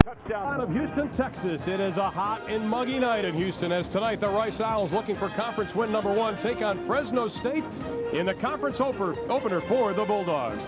Touchdown out of Houston, Texas. It is a hot and muggy night in Houston as tonight the Rice Owls, looking for conference win number 1, take on Fresno State in the conference opener for the Bulldogs.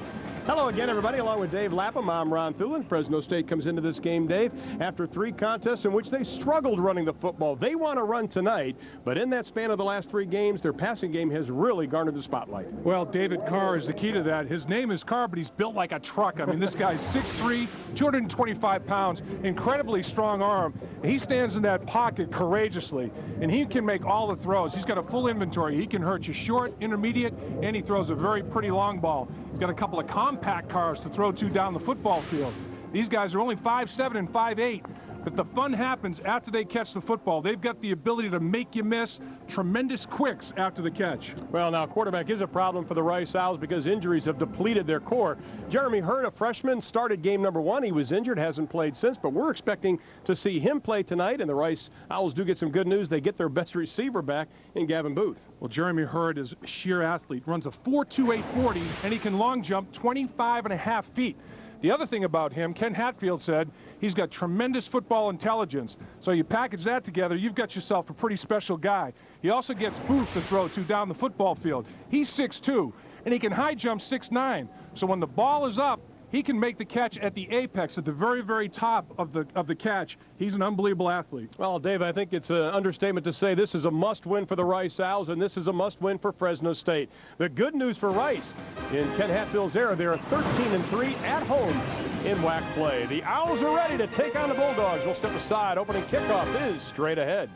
Hello again, everybody. Along with Dave Lapham, I'm Ron Thulin. Fresno State comes into this game, Dave, after 3 contests in which they struggled running the football. They want to run tonight, but in that span of the last 3 games, their passing game has really garnered the spotlight. Well, David Carr is the key to that. His name is Carr, but he's built like a truck. I mean, this guy's 6'3", 225 pounds, incredibly strong arm. He stands in that pocket courageously, and he can make all the throws. He's got a full inventory. He can hurt you short, intermediate, and he throws a very pretty long ball. He's got a couple of compact cars to throw to down the football field. These guys are only 5'7" and 5'8", but the fun happens after they catch the football. They've got the ability to make you miss, tremendous quicks after the catch. Well, now quarterback is a problem for the Rice Owls because injuries have depleted their core. Jeremy Hurd, a freshman, started game number 1. He was injured, hasn't played since, but we're expecting to see him play tonight, and the Rice Owls do get some good news. They get their best receiver back in Gavin Booth. Well, Jeremy Hurd is a sheer athlete, runs a 4.28 40, and he can long jump 25.5 feet. The other thing about him, Ken Hatfield said, he's got tremendous football intelligence. So you package that together, you've got yourself a pretty special guy. He also gets Booth to throw to down the football field. He's 6'2", and he can high jump 6'9". So when the ball is up, he can make the catch at the apex, at the very, very top of the catch. He's an unbelievable athlete. Well, Dave, I think it's an understatement to say this is a must-win for the Rice Owls, and this is a must-win for Fresno State. The good news for Rice, in Ken Hatfield's era, they're 13-3 at home in WAC play. The Owls are ready to take on the Bulldogs. We'll step aside. Opening kickoff is straight ahead.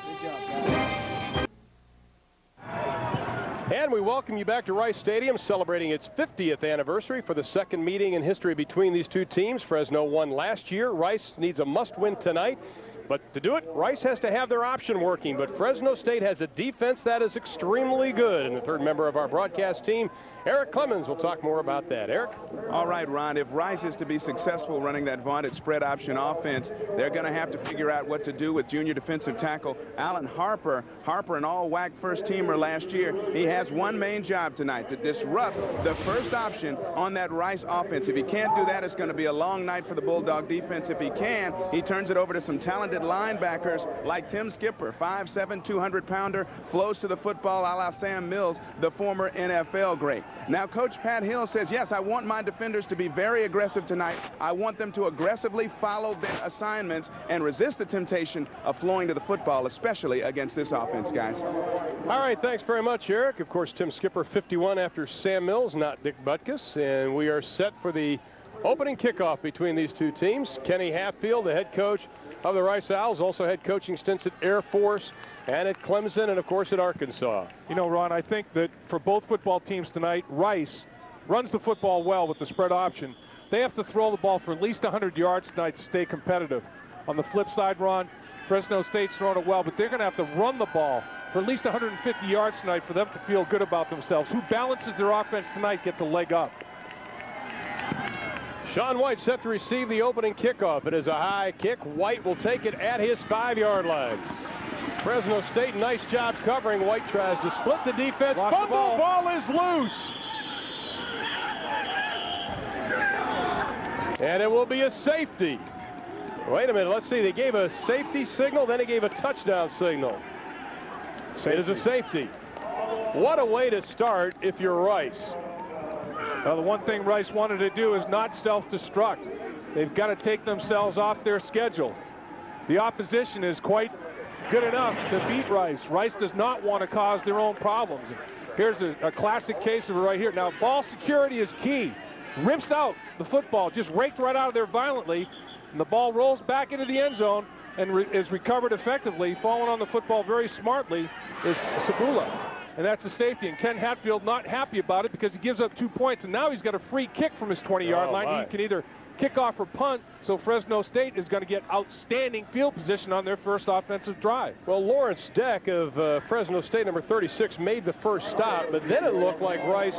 Good job, guys. And we welcome you back to Rice Stadium, celebrating its 50th anniversary for the second meeting in history between these two teams. Fresno won last year. Rice needs a must-win tonight. But to do it, Rice has to have their option working. But Fresno State has a defense that is extremely good. And the third member of our broadcast team, Eric Clemens, will talk more about that. Eric? All right, Ron, if Rice is to be successful running that vaunted spread option offense, they're going to have to figure out what to do with junior defensive tackle Alan Harper. Harper, an all-WAC first-teamer last year. He has one main job tonight, to disrupt the first option on that Rice offense. If he can't do that, it's going to be a long night for the Bulldog defense. If he can, he turns it over to some talented linebackers like Tim Skipper, 5'7", 200-pounder, flows to the football a la Sam Mills, the former NFL great. Now, Coach Pat Hill says, yes, I want my defenders to be very aggressive tonight. I want them to aggressively follow their assignments and resist the temptation of flowing to the football, especially against this offense, guys. All right, thanks very much, Eric. Of course, Tim Skipper, 51 after Sam Mills, not Dick Butkus. And we are set for the opening kickoff between these two teams. Kenny Hatfield, the head coach of the Rice Owls, also had coaching stints at Air Force and at Clemson and, of course, at Arkansas. You know, Ron, I think that for both football teams tonight, Rice runs the football well with the spread option. They have to throw the ball for at least 100 yards tonight to stay competitive. On the flip side, Ron, Fresno State's throwing it well, but they're going to have to run the ball for at least 150 yards tonight for them to feel good about themselves. Who balances their offense tonight gets a leg up. Sean White set to receive the opening kickoff. It is a high kick. White will take it at his 5-yard line. Fresno State, nice job covering. White tries to split the defense. Fumble, ball is loose. And it will be a safety. Wait a minute, let's see. They gave a safety signal, then they gave a touchdown signal. It is a safety. What a way to start if you're Rice. Well, the one thing Rice wanted to do is not self-destruct. They've got to take themselves off their schedule. The opposition is quite good enough to beat Rice. Rice does not want to cause their own problems. Here's a classic case of it right here. Now, ball security is key. Rips out the football, just raked right out of there violently, and the ball rolls back into the end zone and is recovered effectively. Falling on the football very smartly is Sabula. And that's a safety. And Ken Hatfield not happy about it because he gives up 2 points. And now he's got a free kick from his 20-yard line. He can either kick off or punt. So Fresno State is going to get outstanding field position on their first offensive drive. Well, Lawrence Deck of Fresno State, number 36, made the first stop. But then it looked like Rice,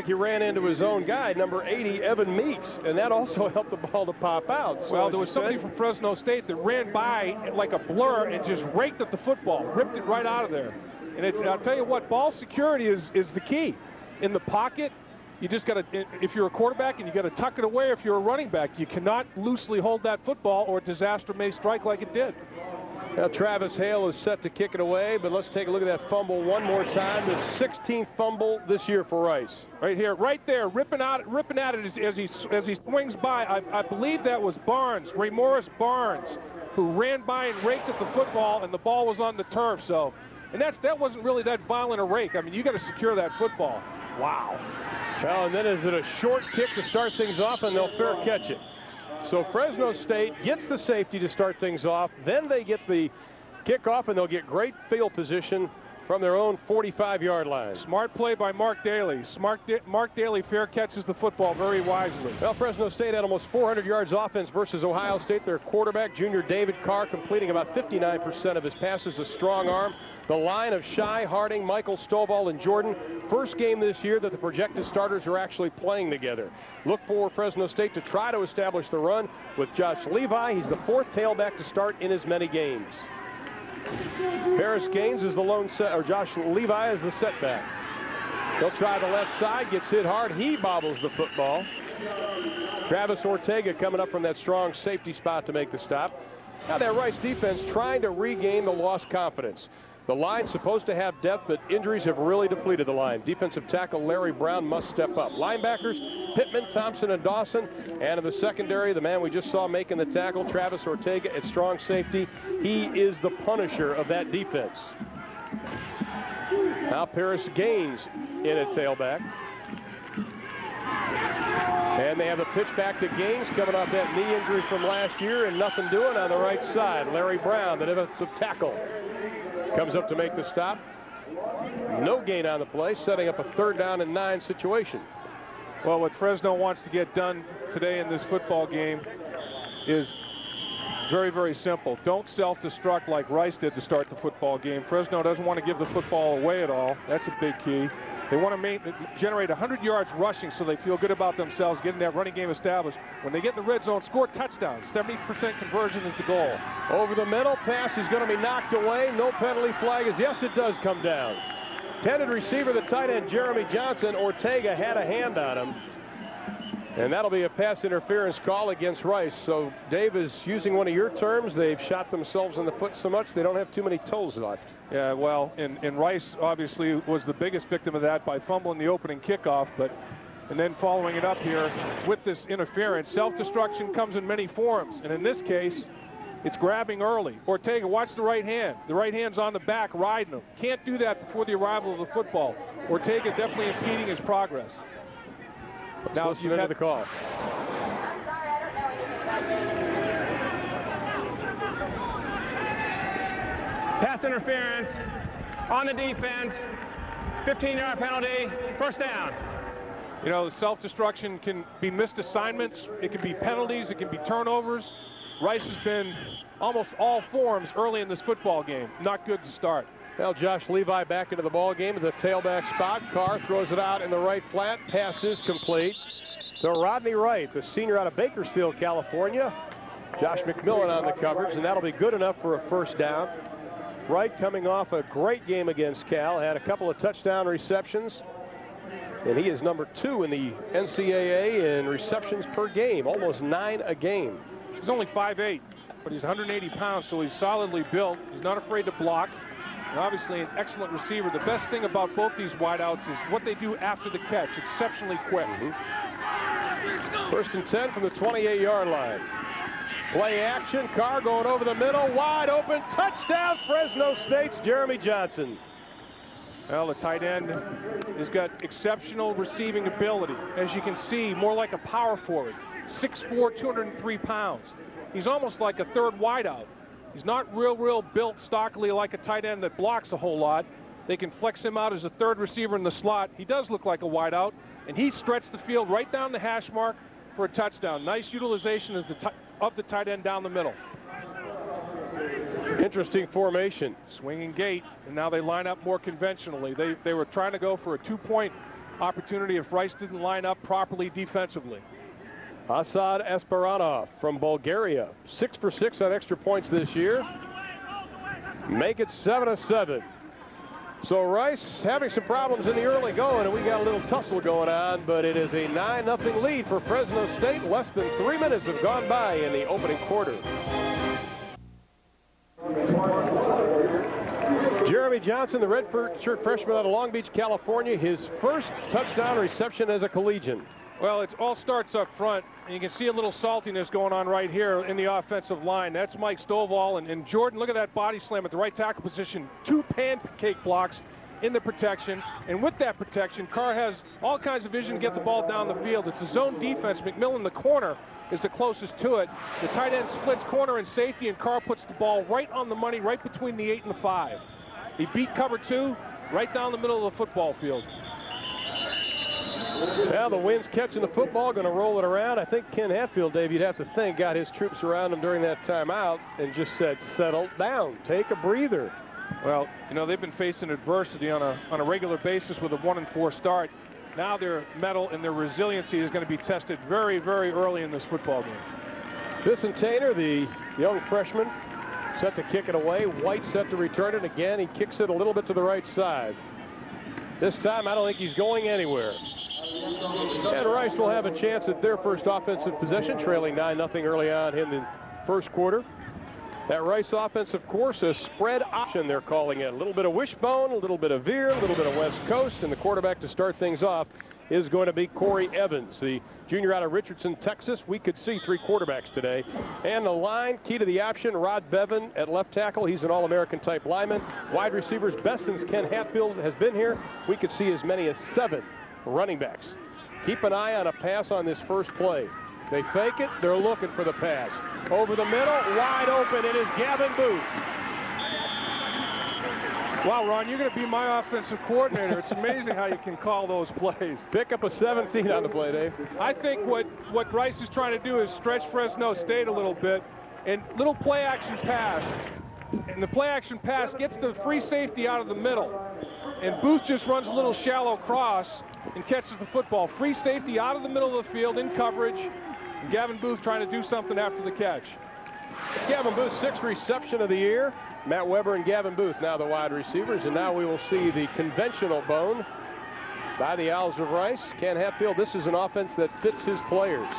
he ran into his own guy, number 80, Evan Meeks. And that also helped the ball to pop out. So well, there was somebody from Fresno State that ran by like a blur and just raked at the football, ripped it right out of there. And I'll tell you what, ball security is the key. In the pocket, you just got to, if you're a quarterback, and you got to tuck it away if you're a running back. You cannot loosely hold that football or disaster may strike like it did. Now Travis Hale is set to kick it away, but let's take a look at that fumble one more time. The 16th fumble this year for Rice. Right here, right there, ripping at it as he swings by. I believe that was Barnes, Ray Morris Barnes, who ran by and raked at the football, and the ball was on the turf. So, and that wasn't really that violent a rake. I mean, you got to secure that football. Wow. Well, and then is it a short kick to start things off, and they'll fair catch it. So Fresno State gets the safety to start things off. Then they get the kickoff, and they'll get great field position from their own 45-yard line. Smart play by Mark Daly. Mark Daly fair catches the football very wisely. Well, Fresno State had almost 400 yards offense versus Ohio State. Their quarterback, junior David Carr, completing about 59% of his passes, a strong arm. The line of Shai, Harding, Michael Stovall, and Jordan. First game this year that the projected starters are actually playing together. Look for Fresno State to try to establish the run with Josh Levi. He's the 4th tailback to start in as many games. Paris Gaines is the lone set, or Josh Levi is the setback. He'll try the left side, gets hit hard. He bobbles the football. Travis Ortega coming up from that strong safety spot to make the stop. Now that Rice defense trying to regain the lost confidence. The line's supposed to have depth, but injuries have really depleted the line. Defensive tackle Larry Brown must step up. Linebackers, Pittman, Thompson, and Dawson. And in the secondary, the man we just saw making the tackle, Travis Ortega at strong safety. He is the punisher of that defense. Now Paris Gaines in at tailback. And they have a pitch back to Gaines coming off that knee injury from last year, and nothing doing on the right side. Larry Brown, the defensive tackle, comes up to make the stop. No gain on the play, setting up a 3rd down and 9 situation. Well, what Fresno wants to get done today in this football game is very, very simple. Don't self-destruct like Rice did to start the football game. Fresno doesn't want to give the football away at all. That's a big key. They want to generate 100 yards rushing so they feel good about themselves, getting that running game established. When they get in the red zone, score touchdowns. 70% conversion is the goal. Over the middle, pass is going to be knocked away. No penalty flag is, yes, it does come down. Intended receiver, the tight end, Jeremy Johnson. Ortega had a hand on him. And that'll be a pass interference call against Rice. So Dave is using one of your terms. They've shot themselves in the foot so much they don't have too many toes left. Yeah, well, and Rice obviously was the biggest victim of that by fumbling the opening kickoff, and then following it up here with this interference. Self-destruction comes in many forms, and in this case, it's grabbing early. Ortega, watch the right hand. The right hand's on the back, riding him. Can't do that before the arrival of the football. Ortega definitely impeding his progress. Now you have the call. Pass interference on the defense, 15-yard penalty, 1st down. You know, self-destruction can be missed assignments, it can be penalties, it can be turnovers. Rice has been almost all forms early in this football game. Not good to start. Well, Josh Levi back into the ball game at the tailback spot. Carr throws it out in the right flat. Pass is complete. So Rodney Wright, the senior out of Bakersfield, California. Josh McMillan on the coverage, and that'll be good enough for a 1st down. Wright coming off a great game against Cal, had a couple of touchdown receptions, and he is number 2 in the NCAA in receptions per game, almost 9 a game. He's only 5'8", but he's 180 pounds, so he's solidly built. He's not afraid to block, and obviously an excellent receiver. The best thing about both these wideouts is what they do after the catch, exceptionally quick. 1st and 10 from the 28-yard line. Play action, Carr going over the middle, wide open, touchdown, Fresno State's Jeremy Johnson. Well, the tight end has got exceptional receiving ability. As you can see, more like a power forward. 6'4", 203 pounds. He's almost like a 3rd wideout. He's not real built stockily like a tight end that blocks a whole lot. They can flex him out as a 3rd receiver in the slot. He does look like a wideout, and he stretched the field right down the hash mark for a touchdown. Nice utilization of the tight end down the middle. Interesting formation. Swinging gate, and now they line up more conventionally. They were trying to go for a 2-point opportunity if Rice didn't line up properly defensively. Asad Esperanov from Bulgaria, 6 for 6 on extra points this year. Make it 7-7. So Rice having some problems in the early going, and we got a little tussle going on, but it is a 9-0 lead for Fresno State. Less than 3 minutes have gone by in the opening quarter. Jeremy Johnson, the redshirt freshman out of Long Beach, California, his first touchdown reception as a collegian. Well, it all starts up front, and you can see a little saltiness going on right here in the offensive line. That's Mike Stovall, and Jordan, look at that body slam at the right tackle position. 2 pancake blocks in the protection, and with that protection, Carr has all kinds of vision to get the ball down the field. It's a zone defense. McMillan, the corner, is the closest to it. The tight end splits corner and safety, and Carr puts the ball right on the money, right between the 8 and the 5. He beat cover 2 right down the middle of the football field. Now the wind's catching the football, going to roll it around. I think Ken Hatfield, Dave, you'd have to think, got his troops around him during that timeout and just said, settle down, take a breather. Well, you know, they've been facing adversity on a regular basis with a 1-4 start. Now their mettle and their resiliency is going to be tested very, very early in this football game. Bicentenator, the young freshman, set to kick it away. White set to return it again. He kicks it a little bit to the right side. This time, I don't think he's going anywhere. And Rice will have a chance at their first offensive possession, trailing 9-0 early on in the first quarter. That Rice offense, of course, a spread option they're calling it. A little bit of wishbone, a little bit of veer, a little bit of West Coast, and the quarterback to start things off is going to be Corey Evans, the junior out of Richardson, Texas. We could see 3 quarterbacks today. And the line, key to the option, Rod Bevan at left tackle. He's an All-American type lineman. Wide receivers, best since Ken Hatfield has been here. We could see as many as 7 running backs. Keep an eye on a pass on this first play. They fake it, they're looking for the pass. Over the middle, wide open, it is Gavin Booth. Wow, Ron, you're going to be my offensive coordinator. It's amazing how you can call those plays. Pick up a 17 on the play, Dave. I think what Rice is trying to do is stretch Fresno State a little bit, and little play action pass. And the play action pass gets the free safety out of the middle. And Booth just runs a little shallow cross and catches the football. Free safety out of the middle of the field in coverage. And Gavin Booth trying to do something after the catch. Gavin Booth's 6th reception of the year. Matt Weber and Gavin Booth now the wide receivers, and now we will see the conventional bone by the Owls of Rice. Ken Hatfield, this is an offense that fits his players.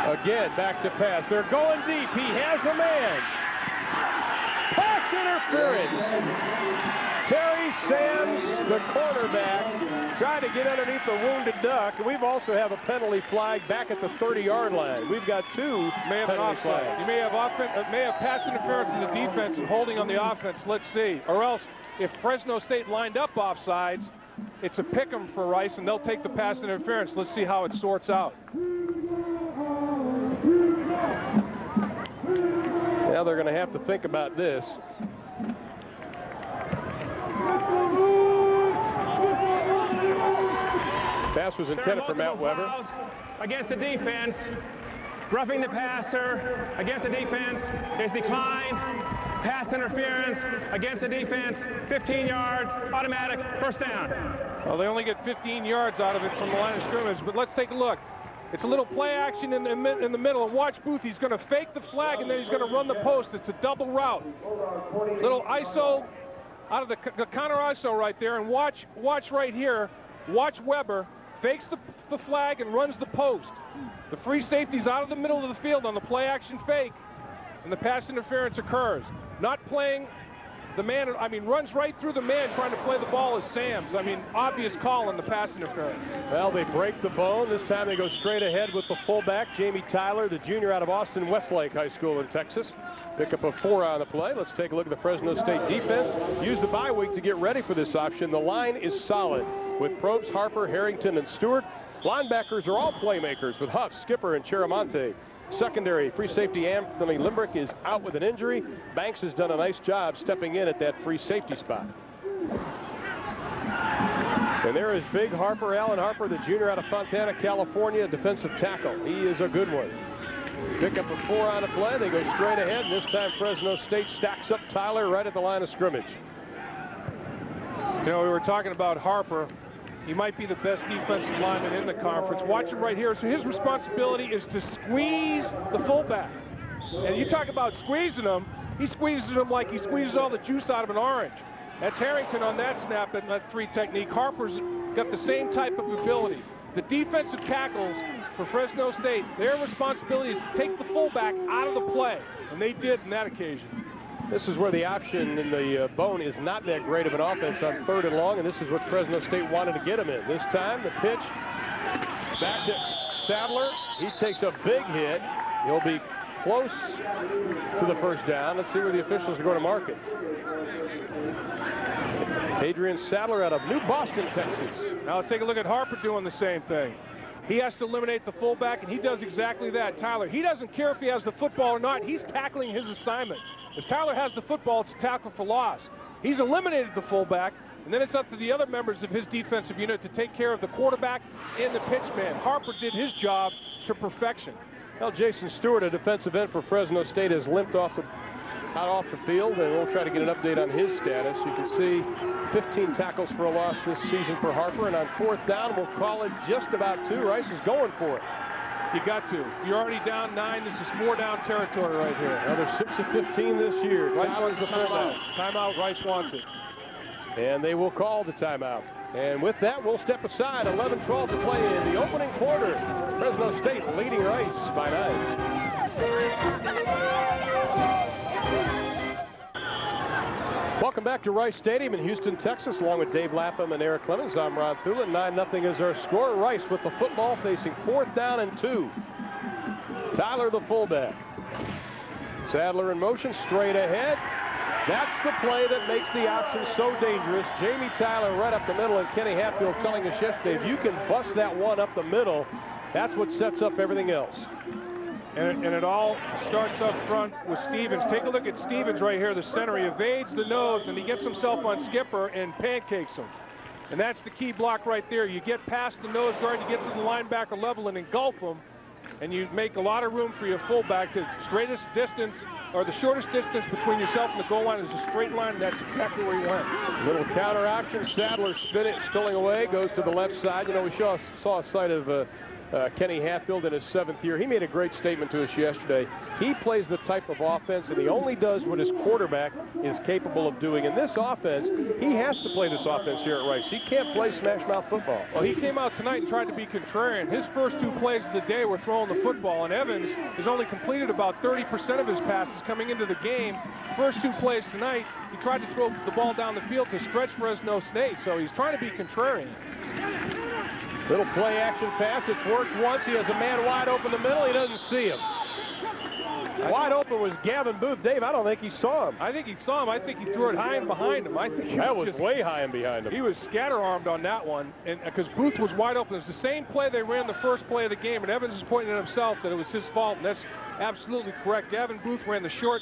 Again, back to pass. They're going deep. He has a man. Pass interference. Terry Sams, the cornerback, trying to get underneath the wounded duck. And we've also have a penalty flag back at the 30-yard line. We've got 2 penalty flags. You may have pass interference in the defense and holding on the offense. Let's see. Or else, if Fresno State lined up offsides, it's a pick 'em for Rice, and they'll take the pass interference. Let's see how it sorts out. Now they're going to have to think about this. Pass was intended for Matt Weber. Against the defense, roughing the passer against the defense is declined. Pass interference against the defense, 15 yards, automatic, first down. Well, they only get 15 yards out of it from the line of scrimmage, but let's take a look. It's a little play action in the middle, and watch Booth. He's going to fake the flag, and then he's going to run the post. It's a double route. Little ISO out of the counter ISO right there, and watch right here. Watch Weber. Fakes the flag and runs the post. The free safety's out of the middle of the field on the play action fake, and the pass interference occurs. Not playing the man, runs right through the man trying to play the ball is Sams. Obvious call on the pass interference. Well, they break the bone. This time they go straight ahead with the fullback, Jamie Tyler, the junior out of Austin Westlake High School in Texas. Pick up a 4 on the play. Let's take a look at the Fresno State defense. Use the bye week to get ready for this option. The line is solid with Probst, Harper, Harrington, and Stewart. Linebackers are all playmakers with Huff, Skipper, and Cheramonte. Secondary, free safety Anthony Limbrick is out with an injury. Banks has done a nice job stepping in at that free safety spot. And there is Big Harper, Alan Harper, the junior out of Fontana, California, defensive tackle. He is a good one. Pick up a 4 on the play. They go straight ahead. And this time Fresno State stacks up Tyler right at the line of scrimmage. You know, we were talking about Harper. He might be the best defensive lineman in the conference. Watch him right here. So his responsibility is to squeeze the fullback. And you talk about squeezing him, he squeezes him like he squeezes all the juice out of an orange. That's Harrington on that snap and that 3 technique. Harper's got the same type of ability. The defensive tackles for Fresno State, their responsibility is to take the fullback out of the play, and they did in that occasion. This is where the option in the bone is not that great of an offense on 3rd and long, and this is what Fresno State wanted to get him in. This time, the pitch back to Sadler. He takes a big hit. He'll be close to the first down. Let's see where the officials are going to mark it. Adrian Sadler out of New Boston, Texas. Now let's take a look at Harper doing the same thing. He has to eliminate the fullback, and he does exactly that. Tyler, he doesn't care if he has the football or not. He's tackling his assignment. If Tyler has the football, it's a tackle for loss. He's eliminated the fullback, and then it's up to the other members of his defensive unit to take care of the quarterback and the pitchman. Harper did his job to perfection. Well, Jason Stewart, a defensive end for Fresno State, has limped out off the field, and we'll try to get an update on his status. You can see 15 tackles for a loss this season for Harper, and on 4th down, we'll call it just about 2. Rice is going for it. You got to. You're already down 9. This is 4-down territory right here. Now they're 6 of 15 this year. Rice wants the timeout. Timeout. Rice wants it. And they will call the timeout. And with that, we'll step aside. 11-12 to play in the opening quarter. Fresno State leading Rice by 9. Welcome back to Rice Stadium in Houston, Texas, along with Dave Lapham and Eric Clemens. I'm Ron Thulin. 9-0 is our score. Rice with the football facing 4th down and 2. Tyler, the fullback. Sadler in motion, straight ahead. That's the play that makes the option so dangerous. Jamie Tyler right up the middle, and Kenny Hatfield telling us yesterday, if you can bust that one up the middle, that's what sets up everything else. And it all starts up front with Stevens. Take a look at Stevens right here, the center. He evades the nose, and he gets himself on Skipper and pancakes him. And that's the key block right there. You get past the nose guard, you get to the linebacker level and engulf him, and you make a lot of room for your fullback. The straightest distance, or the shortest distance between yourself and the goal line is a straight line, and that's exactly where you went. Little counter action. Sadler spilling away, goes to the left side. You know, we saw a sight of Kenny Hatfield in his 7th year. He made a great statement to us yesterday. He plays the type of offense, and he only does what his quarterback is capable of doing. In this offense, he has to play this offense here at Rice. He can't play smash mouth football. Well, he came out tonight and tried to be contrarian. His first 2 plays of the day were throwing the football, and Evans has only completed about 30% of his passes coming into the game. First 2 plays tonight, he tried to throw the ball down the field to stretch Fresno State, so he's trying to be contrarian. Little play action pass. It's worked once. He has a man wide open in the middle. He doesn't see him. Wide open was Gavin Booth. Dave, I don't think he saw him. I think he saw him. I think he threw it high and behind him. I think that was way high and behind him. He was scatter-armed on that one, and because Booth was wide open. It was the same play they ran the first play of the game, and Evans is pointing at himself that it was his fault, and that's absolutely correct. Gavin Booth ran the short,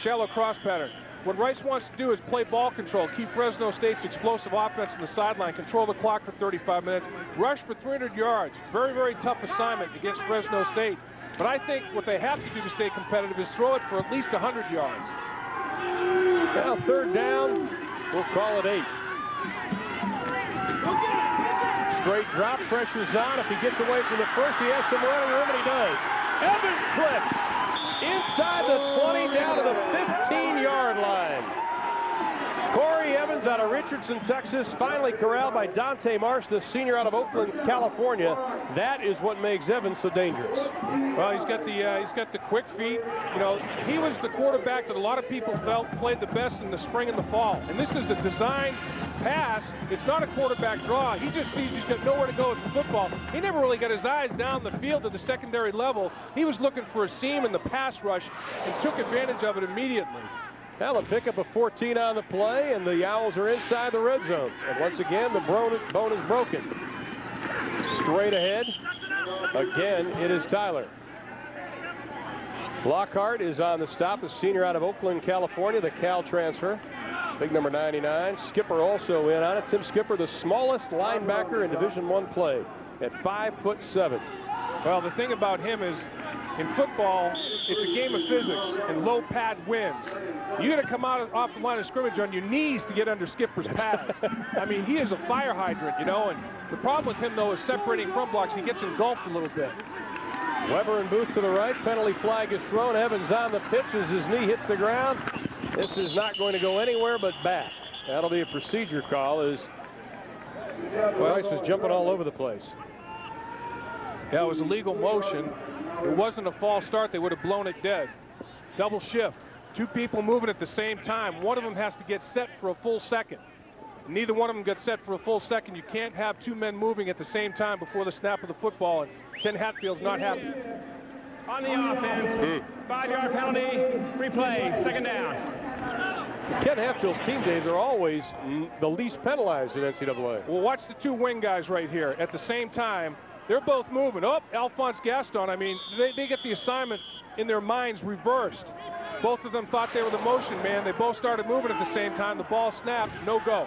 shallow cross pattern. What Rice wants to do is play ball control, keep Fresno State's explosive offense in the sideline, control the clock for 35 minutes, rush for 300 yards. Very, very tough assignment against Fresno State. But I think what they have to do to stay competitive is throw it for at least 100 yards. Now 3rd down, we'll call it 8. Straight drop, pressure's on. If he gets away from the first, he has some running room, and he does. Evans clips inside the 20 down to the 15-yard line. Corey Evans out of Richardson, Texas, finally corralled by Dante Marsh, the senior out of Oakland, California. That is what makes Evans so dangerous. Well, he's got the quick feet. You know, he was the quarterback that a lot of people felt played the best in the spring and the fall. And this is the design pass. It's not a quarterback draw. He just sees he's got nowhere to go with the football. He never really got his eyes down the field to the secondary level. He was looking for a seam in the pass rush and took advantage of it immediately. Well, a pickup of 14 on the play, and the Owls are inside the red zone. And once again, the bone is broken. Straight ahead. Again, it is Tyler. Lockhart is on the stop, the senior out of Oakland, California, the Cal transfer. Big number 99. Skipper also in on it. Tim Skipper, the smallest linebacker in Division I play at 5'7". Well, the thing about him is, in football, it's a game of physics, and low pad wins. You got to come out off the line of scrimmage on your knees to get under Skipper's pads. I mean, he is a fire hydrant, you know, and the problem with him, though, is separating front blocks. He gets engulfed a little bit. Weber and Booth to the right. Penalty flag is thrown. Evans on the pitch as his knee hits the ground. This is not going to go anywhere but back. That'll be a procedure call as Rice was jumping all over the place. Yeah, it was a legal motion. It wasn't a false start. They would have blown it dead. Double shift. 2 people moving at the same time. One of them has to get set for a full second. Neither one of them gets set for a full second. You can't have 2 men moving at the same time before the snap of the football, and Ken Hatfield's not happy. On the offense, 5-yard penalty, replay, second down. Ken Hatfield's team, Dave, they're always the least penalized in NCAA. Well, watch the 2 wing guys right here. At the same time, they're both moving. Oh, Alphonse Gaston, I mean, they get the assignment in their minds reversed. Both of them thought they were the motion man. They both started moving at the same time. The ball snapped, no go.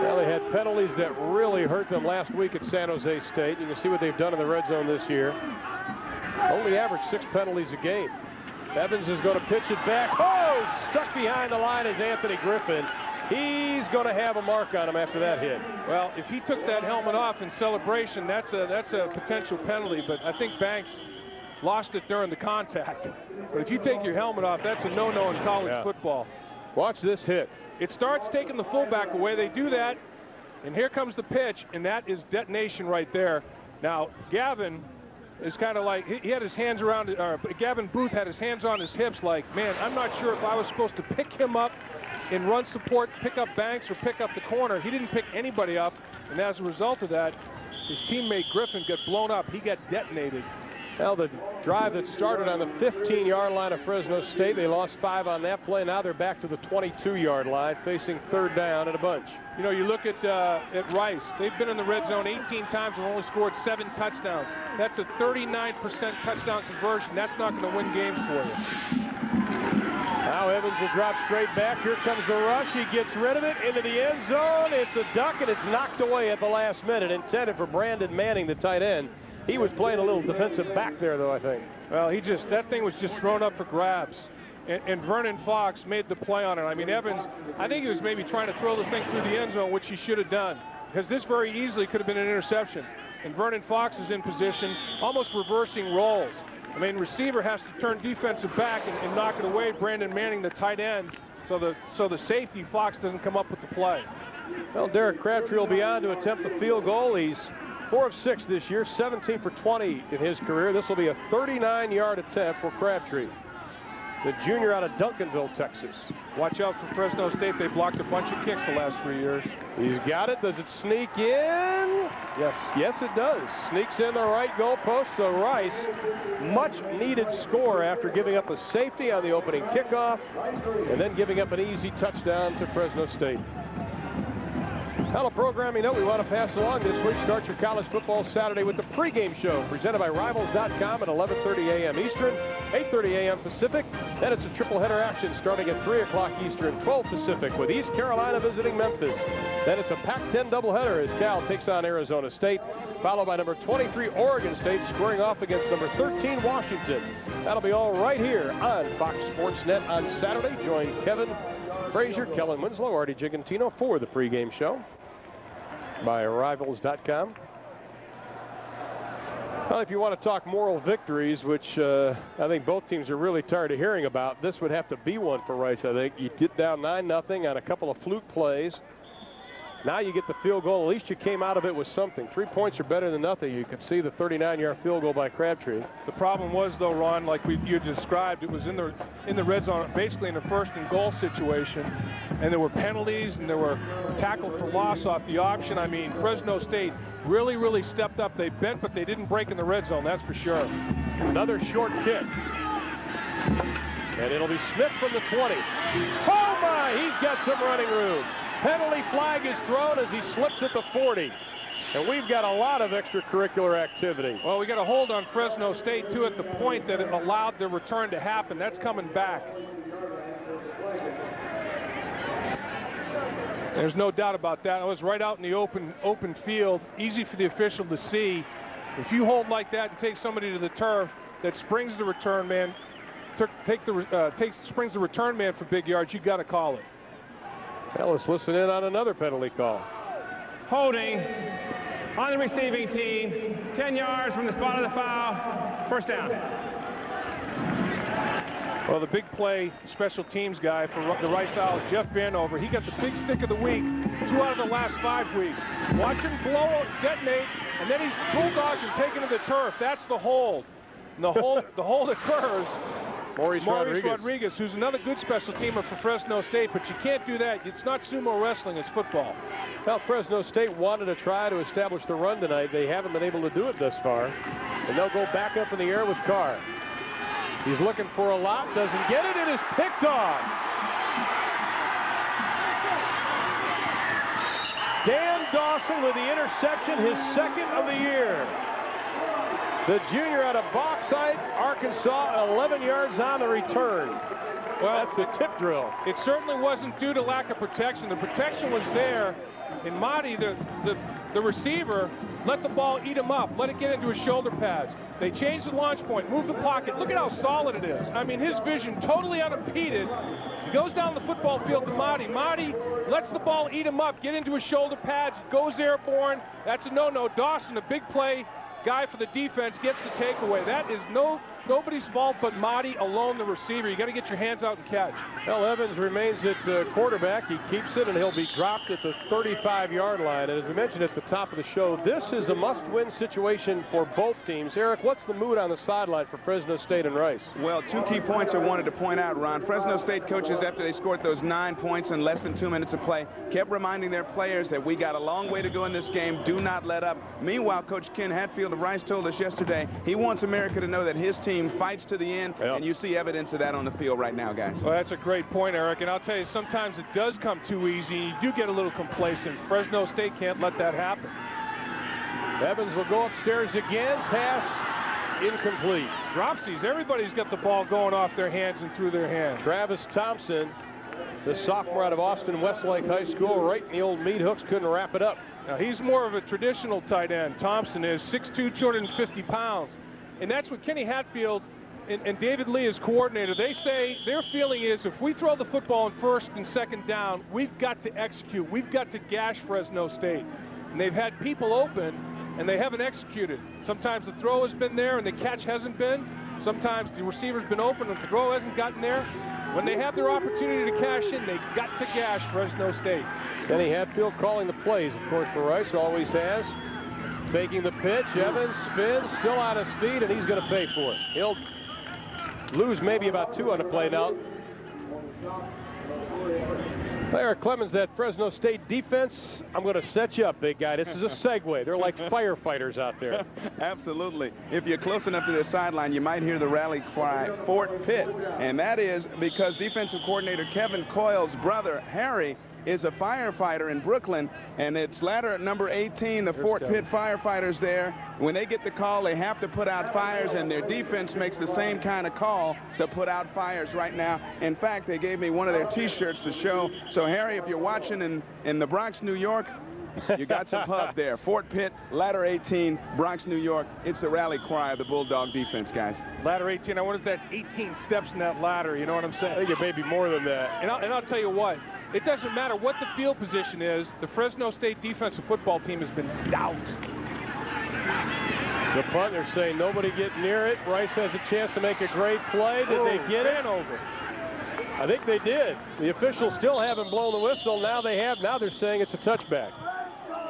Well, they had penalties that really hurt them last week at San Jose State. You can see what they've done in the red zone this year. Only averaged 6 penalties a game. Evans is going to pitch it back. Oh, stuck behind the line is Anthony Griffin. He's going to have a mark on him after that hit. Well, if he took that helmet off in celebration, that's a potential penalty, but I think Banks lost it during the contact. But if you take your helmet off, that's a no-no in college football. Watch this hit. It starts taking the fullback away. They do that, and here comes the pitch, and that is detonation right there. Now, Gavin is kind of like, he had his hands around, Gavin Booth had his hands on his hips like, man, I'm not sure if I was supposed to pick him up in run support, pick up Banks, or pick up the corner. He didn't pick anybody up, and as a result of that, his teammate Griffin got blown up. He got detonated. Well, the drive that started on the 15-yard line of Fresno State, they lost 5 on that play. Now they're back to the 22-yard line, facing 3rd down and a bunch. You know, you look at Rice. They've been in the red zone 18 times and only scored 7 touchdowns. That's a 39% touchdown conversion. That's not going to win games for you. Now Evans will drop straight back. Here comes the rush. He gets rid of it into the end zone. It's a duck, and it's knocked away at the last minute. Intended for Brandon Manning, the tight end. He was playing a little defensive back there, though, I think. Well, that thing was just thrown up for grabs. And Vernon Fox made the play on it. I mean, Evans, I think he was maybe trying to throw the thing through the end zone, which he should have done. Because this very easily could have been an interception. And Vernon Fox is in position, almost reversing roles. I mean, receiver has to turn defensive back and knock it away. Brandon Manning, the tight end, so the safety, Fox, doesn't come up with the play. Well, Derek Crabtree will be on to attempt the field goal. He's 4 of 6 this year, 17 for 20 in his career. This will be a 39-yard attempt for Crabtree, the junior out of Duncanville, Texas. Watch out for Fresno State. They blocked a bunch of kicks the last 3 years. He's got it. Does it sneak in? Yes. Yes, it does. Sneaks in the right goalpost. So Rice, much needed score after giving up a safety on the opening kickoff and then giving up an easy touchdown to Fresno State. Well, a programming note we want to pass along this week. Start your college football Saturday with the pregame show presented by Rivals.com at 11:30 a.m. Eastern, 8:30 a.m. Pacific. Then it's a triple header action starting at 3 o'clock Eastern, 12 Pacific, with East Carolina visiting Memphis. Then it's a Pac-10 doubleheader as Cal takes on Arizona State, followed by number 23 Oregon State squaring off against number 13 Washington. That'll be all right here on Fox Sports Net on Saturday. Join Kevin Frazier, Kellen Winslow, Artie Gigantino for the pregame show by Rivals.com. Well, if you want to talk moral victories, which I think both teams are really tired of hearing about, this would have to be one for Rice, I think. You get down 9-0 on a couple of fluke plays. Now you get the field goal. At least you came out of it with something. 3 points are better than nothing. You could see the 39-yard field goal by Crabtree. The problem was, though, Ron, like you described, it was in the red zone, basically in a 1st and goal situation, and there were penalties and there were tackle for loss off the option. I mean, Fresno State really stepped up. They bent, but they didn't break in the red zone, that's for sure. Another short kick. And it'll be Smith from the 20. Oh, my! He's got some running room. Penalty flag is thrown as he slips at the 40. And we've got a lot of extracurricular activity. Well, we got a hold on Fresno State, too, at the point that it allowed the return to happen. That's coming back. There's no doubt about that. It was right out in the open field, easy for the official to see. If you hold like that and take somebody to the turf, that springs the return man, springs the return man for big yards, you got to call it. Well, let's listen in on another penalty call. Holding on the receiving team, 10 yards from the spot of the foul, 1st down. Well, the big play special teams guy for the Rice Owls, Jeff Vanover, he got the big stick of the week 2 out of the last 5 weeks. Watch him blow, detonate, and then he's bulldogged and taken to the turf. That's the hold. And the hold occurs. Maurice Rodriguez, who's another good special teamer for Fresno State, but you can't do that. It's not sumo wrestling, it's football. Well, Fresno State wanted to try to establish the run tonight. They haven't been able to do it thus far. And they'll go back up in the air with Carr. He's looking for a lot, doesn't get it, it is picked off. Dan Dawson with the interception, his 2nd of the year. The junior out of Bauxite, Arkansas, 11 yards on the return. Well, that's the tip drill. It certainly wasn't due to lack of protection. The protection was there. And Mahdi, the receiver, let the ball eat him up. Let it get into his shoulder pads. They changed the launch point, moved the pocket. Look at how solid it is. I mean, his vision totally unimpeded. He goes down the football field to Mahdi. Mahdi lets the ball eat him up, get into his shoulder pads, goes airborne. That's a no-no. Dawson, a big play guy for the defense, gets the takeaway. That is nobody's fault but Mahdi alone, the receiver. You got to get your hands out and catch. Well, Evans remains at quarterback. He keeps it, and he'll be dropped at the 35-yard line. And as we mentioned at the top of the show, this is a must-win situation for both teams. Eric, what's the mood on the sideline for Fresno State and Rice? Well, 2 key points I wanted to point out, Ron. Fresno State coaches, after they scored those 9 points in less than 2 minutes of play, kept reminding their players that we got a long way to go in this game. Do not let up. Meanwhile, Coach Ken Hatfield of Rice told us yesterday he wants America to know that his team fights to the end, and you see evidence of that on the field right now, guys. Well, that's a great point, Eric, and I'll tell you, sometimes it does come too easy, and you do get a little complacent. Fresno State can't let that happen. Evans will go upstairs again. Pass incomplete. Dropsies. Everybody's got the ball going off their hands and through their hands. Travis Thompson, the sophomore out of Austin Westlake High School, right in the old meat hooks, couldn't wrap it up. Now, he's more of a traditional tight end. Thompson is 6'2", 250 pounds. And that's what Kenny Hatfield and David Lee as coordinator, they say their feeling is if we throw the football on 1st and 2nd down, we've got to execute. We've got to gash Fresno State. And they've had people open, and they haven't executed. Sometimes the throw has been there and the catch hasn't been. Sometimes the receiver's been open and the throw hasn't gotten there. When they have their opportunity to cash in, they've got to gash Fresno State. Kenny Hatfield calling the plays, of course, for Rice, always has. Faking the pitch, Evans spins, still out of speed, and he's going to pay for it. He'll lose maybe about 2 on the play now. Eric Clemens, that Fresno State defense, I'm going to set you up, big guy. This is a segue. They're like firefighters out there. Absolutely. If you're close enough to the sideline, you might hear the rally cry, Fort Pitt. And that is because defensive coordinator Kevin Coyle's brother, Harry, is a firefighter in Brooklyn, and it's ladder at number 18, the Fort Pitt firefighters there. When they get the call, they have to put out fires, and their defense makes the same kind of call to put out fires right now. In fact, they gave me one of their T-shirts to show. So, Harry, if you're watching in the Bronx, New York, you got some pub there. Fort Pitt, ladder 18, Bronx, New York. It's the rally cry of the Bulldog defense, guys. Ladder 18, I wonder if that's 18 steps in that ladder, you know what I'm saying? I think it may be more than that. And I'll tell you what, it doesn't matter what the field position is, the Fresno State defensive football team has been stout. The punt, they're saying nobody get near it. Rice has a chance to make a great play. Did they get it? Over. I think they did. The officials still haven't blown the whistle. Now they have. Now they're saying it's a touchback.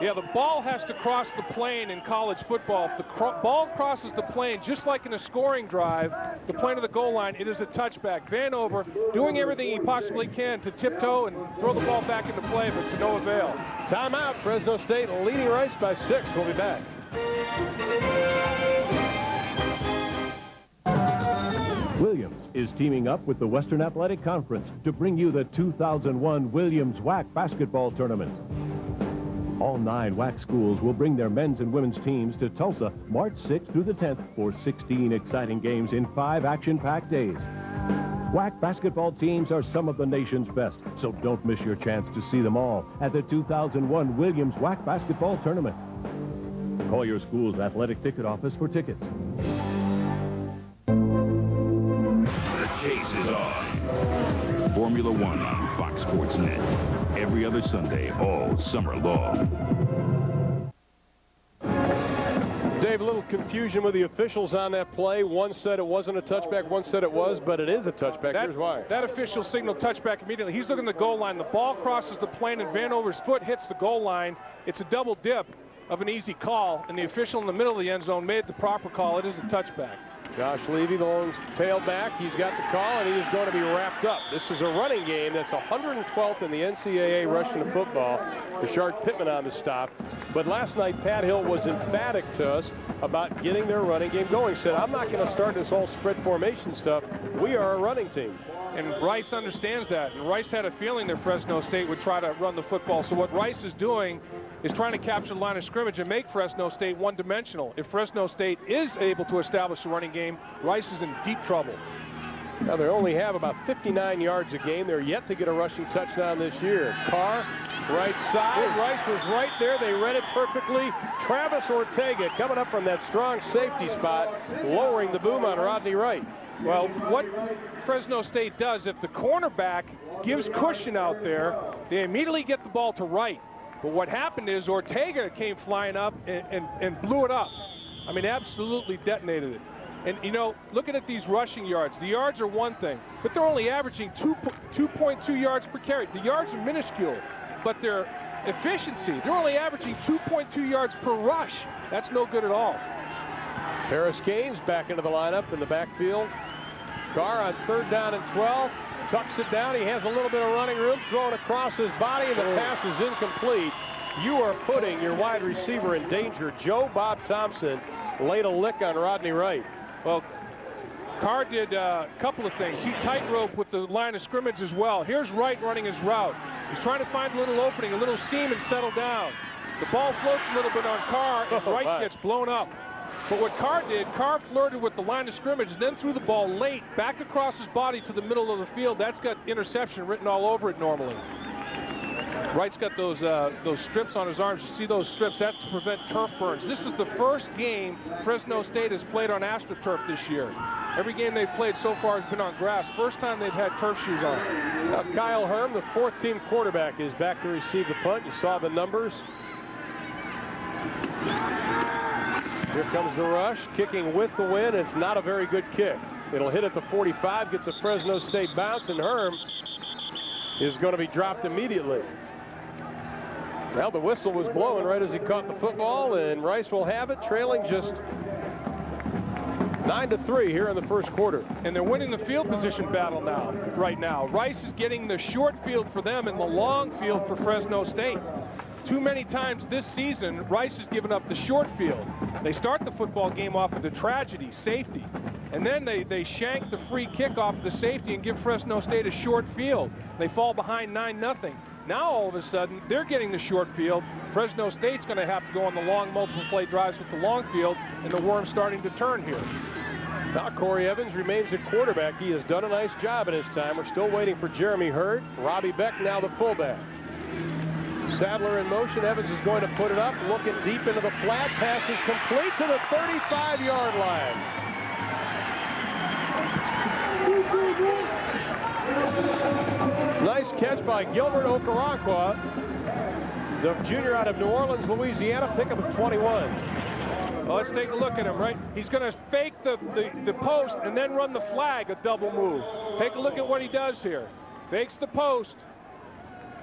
Yeah, the ball has to cross the plane in college football. If the ball crosses the plane, just like in a scoring drive, the plane of the goal line, it is a touchback. Vanover doing everything he possibly can to tiptoe and throw the ball back into play, but to no avail. Timeout. Fresno State leading Rice by 6. We'll be back. Williams is teaming up with the Western Athletic Conference to bring you the 2001 Williams WAC basketball tournament. All 9 WAC schools will bring their men's and women's teams to Tulsa March 6th through the 10th for 16 exciting games in 5 action-packed days. WAC basketball teams are some of the nation's best, so don't miss your chance to see them all at the 2001 Williams WAC basketball tournament. Call your school's athletic ticket office for tickets. The chase is on. Formula One on Fox Sports Net. Every other Sunday, all summer long. David Dave, a little confusion with the officials on that play. One said it wasn't a touchback, one said it was, but it is a touchback. Here's why. That official signaled touchback immediately. He's looking at the goal line. The ball crosses the plane, and Vanover's foot hits the goal line. It's a double dip of an easy call, and the official in the middle of the end zone made the proper call. It is a touchback. Josh Levy, the lone tailback, he's got the call, and he is going to be wrapped up. This is a running game that's 112th in the NCAA rushing the football. Rashard Pittman on the stop. But last night, Pat Hill was emphatic to us about getting their running game going. He said, I'm not going to start this whole spread formation stuff. We are a running team. And Rice understands that. And Rice had a feeling that Fresno State would try to run the football. So what Rice is doing is trying to capture the line of scrimmage and make Fresno State one-dimensional. If Fresno State is able to establish a running game, Rice is in deep trouble. Now, they only have about 59 yards a game. They're yet to get a rushing touchdown this year. Carr, right side. Rice was right there. They read it perfectly. Travis Ortega coming up from that strong safety spot, lowering the boom on Rodney Wright. Well, what Fresno State does, if the cornerback gives cushion out there, they immediately get the ball to Wright. But what happened is Ortega came flying up and blew it up. I mean, absolutely detonated it. And, you know, looking at these rushing yards, the yards are one thing, but they're only averaging 2.2 yards per carry. The yards are minuscule, but their efficiency, they're only averaging 2.2 yards per rush. That's no good at all. Paris Gaines back into the lineup in the backfield. Carr on 3rd down and 12. Tucks it down. He has a little bit of running room, throwing across his body, and the pass is incomplete. You are putting your wide receiver in danger. Joe Bob Thompson laid a lick on Rodney Wright. Well, Carr did a couple of things. He tightrope with the line of scrimmage as well. Here's Wright running his route. He's trying to find a little opening, a little seam, and settle down. The ball floats a little bit on Carr, and Wright gets blown up. But what Carr did, Carr flirted with the line of scrimmage, then threw the ball late back across his body to the middle of the field. That's got interception written all over it normally. Wright's got those strips on his arms. You see those strips? That's to prevent turf burns. This is the first game Fresno State has played on AstroTurf this year. Every game they've played so far has been on grass. First time they've had turf shoes on. Now, Kyle Herm, the 4th-team quarterback, is back to receive the punt. You saw the numbers. Here comes the rush, kicking with the wind. It's not a very good kick. It'll hit at the 45, gets a Fresno State bounce, and Herm is going to be dropped immediately. Well, the whistle was blowing right as he caught the football, and Rice will have it, trailing just 9-3 here in the first quarter. And they're winning the field position battle now, right now. Rice is getting the short field for them and the long field for Fresno State. Too many times this season, Rice has given up the short field. They start the football game off with a tragedy, safety. And then they shank the free kick off the safety and give Fresno State a short field. They fall behind 9-0. Now, all of a sudden, they're getting the short field. Fresno State's going to have to go on the long multiple play drives with the long field, and the worm's starting to turn here. Now, Corey Evans remains at quarterback. He has done a nice job in his time. We're still waiting for Jeremy Hurd. Robbie Beck now the fullback. Sadler in motion. Evans is going to put it up, looking deep into the flat. Pass is complete to the 35-yard line. Nice catch by Gilbert Okoronkwo, the junior out of New Orleans, Louisiana, pickup of 21. Well, let's take a look at him, right? He's going to fake the post and then run the flag, a double move. Take a look at what he does here. Fakes the post.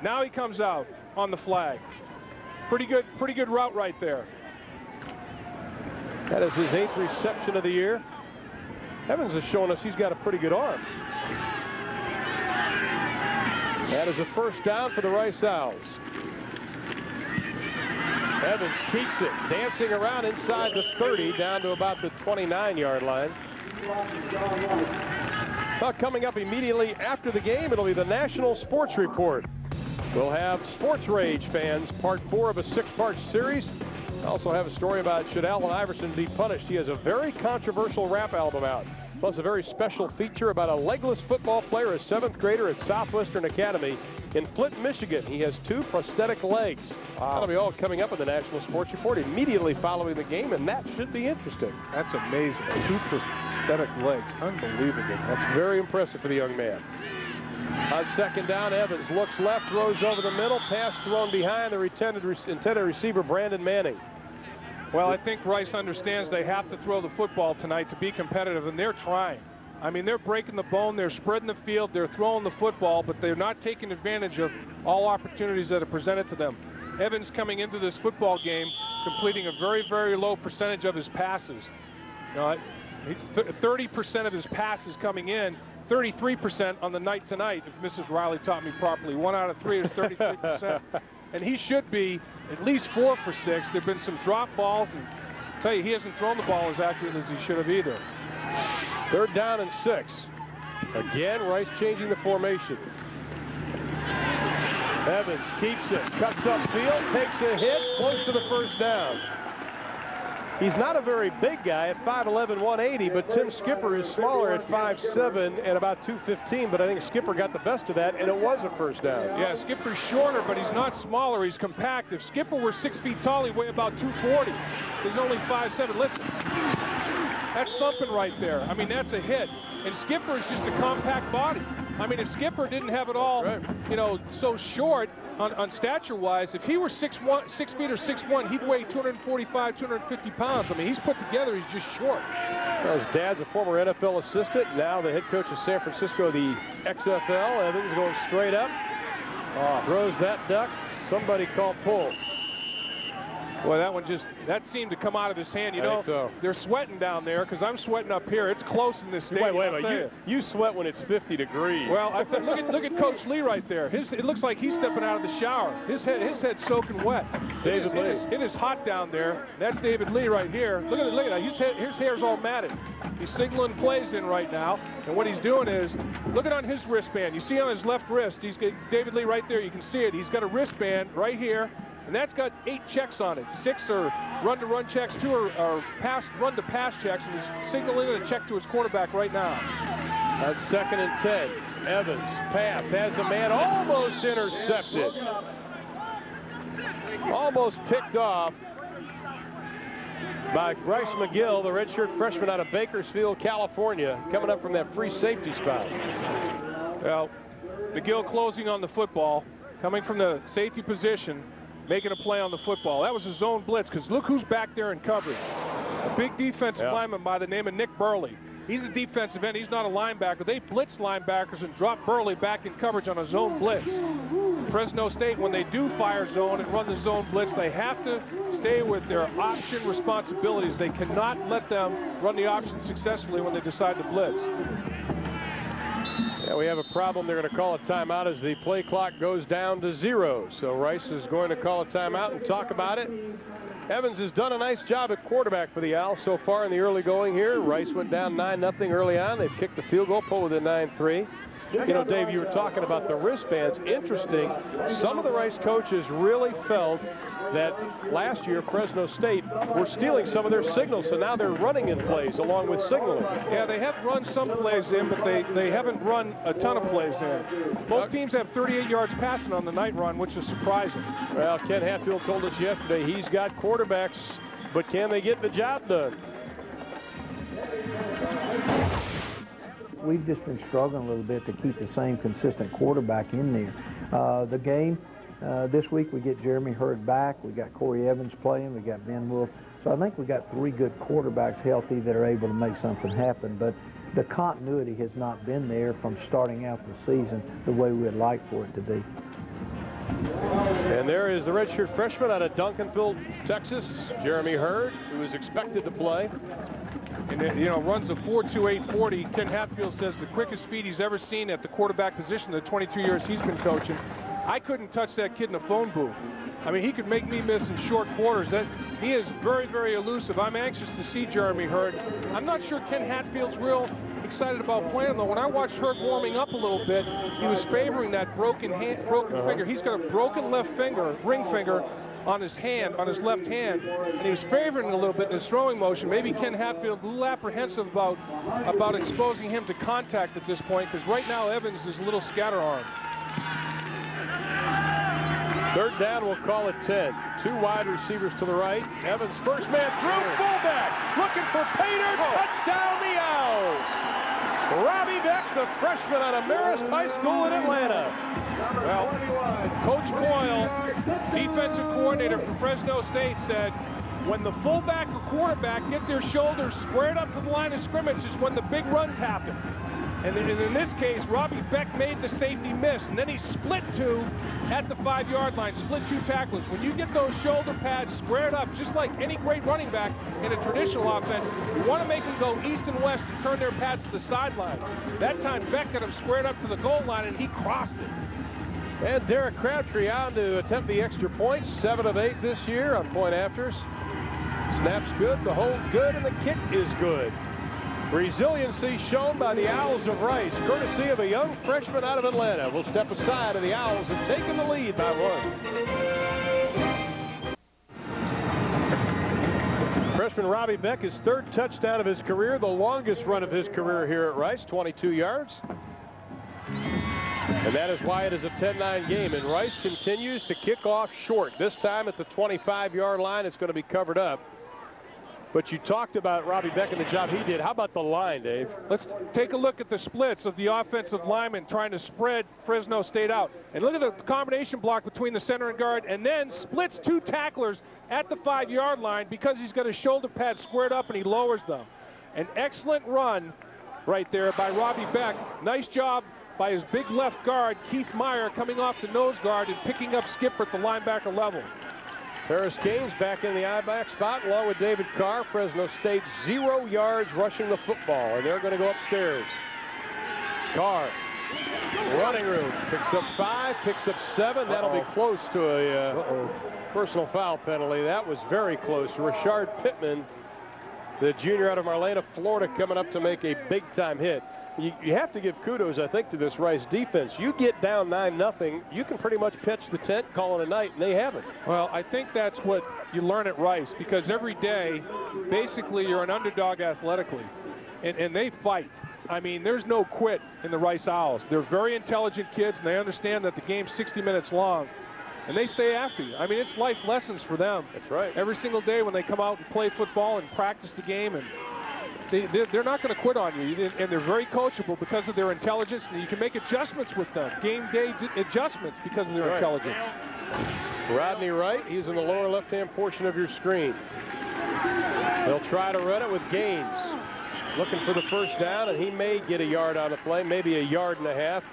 Now he comes out on the flag. Pretty good route right there. That is his 8th reception of the year. Evans has shown us he's got a pretty good arm. That is a first down for the Rice Owls. Evans keeps it, dancing around inside the 30, down to about the 29-yard line. Now, coming up immediately after the game, it'll be the National Sports Report. We'll have Sports Rage fans, part 4 of a 6-part series. I also have a story about should Allen Iverson be punished. He has a very controversial rap album out, plus a very special feature about a legless football player, a 7th grader at Southwestern Academy in Flint, Michigan. He has 2 prosthetic legs. Wow. That'll be all coming up in the National Sports Report immediately following the game, and that should be interesting. That's amazing. 2 prosthetic legs. Unbelievable. That's very impressive for the young man. On 2nd down, Evans looks left, throws over the middle, pass thrown behind the intended receiver, Brandon Manning. Well, I think Rice understands they have to throw the football tonight to be competitive, and they're trying. I mean, they're breaking the bone, they're spreading the field, they're throwing the football, but they're not taking advantage of all opportunities that are presented to them. Evans coming into this football game completing a very, very low percentage of his passes. 30% of his passes coming in, 33% on the night tonight, if Mrs. Riley taught me properly. 1 out of 3 is 33%. And he should be at least 4 for 6. There have been some drop balls, and I'll tell you, he hasn't thrown the ball as accurately as he should have either. 3rd down and 6. Again, Rice changing the formation. Evans keeps it, cuts upfield, takes a hit, close to the 1st down. He's not a very big guy at 5'11", 180, but Tim Skipper is smaller at 5'7" and about 215, but I think Skipper got the best of that, and it was a 1st down. Yeah, Skipper's shorter, but he's not smaller. He's compact. If Skipper were 6 feet tall, he'd weigh about 240. He's only 5'7". Listen, that's thumping right there. I mean, that's a hit. And Skipper is just a compact body. I mean, if Skipper didn't have it all, you know, so short on stature-wise, if he were 6 feet or 6'1", he'd weigh 245, 250 pounds. I mean, he's put together, he's just short. Well, his dad's a former NFL assistant, now the head coach of San Francisco, the XFL. Evans going straight up, throws that duck. Somebody called pull. Boy, that seemed to come out of his hand. You know, so. They're sweating down there because I'm sweating up here. It's close in this stadium. Wait. You sweat when it's 50 degrees. Well, look at Coach Lee right there. It looks like he's stepping out of the shower. His head's soaking wet. David Lee. It is hot down there. That's David Lee right here. Look at that. His hair's all matted. He's signaling plays in right now. And what he's doing is, look at on his wristband. You see on his left wrist, he's got David Lee right there. You can see it. He's got a wristband right here. And that's got 8 checks on it. 6 are run-to-run checks, 2 are run-to-pass checks, and he's signaling a check to his quarterback right now. That's 2nd and 10. Evans, pass, has a man, almost intercepted. Almost picked off by Bryce McGill, the redshirt freshman out of Bakersfield, California, coming up from that free safety spot. Well, McGill closing on the football, coming from the safety position, making a play on the football. That was a zone blitz, because look who's back there in coverage. A big defensive lineman by the name of Nick Burley. He's a defensive end. He's not a linebacker. They blitz linebackers and drop Burley back in coverage on a zone blitz. Fresno State, when they do fire zone and run the zone blitz, they have to stay with their option responsibilities. They cannot let them run the option successfully when they decide to blitz. Yeah, we have a problem. They're going to call a timeout as the play clock goes down to 0. So Rice is going to call a timeout and talk about it. Evans has done a nice job at quarterback for the Owls so far in the early going here. Rice went down 9-0 early on. They've kicked the field goal, pulled within 9-3. You know, Dave, you were talking about the wristbands. Interesting. Some of the Rice coaches really felt that last year Fresno State were stealing some of their signals, so now they're running in plays along with signaling. Yeah, they have run some plays in, but they haven't run a ton of plays in. Both teams have 38 yards passing on the night run, which is surprising. Well, Ken Hatfield told us yesterday he's got quarterbacks, but can they get the job done? We've just been struggling a little bit to keep the same consistent quarterback in there. The game this week, we get Jeremy Hurd back. We got Corey Evans playing. We got Ben Wolf. So I think we got 3 good quarterbacks healthy that are able to make something happen. But the continuity has not been there from starting out the season the way we would like for it to be. And there is the redshirt freshman out of Duncanville, Texas, Jeremy Hurd, who is expected to play. And you know, runs a 4.28 40. Ken Hatfield says the quickest speed he's ever seen at the quarterback position in the 22 years he's been coaching. I couldn't touch that kid in a phone booth. I mean, he could make me miss in short quarters. He is very, very elusive. I'm anxious to see Jeremy Hurd. I'm not sure Ken Hatfield's real excited about playing, though. When I watched Hurd warming up a little bit, he was favoring that broken finger. He's got a broken left finger, ring finger, on his hand, on his left hand, and he was favoring it a little bit in his throwing motion. Maybe Ken Hatfield a little apprehensive about exposing him to contact at this point, because right now Evans is a little scatter-armed. 3rd down, we'll call it 10. 2 wide receivers to the right. Evans, first man through, fullback, looking for Pater, touchdown the Owls. Robbie Beck, the freshman out of Marist High School in Atlanta. Well, Coach Coyle, defensive coordinator for Fresno State, said When the fullback or quarterback get their shoulders squared up to the line of scrimmage is when the big runs happen. And in this case, Robbie Beck made the safety miss, and then he split two at the 5-yard line, split two tacklers. When you get those shoulder pads squared up, just like any great running back in a traditional offense, you want to make them go east and west and turn their pads to the sideline. That time, Beck got him squared up to the goal line, and he crossed it. And Derek Crabtree on to attempt the extra point, 7 of 8 this year on point afters. Snap's good, the hold good, and the kick is good. Resiliency shown by the Owls of Rice, courtesy of a young freshman out of Atlanta. Will step aside, and the Owls have taken the lead by 1. Freshman Robbie Beck, his 3rd touchdown of his career, the longest run of his career here at Rice, 22 yards. And that is why it is a 10-9 game. And Rice continues to kick off short. This time at the 25-yard line, it's going to be covered up. But you talked about Robbie Beck and the job he did. How about the line, Dave? Let's take a look at the splits of the offensive linemen trying to spread Fresno State out. And look at the combination block between the center and guard, and then splits 2 tacklers at the 5-yard line because he's got his shoulder pads squared up and he lowers them. An excellent run right there by Robbie Beck. Nice job by his big left guard, Keith Meyer, coming off the nose guard and picking up Skipper at the linebacker level. Ferris Gaines back in the I-back spot along with David Carr. Fresno State 0 yards rushing the football, and they're going to go upstairs. Carr, running room, picks up 5, picks up 7. That'll be close to a personal foul penalty. That was very close. Rashard Pittman, the junior out of Marlena, Florida, coming up to make a big-time hit. You have to give kudos, I think, to this Rice defense. You get down 9-0, you can pretty much pitch the tent, call it a night, and they haven't. Well, I think that's what you learn at Rice, because every day, basically, you're an underdog athletically, and they fight. I mean, there's no quit in the Rice Owls. They're very intelligent kids, and they understand that the game's 60 minutes long, and they stay after you. I mean, it's life lessons for them. That's right. Every single day when they come out and play football and practice the game, and they're not going to quit on you, and they're very coachable because of their intelligence, and you can make adjustments with them, game day adjustments because of their intelligence. Rodney Wright, he's in the lower left-hand portion of your screen. They'll try to run it with Gaines, looking for the first down, and he may get a yard on the play, maybe 1.5 yards.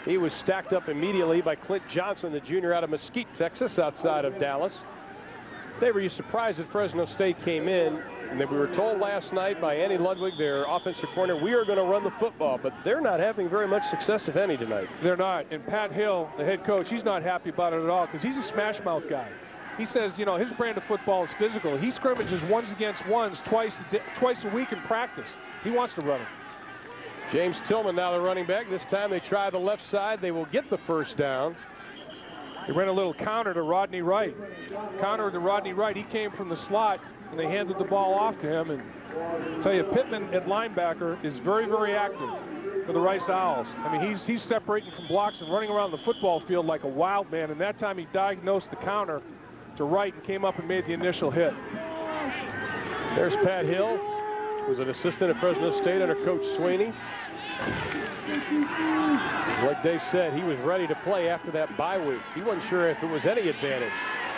He was stacked up immediately by Clint Johnson, the junior out of Mesquite, Texas, outside of Dallas. Dave, were you surprised that Fresno State came in? And then we were told last night by Andy Ludwig, their offensive coordinator, we are going to run the football, but they're not having very much success, if any, tonight. They're not. And Pat Hill, the head coach, he's not happy about it at all because he's a smash mouth guy. He says, you know, his brand of football is physical. He scrimmages ones against ones twice a week in practice. He wants to run it. James Tillman now the running back. This time they try the left side. They will get the first down. He ran a little counter to Rodney Wright. Counter to Rodney Wright. He came from the slot, and they handed the ball off to him. And I'll tell you, Pittman at linebacker is very, very active for the Rice Owls. I mean, he's separating from blocks and running around the football field like a wild man. And that time he diagnosed the counter to Wright and came up and made the initial hit. There's Pat Hill, who's an assistant at Fresno State under Coach Sweeney. Like Dave said, he was ready to play after that bye week. He wasn't sure if it was any advantage.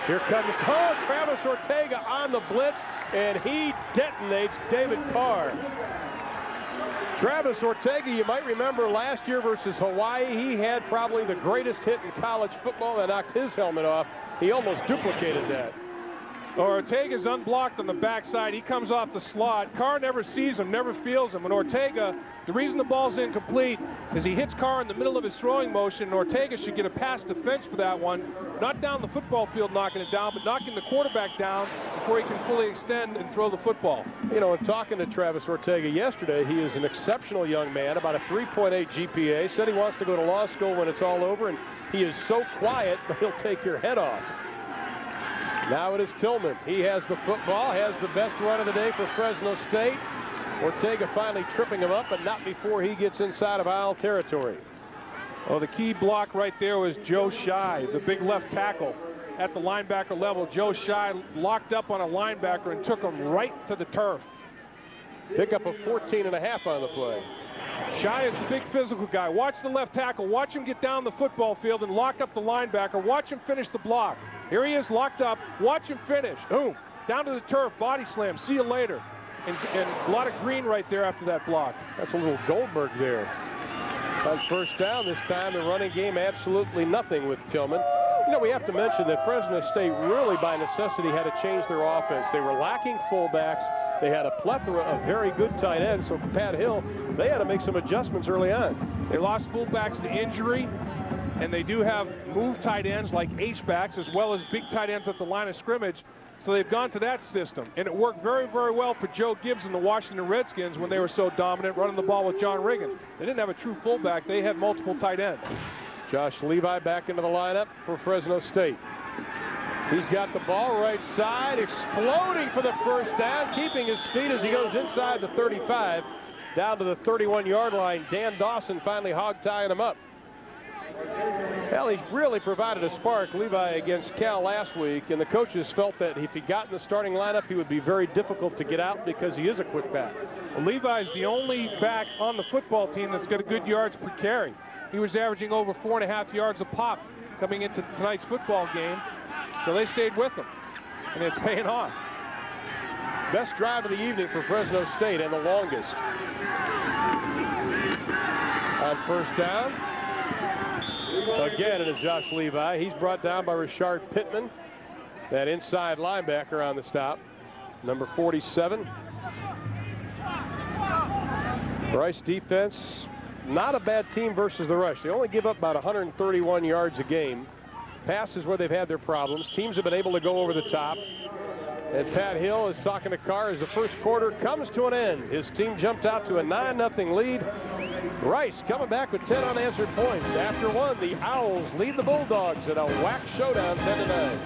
Here comes Travis Ortega on the blitz, and he detonates David Carr. Travis Ortega, you might remember last year versus Hawaii, he had probably the greatest hit in college football that knocked his helmet off. He almost duplicated that. Ortega's unblocked on the backside. He comes off the slot. Carr never sees him, never feels him. And Ortega, the reason the ball's incomplete is he hits Carr in the middle of his throwing motion. And Ortega should get a pass defense for that one. Not down the football field knocking it down, but knocking the quarterback down before he can fully extend and throw the football. You know, in talking to Travis Ortega yesterday, he is an exceptional young man, about a 3.8 GPA. Said he wants to go to law school when it's all over, and he is so quiet, but he'll take your head off. Now it is Tillman. He has the football, has the best run of the day for Fresno State. Ortega finally tripping him up, but not before he gets inside of Owl territory. Well, the key block right there was Joe Shy, the big left tackle at the linebacker level. Joe Shy locked up on a linebacker and took him right to the turf. Pick up a 14.5 on the play. Shy is the big physical guy. Watch the left tackle. Watch him get down the football field and lock up the linebacker. Watch him finish the block. Here he is locked up. Watch him finish. Boom. down to the turf, body slam, see you later. And a lot of green right there after that block. That's a little Goldberg there. On first down this time, the running game absolutely nothing with Tillman. You know, we have to mention that Fresno State really by necessity had to change their offense. They were lacking fullbacks. They had a plethora of very good tight ends. So for Pat Hill, they had to make some adjustments early on. They lost fullbacks to injury, and they do have move tight ends like H-backs as well as big tight ends at the line of scrimmage. So they've gone to that system, and it worked very, very well for Joe Gibbs and the Washington Redskins when they were so dominant running the ball with John Riggins. They didn't have a true fullback. They had multiple tight ends. Josh Levi back into the lineup for Fresno State. He's got the ball right side, exploding for the first down, keeping his feet as he goes inside the 35, down to the 31-yard line. Dan Dawson finally hog-tying him up. Well, he really provided a spark, Levi, against Cal last week, and the coaches felt that if he got in the starting lineup, he would be very difficult to get out because he is a quick back. Well, Levi's the only back on the football team that's got a good yards per carry. He was averaging over 4.5 yards a pop coming into tonight's football game, so they stayed with him, and it's paying off. Best drive of the evening for Fresno State, and the longest. On first down, again, it is Josh Levi. He's brought down by Rashard Pittman, that inside linebacker on the stop, number 47. Rice defense, not a bad team versus the rush. They only give up about 131 yards a game. Pass is where they've had their problems. Teams have been able to go over the top. And Pat Hill is talking to Carr as the first quarter comes to an end. His team jumped out to a 9-0 lead. Rice coming back with 10 unanswered points. After one, the Owls lead the Bulldogs in a WAC showdown, 10-9.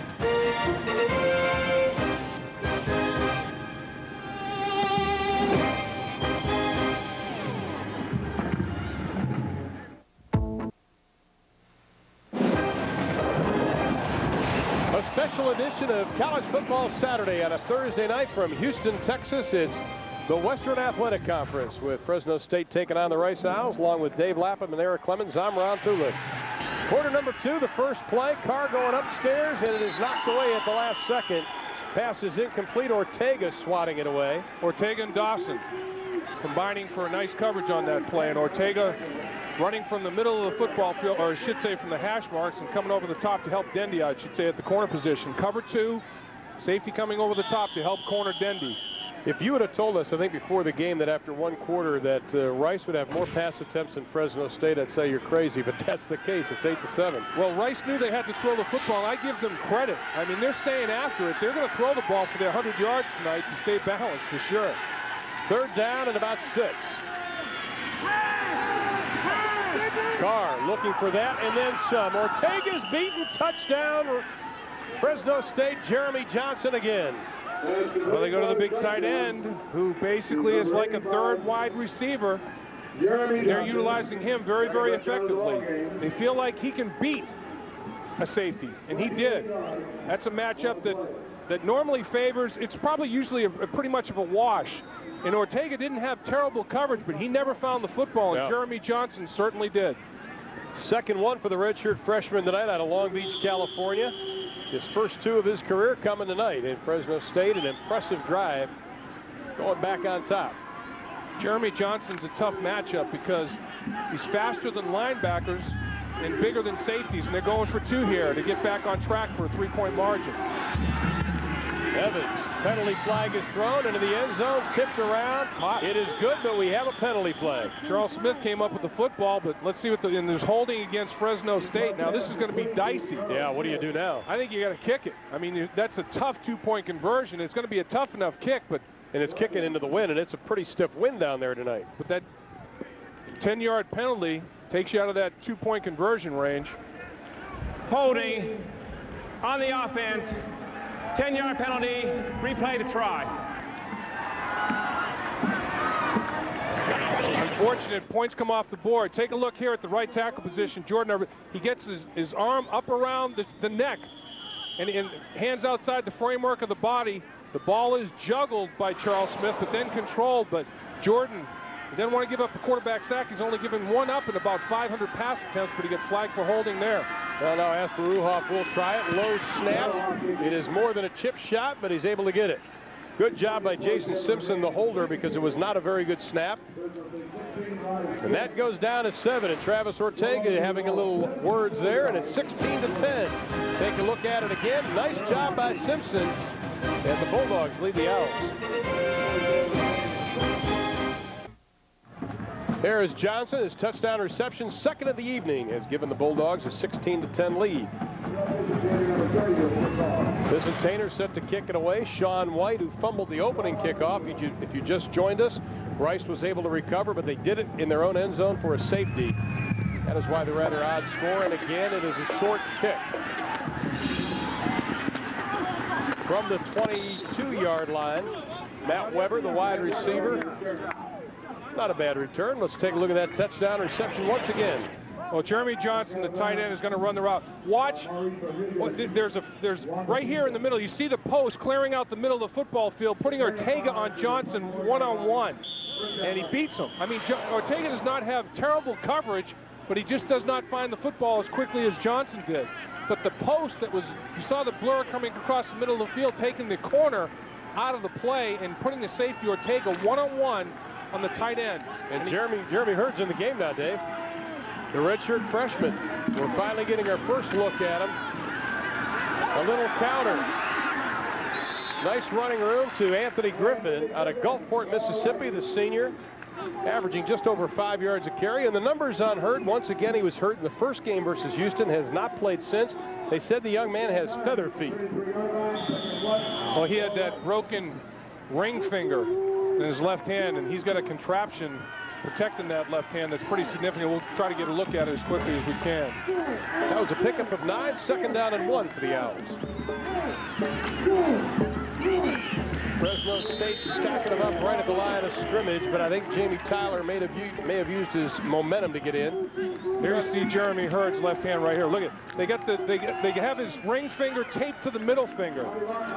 A special edition of College Football Saturday on a Thursday night from Houston, Texas. It's the Western Athletic Conference with Fresno State taking on the Rice Owls, along with Dave Lapham and Eric Clemens. I'm Ron Thulick. Quarter number 2, the first play. Carr going upstairs, and it is knocked away at the last second. Pass is incomplete. Ortega swatting it away. Ortega and Dawson combining for a nice coverage on that play, and Ortega running from the middle of the football field, or I should say from the hash marks, and coming over the top to help Dendy, I should say, at the corner position. Cover 2, safety coming over the top to help corner Dendy. If you would have told us, I think before the game, that after one quarter that Rice would have more pass attempts than Fresno State, I'd say you're crazy, but that's the case. It's 8-7. Well, Rice knew they had to throw the football. I give them credit. I mean, they're staying after it. They're going to throw the ball for their 100 yards tonight to stay balanced for sure. Third down and about 6. Carr looking for that and then some. Ortega's beaten, touchdown. Fresno State, Jeremy Johnson again. Well, they go to the big tight end, who basically is like a third wide receiver. They're utilizing him very, very effectively. They feel like he can beat a safety, and he did. That's a matchup that normally favors, it's probably usually a pretty much of a wash. And Ortega didn't have terrible coverage, but he never found the football, and Jeremy Johnson certainly did. Second one for the redshirt freshman tonight out of Long Beach, California. His first 2 of his career coming tonight in Fresno State. An impressive drive going back on top. Jeremy Johnson's a tough matchup because he's faster than linebackers and bigger than safeties, and they're going for 2 here to get back on track for a 3-point margin. Evans, penalty flag is thrown into the end zone, tipped around. It is good, but we have a penalty flag. Charles Smith came up with the football, but let's see what and there's holding against Fresno State. Now this is going to be dicey. Yeah, what do you do now? I think you got to kick it. I mean, that's a tough 2-point conversion. It's going to be a tough enough kick, but and it's kicking into the wind, and it's a pretty stiff wind down there tonight. But that 10-yard penalty takes you out of that 2-point conversion range. Holding on the offense. 10-yard penalty, replay to try. Unfortunate, points come off the board. Take a look here at the right tackle position. Jordan, he gets his arm up around the neck and hands outside the framework of the body. The ball is juggled by Charles Smith, but then controlled. But Jordan didn't want to give up a quarterback sack. He's only given 1 up in about 500 pass attempts, but he gets flagged for holding there. Well, now Asper Ruhoff will try it. Low snap. It is more than a chip shot, but he's able to get it. Good job by Jason Simpson, the holder, because it was not a very good snap. And that goes down to 7, and Travis Ortega having a little words there, and it's 16-10. Take a look at it again. Nice job by Simpson, and the Bulldogs lead the Owls. There is Johnson. His touchdown reception, second of the evening, has given the Bulldogs a 16-10 lead. Byzantiner set to kick it away. Sean White, who fumbled the opening kickoff. If you just joined us, Rice was able to recover, but they did it in their own end zone for a safety. That is why the rather odd score. And again, it is a short kick. From the 22-yard line, Matt Weber, the wide receiver. Not a bad return. Let's take a look at that touchdown reception once again. Well, Jeremy Johnson, the tight end, is going to run the route. Watch. There's right here in the middle. You see the post clearing out the middle of the football field, putting Ortega on Johnson one-on-one, and he beats him. I mean, Ortega does not have terrible coverage, but he just does not find the football as quickly as Johnson did. But the post that was, you saw the blur coming across the middle of the field, taking the corner out of the play and putting the safety Ortega one-on-one on the tight end. And Jeremy Hurd's in the game now, Dave. The redshirt freshman. We're finally getting our first look at him. A little counter. Nice running room to Anthony Griffin out of Gulfport, Mississippi, the senior, averaging just over 5 yards a carry. And the numbers on Hurd, once again, he was hurt in the first game versus Houston, has not played since. They said the young man has feather feet. Well, he had that broken ring finger in his left hand, and he's got a contraption protecting that left hand that's pretty significant. We'll try to get a look at it as quickly as we can. That was a pickup of 9, second down and 1 for the Owls. Fresno State stacking them up right at the line of scrimmage, but I think Jamie Tyler may have used his momentum to get in. Here you see Jeremy Hurd's left hand right here. Look at, they have his ring finger taped to the middle finger,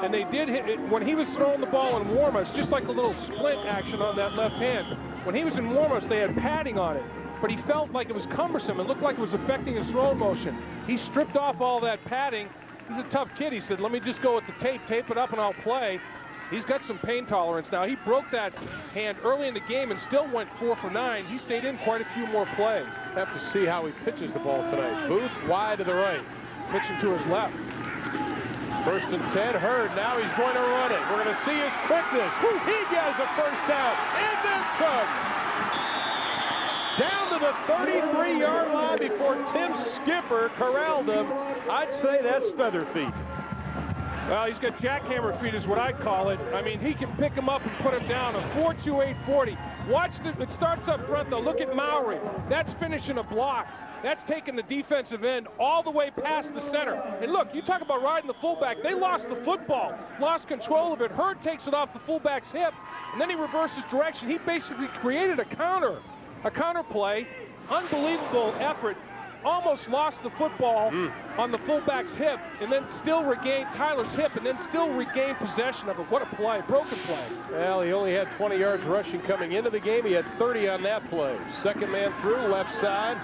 and they did hit it when he was throwing the ball in warm-ups, just like a little splint action on that left hand. When he was in warm-ups, they had padding on it, but he felt like it was cumbersome. It looked like it was affecting his throwing motion. He stripped off all that padding. He's a tough kid. He said, let me just go with the tape it up, and I'll play. He's got some pain tolerance now. He broke that hand early in the game and still went 4 for 9. He stayed in quite a few more plays. Have to see how he pitches the ball tonight. Booth wide to the right. Pitching to his left. 1st and 10. Hurd, now he's going to run it. We're going to see his quickness. He gets a first down and then some. Down to the 33-yard line before Tim Skipper corralled him. I'd say that's feather feet. Well, he's got jackhammer feet is what I call it. I mean, he can pick him up and put him down. A 4.2840. Watch it starts up front, though. Look at Mowry. That's finishing a block. That's taking the defensive end all the way past the center. And look, you talk about riding the fullback. They lost the football, lost control of it. Hurd takes it off the fullback's hip, and then he reverses direction. He basically created a counter play. Unbelievable effort. Almost lost the football on the fullback's hip, and then still regained Tyler's hip, and then still regained possession of it. What a play, broken play. Well, he only had 20 yards rushing coming into the game. He had 30 on that play. Second man through, left side.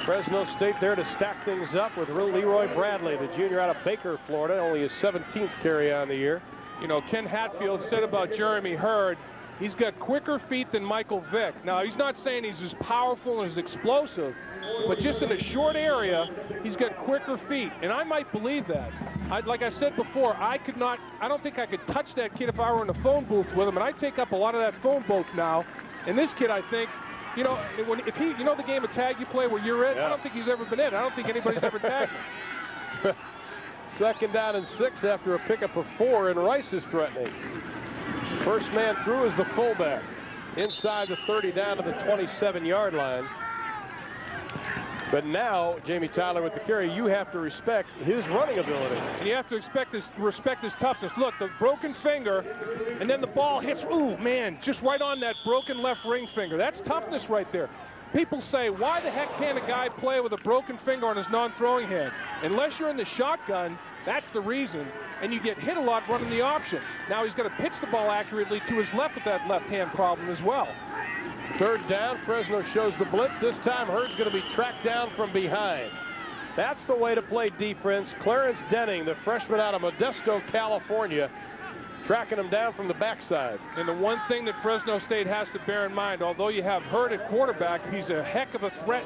Fresno State there to stack things up with Leroy Bradley, the junior out of Baker, Florida, only his 17th carry on the year. You know, Ken Hatfield said about Jeremy Hurd, he's got quicker feet than Michael Vick. Now, he's not saying he's as powerful and as explosive, but just in a short area, he's got quicker feet, and I might believe that. Like I said before, I don't think I could touch that kid if I were in a phone booth with him, and I take up a lot of that phone booth now. And this kid, I think, you know, you know the game of tag you play where you're in? Yeah. I don't think he's ever been in. I don't think anybody's ever tagged him. Second down and 6 after a pickup of 4, and Rice is threatening. First man through is the fullback. Inside the 30 down to the 27-yard line. But now, Jamie Tyler with the carry, you have to respect his running ability. And you have to respect his toughness. Look, the broken finger, and then the ball hits, ooh, man, just right on that broken left ring finger. That's toughness right there. People say, why the heck can't a guy play with a broken finger on his non-throwing hand? Unless you're in the shotgun, that's the reason. And you get hit a lot running the option. Now he's going to pitch the ball accurately to his left with that left-hand problem as well. Third down, Fresno shows the blitz. This time Hurd's going to be tracked down from behind. That's the way to play defense. Clarence Denning, the freshman out of Modesto, California, tracking him down from the backside. And the one thing that Fresno State has to bear in mind, although you have Hurd at quarterback, he's a heck of a threat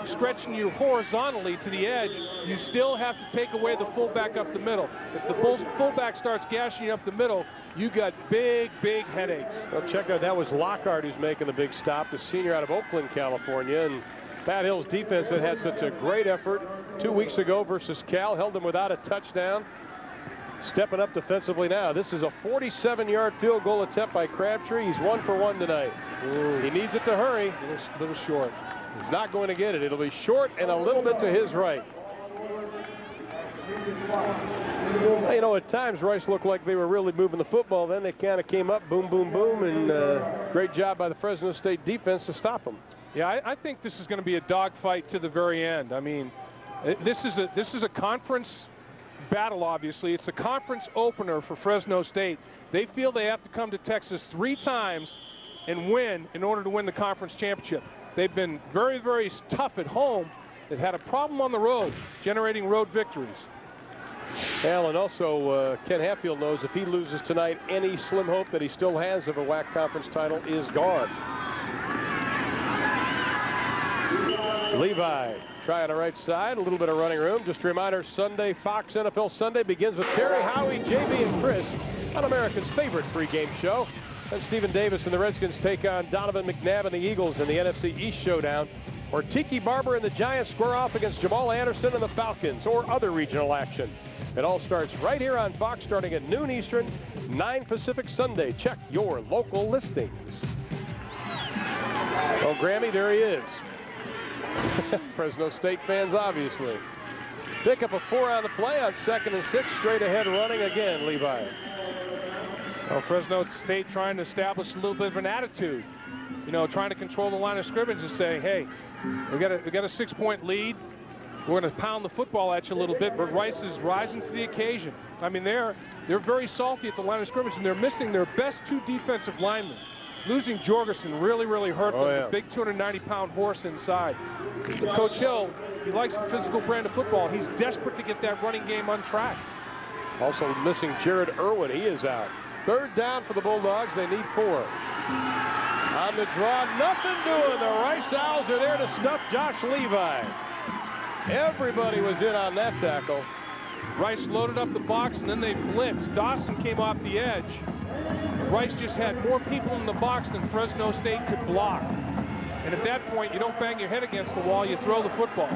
stretching you horizontally to the edge. You still have to take away the fullback up the middle. If the fullback starts gashing you up the middle, you got big headaches. Well, check out, that was Lockhart who's making the big stop, the senior out of Oakland, California. And Pat Hill's defense that had such a great effort 2 weeks ago versus Cal, held them without a touchdown. Stepping up defensively now. This is a 47-yard field goal attempt by Crabtree. He's 1 for 1 tonight. Ooh. He needs it to hurry. A little short. He's not going to get it. It'll be short and a little bit to his right. You know, at times Rice looked like they were really moving the football. Then they kind of came up, boom, boom, boom, and great job by the Fresno State defense to stop them. Yeah, I think this is going to be a dogfight to the very end. I mean, this is a conference battle, obviously. It's a conference opener for Fresno State. They feel they have to come to Texas 3 times and win in order to win the conference championship. They've been very, very tough at home. They've had a problem on the road, generating road victories. Well, and also Ken Hatfield knows if he loses tonight, any slim hope that he still has of a WAC conference title is gone. Levi try on the right side, a little bit of running room. Just a reminder, Sunday, Fox NFL Sunday begins with Terry, Howie, JB, and Chris on America's favorite pregame show. And Stephen Davis and the Redskins take on Donovan McNabb and the Eagles in the NFC East showdown. Or Tiki Barber and the Giants square off against Jamal Anderson and the Falcons, or other regional action. It all starts right here on Fox starting at noon Eastern, 9 Pacific Sunday. Check your local listings. Oh, Grammy, there he is. Fresno State fans, obviously. Pick up a 4 on the play on 2nd and 6. Straight ahead running again, Levi. Well, Fresno State trying to establish a little bit of an attitude. You know, trying to control the line of scrimmage and saying, hey, we got a 6-point lead. We're going to pound the football at you a little bit, but Rice is rising to the occasion. I mean, they're very salty at the line of scrimmage, and they're missing their best 2 defensive linemen. Losing Jorgensen really hurt them. The big 290-pound horse inside. But Coach Hill, he likes the physical brand of football. He's desperate to get that running game on track. Also missing Jared Irwin. He is out. 3rd down for the Bulldogs. They need 4. On the draw, nothing doing. The Rice Owls are there to stuff Josh Levi. Everybody was in on that tackle. Rice loaded up the box, and then they blitzed. Dawson came off the edge. Rice just had more people in the box than Fresno State could block. And at that point, you don't bang your head against the wall, you throw the football.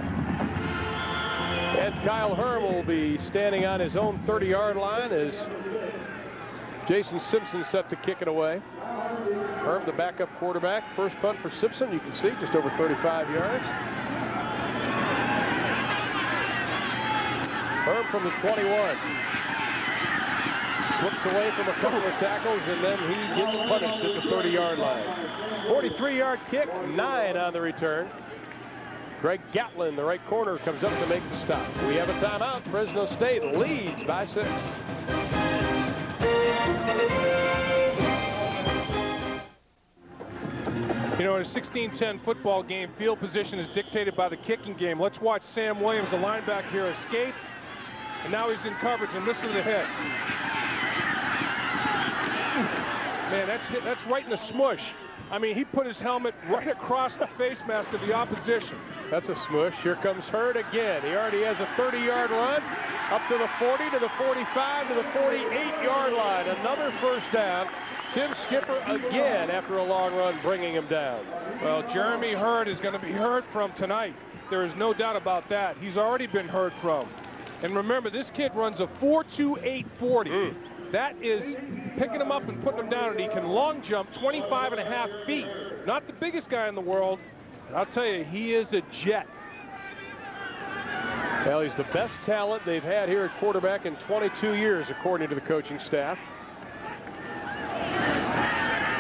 And Kyle Herm will be standing on his own 30-yard line as Jason Simpson set to kick it away. Herm, the backup quarterback. First punt for Simpson, you can see, just over 35 yards. Herm from the 21. Slips away from a couple of tackles, and then he gets punished at the 30-yard line. 43-yard kick, 9 on the return. Greg Gatlin, the right corner, comes up to make the stop. We have a timeout. Fresno State leads by 6. You know, in a 16-10 football game, field position is dictated by the kicking game. Let's watch Sam Williams, the linebacker here, escape. And now he's in coverage, and listen to the hit. Man, that's right in the smush. I mean, he put his helmet right across the face mask of the opposition. That's a smush. Here comes Hurd again. He already has a 30-yard run, up to the 40, to the 45, to the 48-yard line. Another first down. Tim Skipper again after a long run, bringing him down. Well, Jeremy Hurd is going to be heard from tonight. There is no doubt about that. He's already been heard from. And remember, this kid runs a 4.28 40. That is picking him up and putting him down, and he can long jump 25.5 feet. Not the biggest guy in the world, and I'll tell you, he is a jet. Well, he's the best talent they've had here at quarterback in 22 years, according to the coaching staff.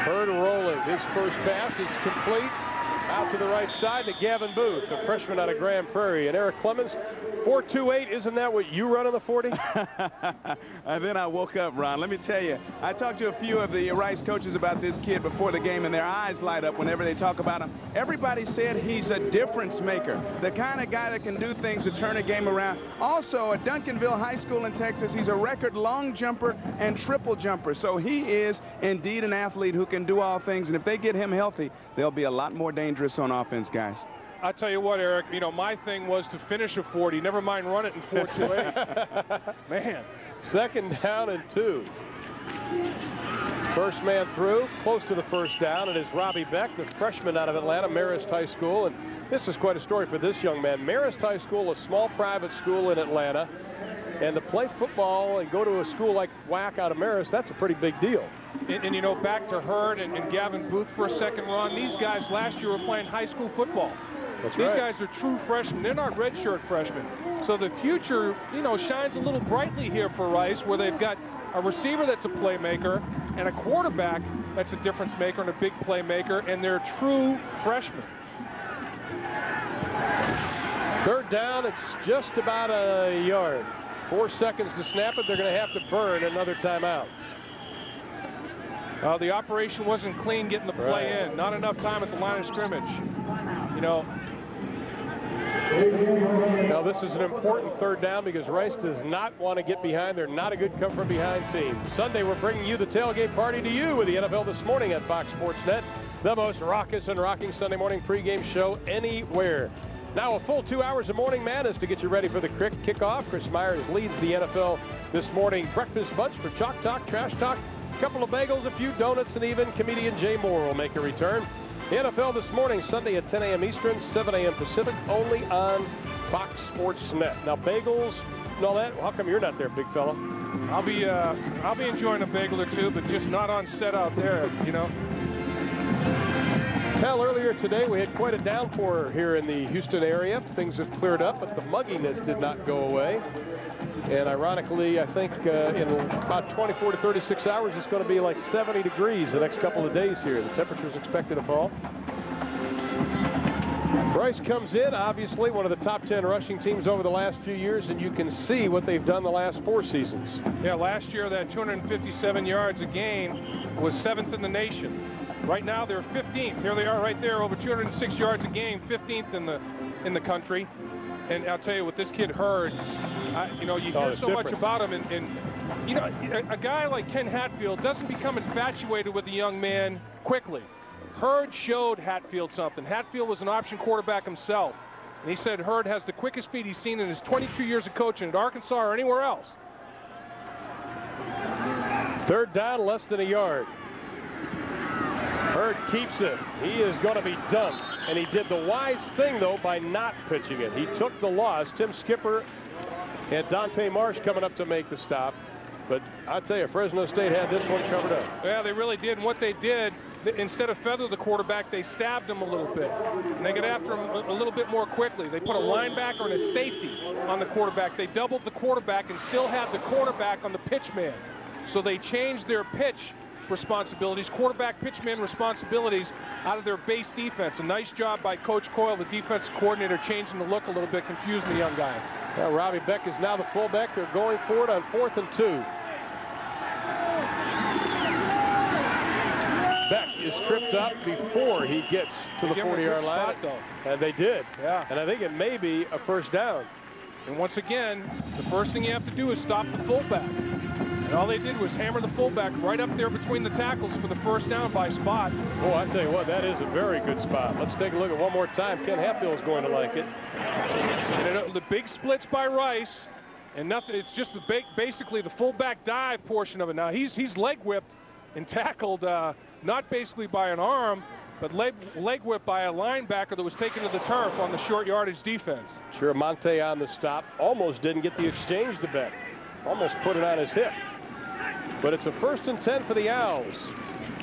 Hurd rolling. His first pass is complete. Out to the right side to Gavin Booth, the freshman out of Grand Prairie. And Eric Clemens, 4.28, isn't that what you run on the 40? And then I woke up, Ron. Let me tell you, I talked to a few of the Rice coaches about this kid before the game, and their eyes light up whenever they talk about him. Everybody said he's a difference maker, the kind of guy that can do things to turn a game around. Also, at Duncanville High School in Texas, he's a record long jumper and triple jumper. So he is indeed an athlete who can do all things, and if they get him healthy, they'll be a lot more dangerous on offense, guys. I'll tell you what, Eric, you know, my thing was to finish a 40, never mind run it in 4.28. Man. 2nd down and 2. First man through, close to the first down. It is Robbie Beck, the freshman out of Atlanta, Marist High School. And this is quite a story for this young man. Marist High School, a small private school in Atlanta. And to play football and go to a school like WAC out of Marist, that's a pretty big deal. And you know, back to Hurd and Gavin Booth for a second, Ron. These guys last year were playing high school football. That's These right. guys are true freshmen. They're not redshirt freshmen. So the future, you know, shines a little brightly here for Rice, where they've got a receiver that's a playmaker and a quarterback that's a difference maker and a big playmaker, and they're true freshmen. 3rd down, it's just about a yard. 4 seconds to snap it. They're going to have to burn another timeout. The operation wasn't clean getting the play in. Not enough time at the line of scrimmage. You know. Now this is an important 3rd down because Rice does not want to get behind. They're not a good come from behind team. Sunday we're bringing you the tailgate party to you with the NFL This Morning at Fox Sports Net. The most raucous and rocking Sunday morning pregame show anywhere. Now a full 2 hours of Morning Madness to get you ready for the kickoff. Chris Myers leads the NFL This Morning breakfast bunch for Chalk Talk, Trash Talk. A couple of bagels, a few donuts, and even comedian Jay Moore will make a return. The NFL This Morning, Sunday at 10 a.m. Eastern, 7 a.m. Pacific, only on Fox Sports Net. Now bagels and all that, how come you're not there, big fella? I'll be enjoying a bagel or two, but just not on set out there, you know. Well, earlier today we had quite a downpour here in the Houston area. Things have cleared up, but the mugginess did not go away. And ironically, I think in about 24 to 36 hours, it's going to be like 70 degrees the next couple of days here. The temperature is expected to fall. Rice comes in, obviously, one of the top 10 rushing teams over the last few years, and you can see what they've done the last 4 seasons. Yeah, last year that 257 yards a game was 7th in the nation. Right now they're 15th. Here they are right there, over 206 yards a game, 15th in the country. And I'll tell you what, this kid Hurd, you know, you hear so much about him, and you know, a guy like Ken Hatfield doesn't become infatuated with a young man quickly. Hurd showed Hatfield something. Hatfield was an option quarterback himself, and he said Hurd has the quickest feet he's seen in his 22 years of coaching at Arkansas or anywhere else. 3rd down, less than a yard. Hurd keeps it. He is going to be dumped. And he did the wise thing, though, by not pitching it. He took the loss. Tim Skipper and Dante Marsh coming up to make the stop. But I'll tell you, Fresno State had this one covered up. Yeah, they really did. And what they did, instead of feather the quarterback, they stabbed him a little bit. And they got after him a little bit more quickly. They put a linebacker and a safety on the quarterback. They doubled the quarterback and still had the quarterback on the pitch man. So they changed their pitch responsibilities, quarterback pitchman responsibilities out of their base defense. A nice job by Coach Coyle, the defensive coordinator, changing the look a little bit, confusing the young guy. Well, Robbie Beck is now the fullback. They're going for it on 4th and 2. Beck is tripped up before he gets to the 40-yard line. And they did. Yeah. And I think it may be a 1st down. And once again, the first thing you have to do is stop the fullback. And all they did was hammer the fullback right up there between the tackles for the 1st down by spot. Oh, I tell you what, that is a very good spot. Let's take a look at one more time. Ken Hatfield is going to like it. And the big splits by Rice, and nothing. It's just basically the fullback dive portion of it. Now he's leg whipped and tackled, not basically by an arm, but leg whipped by a linebacker that was taken to the turf on the short yardage defense. Sure, Monte on the stop. Almost didn't get the exchange to Beck. Almost put it on his hip. But it's a 1st and 10 for the Owls.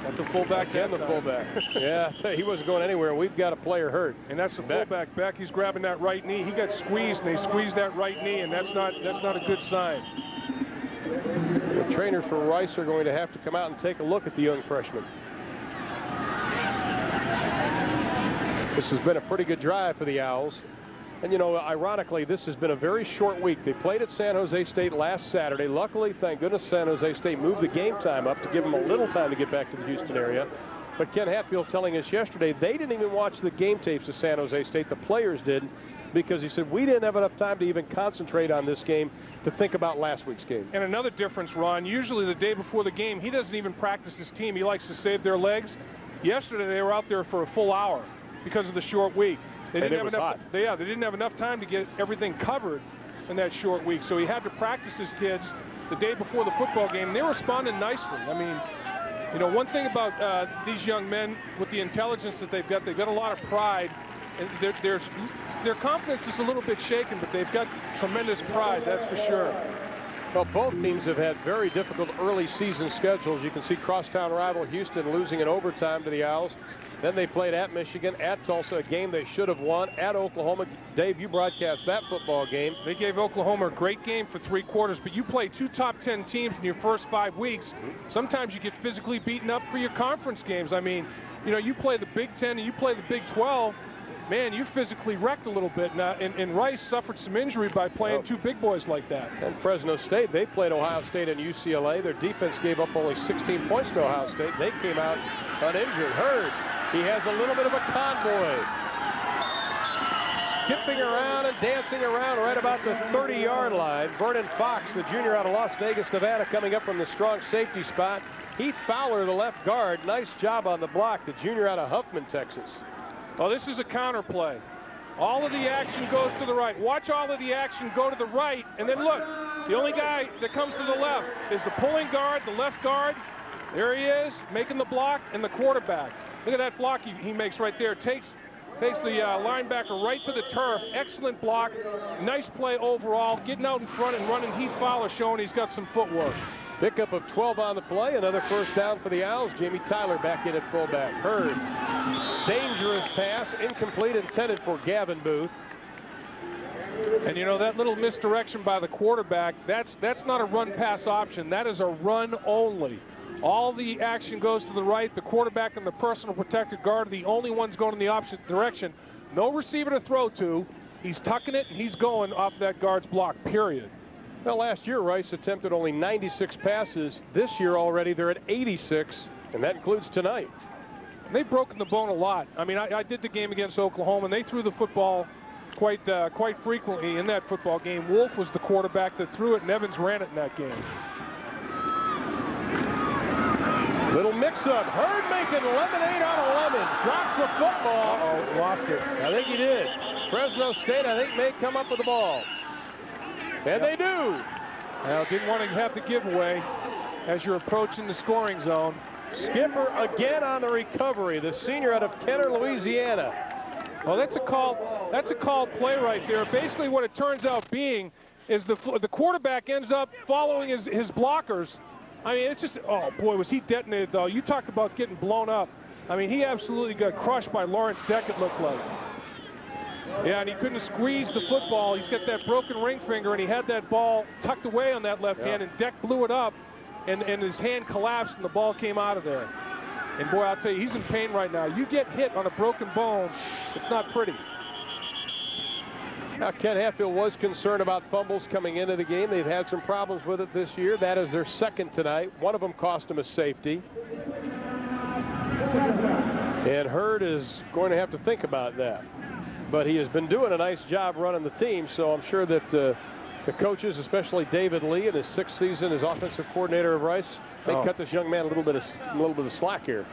At the fullback and the fullback. Yeah, he wasn't going anywhere. We've got a player hurt. And that's the fullback Beck. He's grabbing that right knee. He got squeezed, and they squeezed that right knee, and that's not a good sign. The trainers for Rice are going to have to come out and take a look at the young freshman. This has been a pretty good drive for the Owls. And, you know, ironically, this has been a very short week. They played at San Jose State last Saturday. Luckily, thank goodness, San Jose State moved the game time up to give them a little time to get back to the Houston area. But Ken Hatfield telling us yesterday they didn't even watch the game tapes of San Jose State. The players did, because he said we didn't have enough time to even concentrate on this game to think about last week's game. And another difference, Ron, usually the day before the game, he doesn't even practice his team. He likes to save their legs. Yesterday, they were out there for a full hour because of the short week. They didn't have enough. They didn't have enough time to get everything covered in that short week. So he had to practice his kids the day before the football game. And they responded nicely. I mean, you know, one thing about these young men with the intelligence that they've got a lot of pride. And their confidence is a little bit shaken, but they've got tremendous pride, that's for sure. Well, both teams have had very difficult early season schedules. You can see crosstown rival Houston losing in overtime to the Owls. Then they played at Michigan, at Tulsa, a game they should have won, at Oklahoma. Dave, you broadcast that football game. They gave Oklahoma a great game for 3 quarters, but you play 2 top 10 teams in your first 5 weeks. Sometimes you get physically beaten up for your conference games. I mean, you know, you play the Big 10 and you play the Big 12. Man, you physically wrecked a little bit. Now, and Rice suffered some injury by playing 2 big boys like that. And Fresno State, they played Ohio State and UCLA. Their defense gave up only 16 points to Ohio State. They came out uninjured. Hurd, he has a little bit of a convoy. Skipping around and dancing around right about the 30-yard line. Vernon Fox, the junior out of Las Vegas, Nevada, coming up from the strong safety spot. Heath Fowler, the left guard. Nice job on the block, the junior out of Huffman, Texas. Well, this is a counter play. All of the action goes to the right. Watch all of the action go to the right, and then look, the only guy that comes to the left is the pulling guard, the left guard. There he is, making the block, and the quarterback. Look at that block he makes right there. Takes the linebacker right to the turf. Excellent block. Nice play overall. Getting out in front and running. Heath Fowler showing he's got some footwork. Pickup of 12 on the play. Another first down for the Owls. Jamie Tyler back in at fullback. Hurd. Dangerous pass. Incomplete, intended for Gavin Booth. And you know, that little misdirection by the quarterback, that's not a run-pass option. That is a run only. All the action goes to the right. The quarterback and the personal protected guard are the only ones going in the opposite direction. No receiver to throw to. He's tucking it, and he's going off that guard's block, period. Well, last year, Rice attempted only 96 passes. This year already, they're at 86, and that includes tonight. They've broken the bone a lot. I mean, I did the game against Oklahoma, and they threw the football quite frequently in that football game. Wolf was the quarterback that threw it, and Evans ran it in that game. Little mix-up. Hurd making lemonade out of lemons. Drops the football. Uh-oh, lost it. I think he did. Fresno State, I think, may come up with the ball. And they do. Well, didn't want to have the giveaway as you're approaching the scoring zone. Skipper again on the recovery. The senior out of Kenner, Louisiana. Well, that's a called play right there. Basically, what it turns out being is the quarterback ends up following his blockers. I mean, it's just, oh boy, was he detonated though. You talk about getting blown up. I mean, he absolutely got crushed by Lawrence Deck, it looked like. Yeah, and he couldn't squeeze the football. He's got that broken ring finger, and he had that ball tucked away on that left hand, and Deck blew it up, and his hand collapsed, and the ball came out of there. And boy, I'll tell you, he's in pain right now. You get hit on a broken bone, it's not pretty. Now, Ken Hatfield was concerned about fumbles coming into the game. They've had some problems with it this year. That is their second tonight. One of them cost him a safety. And Hurd is going to have to think about that. But he has been doing a nice job running the team, so I'm sure that the coaches, especially David Lee in his 6th season as offensive coordinator of Rice, they cut this young man a little bit of slack here.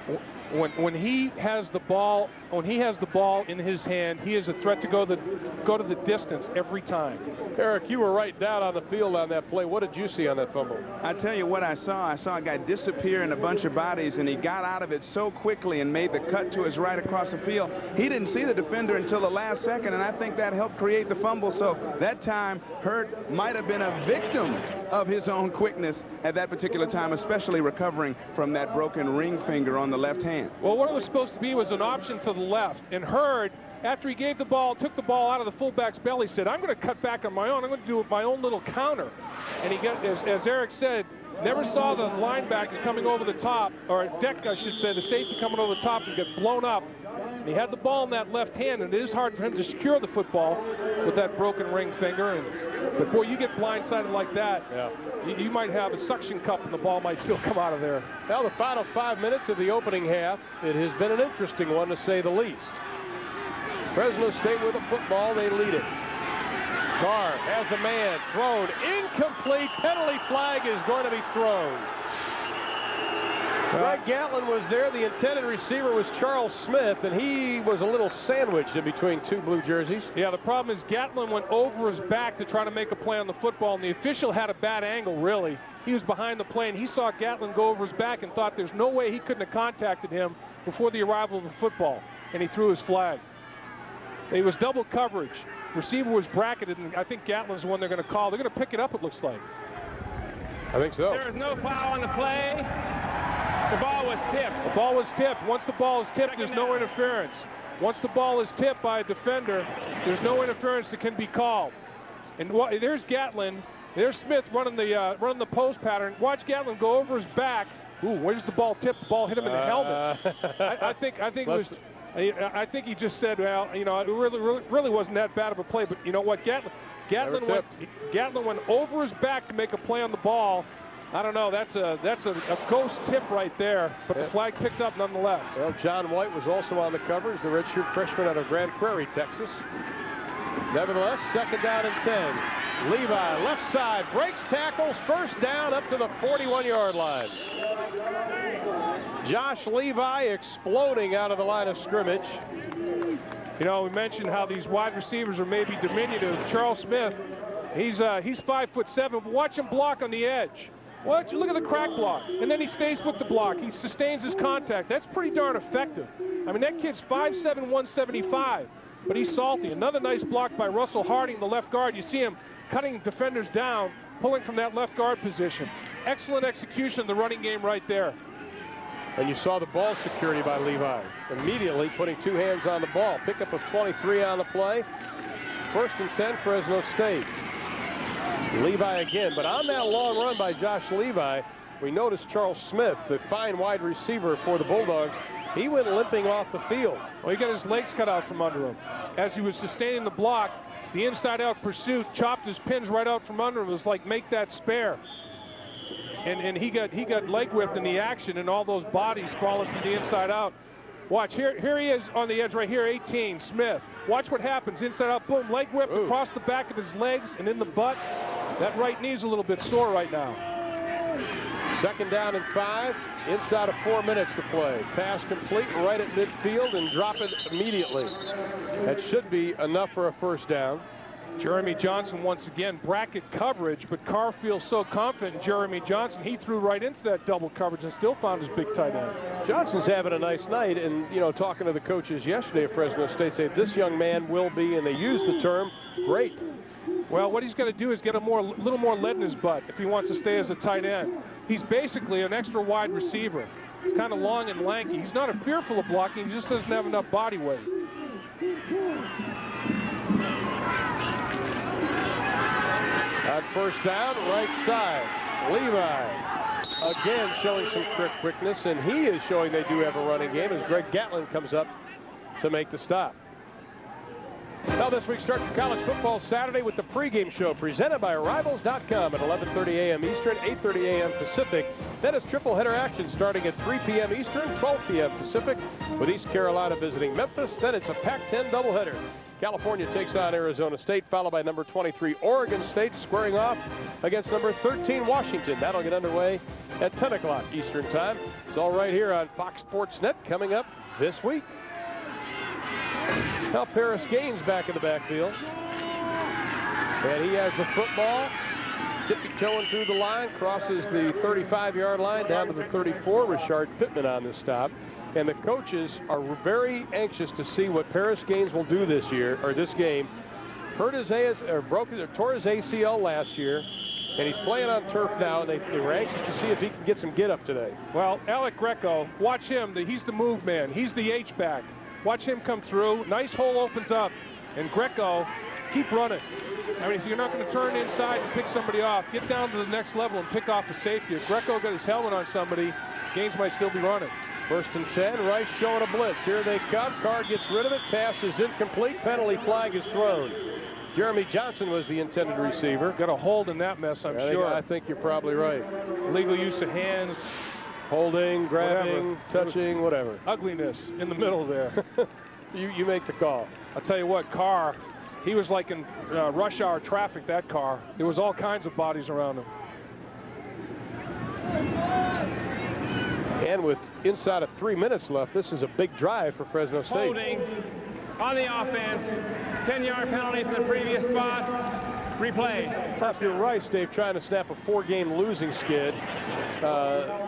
When he has the ball, in his hand, he is a threat to go to the distance every time. Eric, you were right down on the field on that play. What did you see on that fumble? I tell you what I saw. I saw a guy disappear in a bunch of bodies, and he got out of it so quickly and made the cut to his right across the field. He didn't see the defender until the last second, and I think that helped create the fumble. So that time, Hurd might have been a victim of his own quickness at that particular time, especially recovering from that broken ring finger on the left hand. Well, what it was supposed to be was an option to the left, and Hurd, after he gave the ball, took the ball out of the fullback's belly, said, I'm going to cut back on my own. I'm going to do my own little counter. And he got, as Eric said, never saw the linebacker coming over the top, or Deck, I should say, the safety coming over the top, and get blown up. And he had the ball in that left hand, and it is hard for him to secure the football with that broken ring finger. But boy, you get blindsided like that, you might have a suction cup and the ball might still come out of there. Now the final 5 minutes of the opening half, it has been an interesting one to say the least. Fresno State with the football, they lead it. Carr has a man thrown, incomplete, penalty flag is going to be thrown. Greg Gatlin was there. The intended receiver was Charles Smith, and he was a little sandwiched in between two blue jerseys. Yeah, the problem is Gatlin went over his back to try to make a play on the football, and the official had a bad angle, really. He was behind the play, and he saw Gatlin go over his back and thought there's no way he couldn't have contacted him before the arrival of the football, and he threw his flag. It was double coverage. Receiver was bracketed, and I think Gatlin's the one they're going to call. They're going to pick it up, it looks like. I think so. There is no foul on the play. The ball was tipped. The ball was tipped. Once the ball is tipped, there's no interference. Once the ball is tipped by a defender, there's no interference that can be called. And there's Gatlin. There's Smith running the post pattern. Watch Gatlin go over his back. Ooh, where's the ball tipped? The ball hit him in the helmet. I think it was. I think he just said, well, you know, it really wasn't that bad of a play. But you know what, Gatlin went over his back to make a play on the ball. I don't know. That's a ghost tip right there. But the flag picked up nonetheless. Well, John White was also on the cover as the redshirt freshman out of Grand Prairie, Texas. Nevertheless, second down and 10. Levi, left side, breaks tackles, first down up to the 41-yard line. Josh Levi exploding out of the line of scrimmage. You know, we mentioned how these wide receivers are maybe diminutive. Charles Smith, he's 5'7", but watch him block on the edge. Look at the crack block, and then he stays with the block. He sustains his contact. That's pretty darn effective. I mean, that kid's 5'7", 175, but he's salty. Another nice block by Russell Harding, the left guard. You see him cutting defenders down, pulling from that left guard position. Excellent execution of the running game right there. And you saw the ball security by Levi. Immediately putting two hands on the ball. Pickup of 23 on the play. First and 10, Fresno State. Levi again, but on that long run by Josh Levi, we noticed Charles Smith, the fine wide receiver for the Bulldogs, he went limping off the field. Well, he got his legs cut out from under him. As he was sustaining the block, the inside-out pursuit chopped his pins right out from under him. It was like, make that spare. And he got leg whipped in the action, and all those bodies falling from the inside out. Watch, here he is on the edge right here, 18, Smith. Watch what happens, inside out, boom, leg whipped across the back of his legs and in the butt. That right knee's a little bit sore right now. Second down and 5, inside of 4 minutes to play. Pass complete right at midfield and drop it immediately. That should be enough for a first down. Jeremy Johnson once again, bracket coverage, but Carr feels so confident in Jeremy Johnson, he threw right into that double coverage and still found his big tight end. Johnson's having a nice night, and, you know, talking to the coaches yesterday at Fresno State, say this young man will be, and they use the term, great. Well, what he's got to do is get a little more lead in his butt if he wants to stay as a tight end. He's basically an extra wide receiver. He's kind of long and lanky. He's not fearful of blocking, he just doesn't have enough body weight. On first down, right side, Levi again showing some quickness, and he is showing they do have a running game as Greg Gatlin comes up to make the stop. Now this week starts college football Saturday with the pregame show presented by Rivals.com at 11:30 a.m. Eastern, 8:30 a.m. Pacific. Then it's triple header action starting at 3 p.m. Eastern, 12 p.m. Pacific, with East Carolina visiting Memphis. Then it's a Pac-10 doubleheader. California takes on Arizona State, followed by number 23 Oregon State, squaring off against number 13 Washington. That'll get underway at 10 o'clock Eastern time. It's all right here on Fox Sports Net coming up this week. Now Paris Gaines back in the backfield. And he has the football, tippy-toeing through the line, crosses the 35-yard line down to the 34. Richard Pittman on this stop. And the coaches are very anxious to see what Paris Gaines will do this year, or this game. Tore his ACL last year, and he's playing on turf now, and they were anxious to see if he can get some get-up today. Well, Alec Greco, watch him. He's the move man. He's the H-back. Watch him come through. Nice hole opens up, and Greco, keep running. I mean, if you're not going to turn inside and pick somebody off, get down to the next level and pick off the safety. If Greco got his helmet on somebody, Gaines might still be running. First and 10, Rice showing a blitz. Here they come. Carr gets rid of it. Pass is incomplete. Penalty flag is thrown. Jeremy Johnson was the intended receiver. Got a hold in that mess, I'm sure. I think you're probably right. Illegal use of hands. Holding, grabbing, touching, whatever. Ugliness in the middle there. You make the call. I'll tell you what, Carr, he was like in rush hour traffic, that Carr. There was all kinds of bodies around him. And with inside of 3 minutes left, this is a big drive for Fresno State. Holding on the offense. 10-yard penalty from the previous spot. Replay. After Rice, Dave, trying to snap a 4-game losing skid.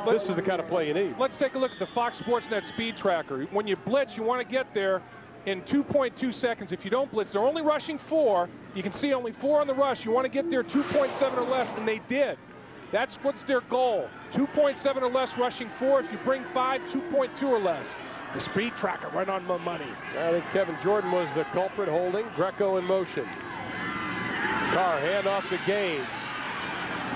This is the kind of play you need. Let's take a look at the Fox Sports Net speed tracker. When you blitz, you want to get there in 2.2 seconds. If you don't blitz, they're only rushing 4. You can see only 4 on the rush. You want to get there 2.7 or less, and they did. That's what's their goal. 2.7 or less rushing 4. If you bring 5, 2.2 or less. The speed tracker right on my money. I think Kevin Jordan was the culprit, holding. Greco in motion. Carr, handoff to Gaines.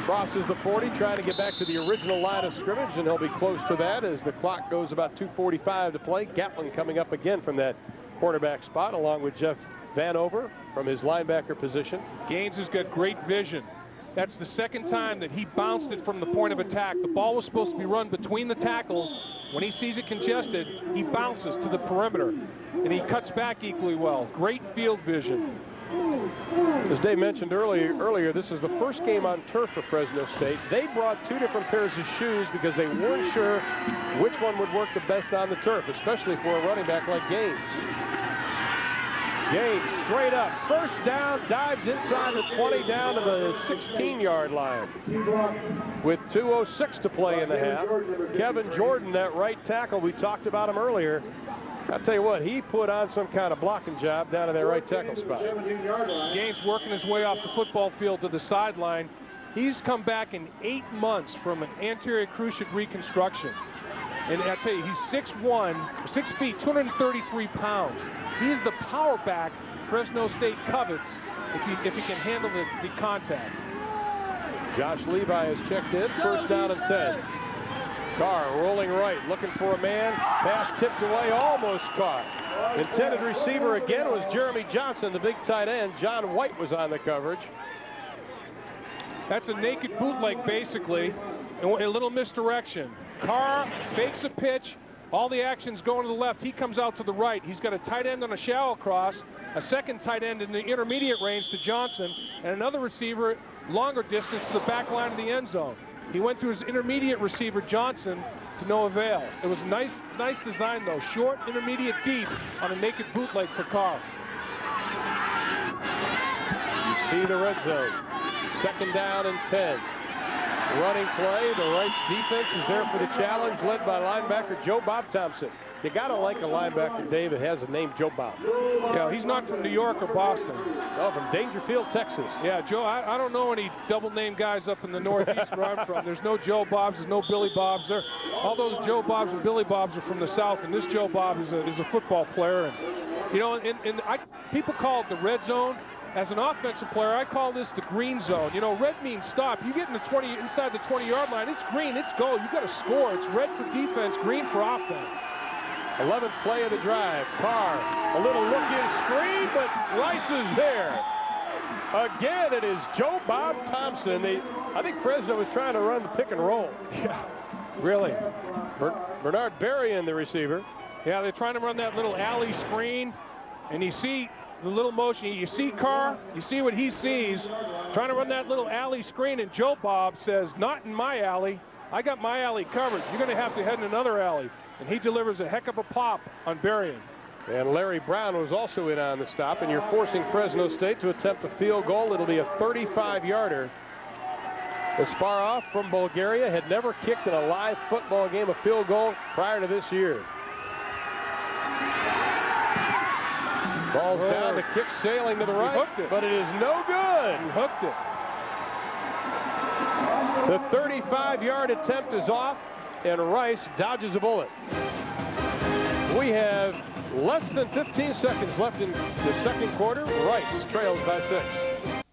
Crosses the 40, trying to get back to the original line of scrimmage, and he'll be close to that as the clock goes about 2:45 to play. Gatlin coming up again from that cornerback spot, along with Jeff Vanover from his linebacker position. Gaines has got great vision. That's the second time that he bounced it from the point of attack. The ball was supposed to be run between the tackles. When he sees it congested, he bounces to the perimeter, and he cuts back equally well. Great field vision. As Dave mentioned earlier, this is the first game on turf for Fresno State. They brought 2 different pairs of shoes because they weren't sure which one would work the best on the turf, especially for a running back like Gaines. Gaines straight up, first down, dives inside the 20 down to the 16-yard line. With 2:06 to play in the half, Kevin Jordan, that right tackle, we talked about him earlier. I'll tell you what, he put on some kind of blocking job down in that right tackle spot. Gaines working his way off the football field to the sideline. He's come back in 8 months from an anterior cruciate reconstruction. And I tell you, he's 6'1", 6 feet, 233 pounds. He is the power back Fresno State covets if he can handle the contact. Josh Levi has checked in, first down and 10. Carr rolling right, looking for a man. Pass tipped away, almost caught. Intended receiver again was Jeremy Johnson, the big tight end. John White was on the coverage. That's a naked bootleg, basically, and a little misdirection. Carr fakes a pitch. All the action's going to the left. He comes out to the right. He's got a tight end on a shallow cross, a second tight end in the intermediate range to Johnson, and another receiver longer distance to the back line of the end zone. He went to his intermediate receiver, Johnson, to no avail. It was nice design, though. Short, intermediate, deep on a naked bootleg for Carr. You see the red zone. Second down and 10. Running play. The Rice defense is there for the challenge, led by linebacker Joe Bob Thompson. You got to like a linebacker, Dave, that has the name Joe Bob. Yeah, he's not from New York or Boston. Oh, from Dangerfield, Texas. Yeah, Joe, I don't know any double-name guys up in the Northeast where I'm from. There's no Joe Bobs, there's no Billy Bobs. All those Joe Bobs and Billy Bobs are from the South, and this Joe Bob is a football player. And, you know, people call it the red zone. As an offensive player, I call this the green zone. You know, red means stop. You get in the inside the 20-yard line, it's green, it's go. You got to score. It's red for defense, green for offense. 11th play of the drive. Carr, a little look-in screen, but Rice is there. Again, it is Joe Bob Thompson. I think Fresno was trying to run the pick and roll. Yeah, really. Bernard Berrien, the receiver. Yeah, they're trying to run that little alley screen, and you see the little motion. You see Carr, you see what he sees, trying to run that little alley screen, and Joe Bob says, not in my alley. I got my alley covered. You're going to have to head in another alley. And he delivers a heck of a pop on Berrien. And Larry Brown was also in on the stop, and you're forcing Fresno State to attempt a field goal. It'll be a 35-yarder. Kasparov from Bulgaria had never kicked in a live football game a field goal prior to this year. Ball's down, the kick sailing to the right, but it is no good. He hooked it. The 35-yard attempt is off, and Rice dodges a bullet. We have less than 15 seconds left in the second quarter. Rice trails by 6.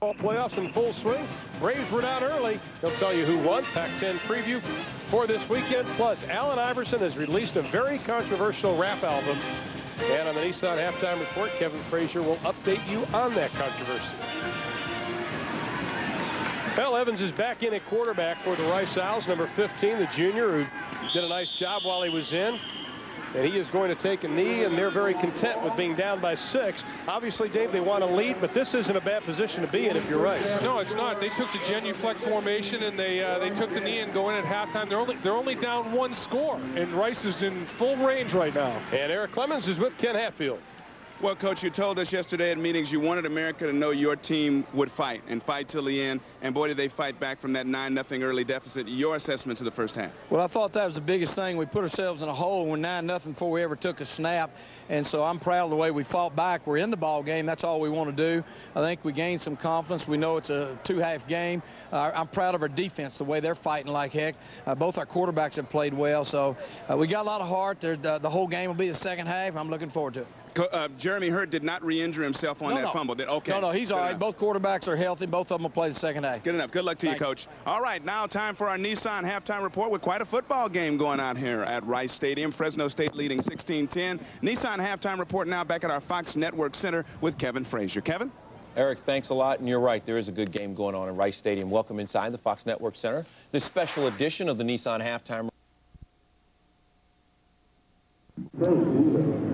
Playoffs in full swing. Braves were down early. He'll tell you who won. Pac-10 preview for this weekend. Plus, Allen Iverson has released a very controversial rap album. And on the Nissan Halftime Report, Kevin Frazier will update you on that controversy. Hal Evans is back in at quarterback for the Rice Owls, number 15, the junior, who did a nice job while he was in. And he is going to take a knee, and they're very content with being down by 6. Obviously, Dave, they want to lead, but this isn't a bad position to be in if you're Rice. No, it's not. They took the genuflect formation, and they took the knee and go in at halftime. They're only down 1 score, and Rice is in full range right now. And Eric Clemens is with Ken Hatfield. Well, Coach, you told us yesterday at meetings you wanted America to know your team would fight and fight till the end. And boy, did they fight back from that 9-0 early deficit. Your assessments of the first half? Well, I thought that was the biggest thing. We put ourselves in a hole when 9-0 before we ever took a snap. And so I'm proud of the way we fought back. We're in the ball game. That's all we want to do. I think we gained some confidence. We know it's a 2-half game. I'm proud of our defense, the way they're fighting like heck. Both our quarterbacks have played well. So we got a lot of heart. The whole game will be the second half. I'm looking forward to it. Jeremy Hurt did not re-injure himself on that fumble. Okay. No, he's all right. Both quarterbacks are healthy. Both of them will play the second half. Good enough. Good luck to you, Coach. All right, now time for our Nissan halftime report with quite a football game going on here at Rice Stadium. Fresno State leading 16-10. Nissan halftime report now back at our Fox Network Center with Kevin Frazier. Kevin? Eric, thanks a lot, and you're right. There is a good game going on in Rice Stadium. Welcome inside the Fox Network Center. This special edition of the Nissan halftime.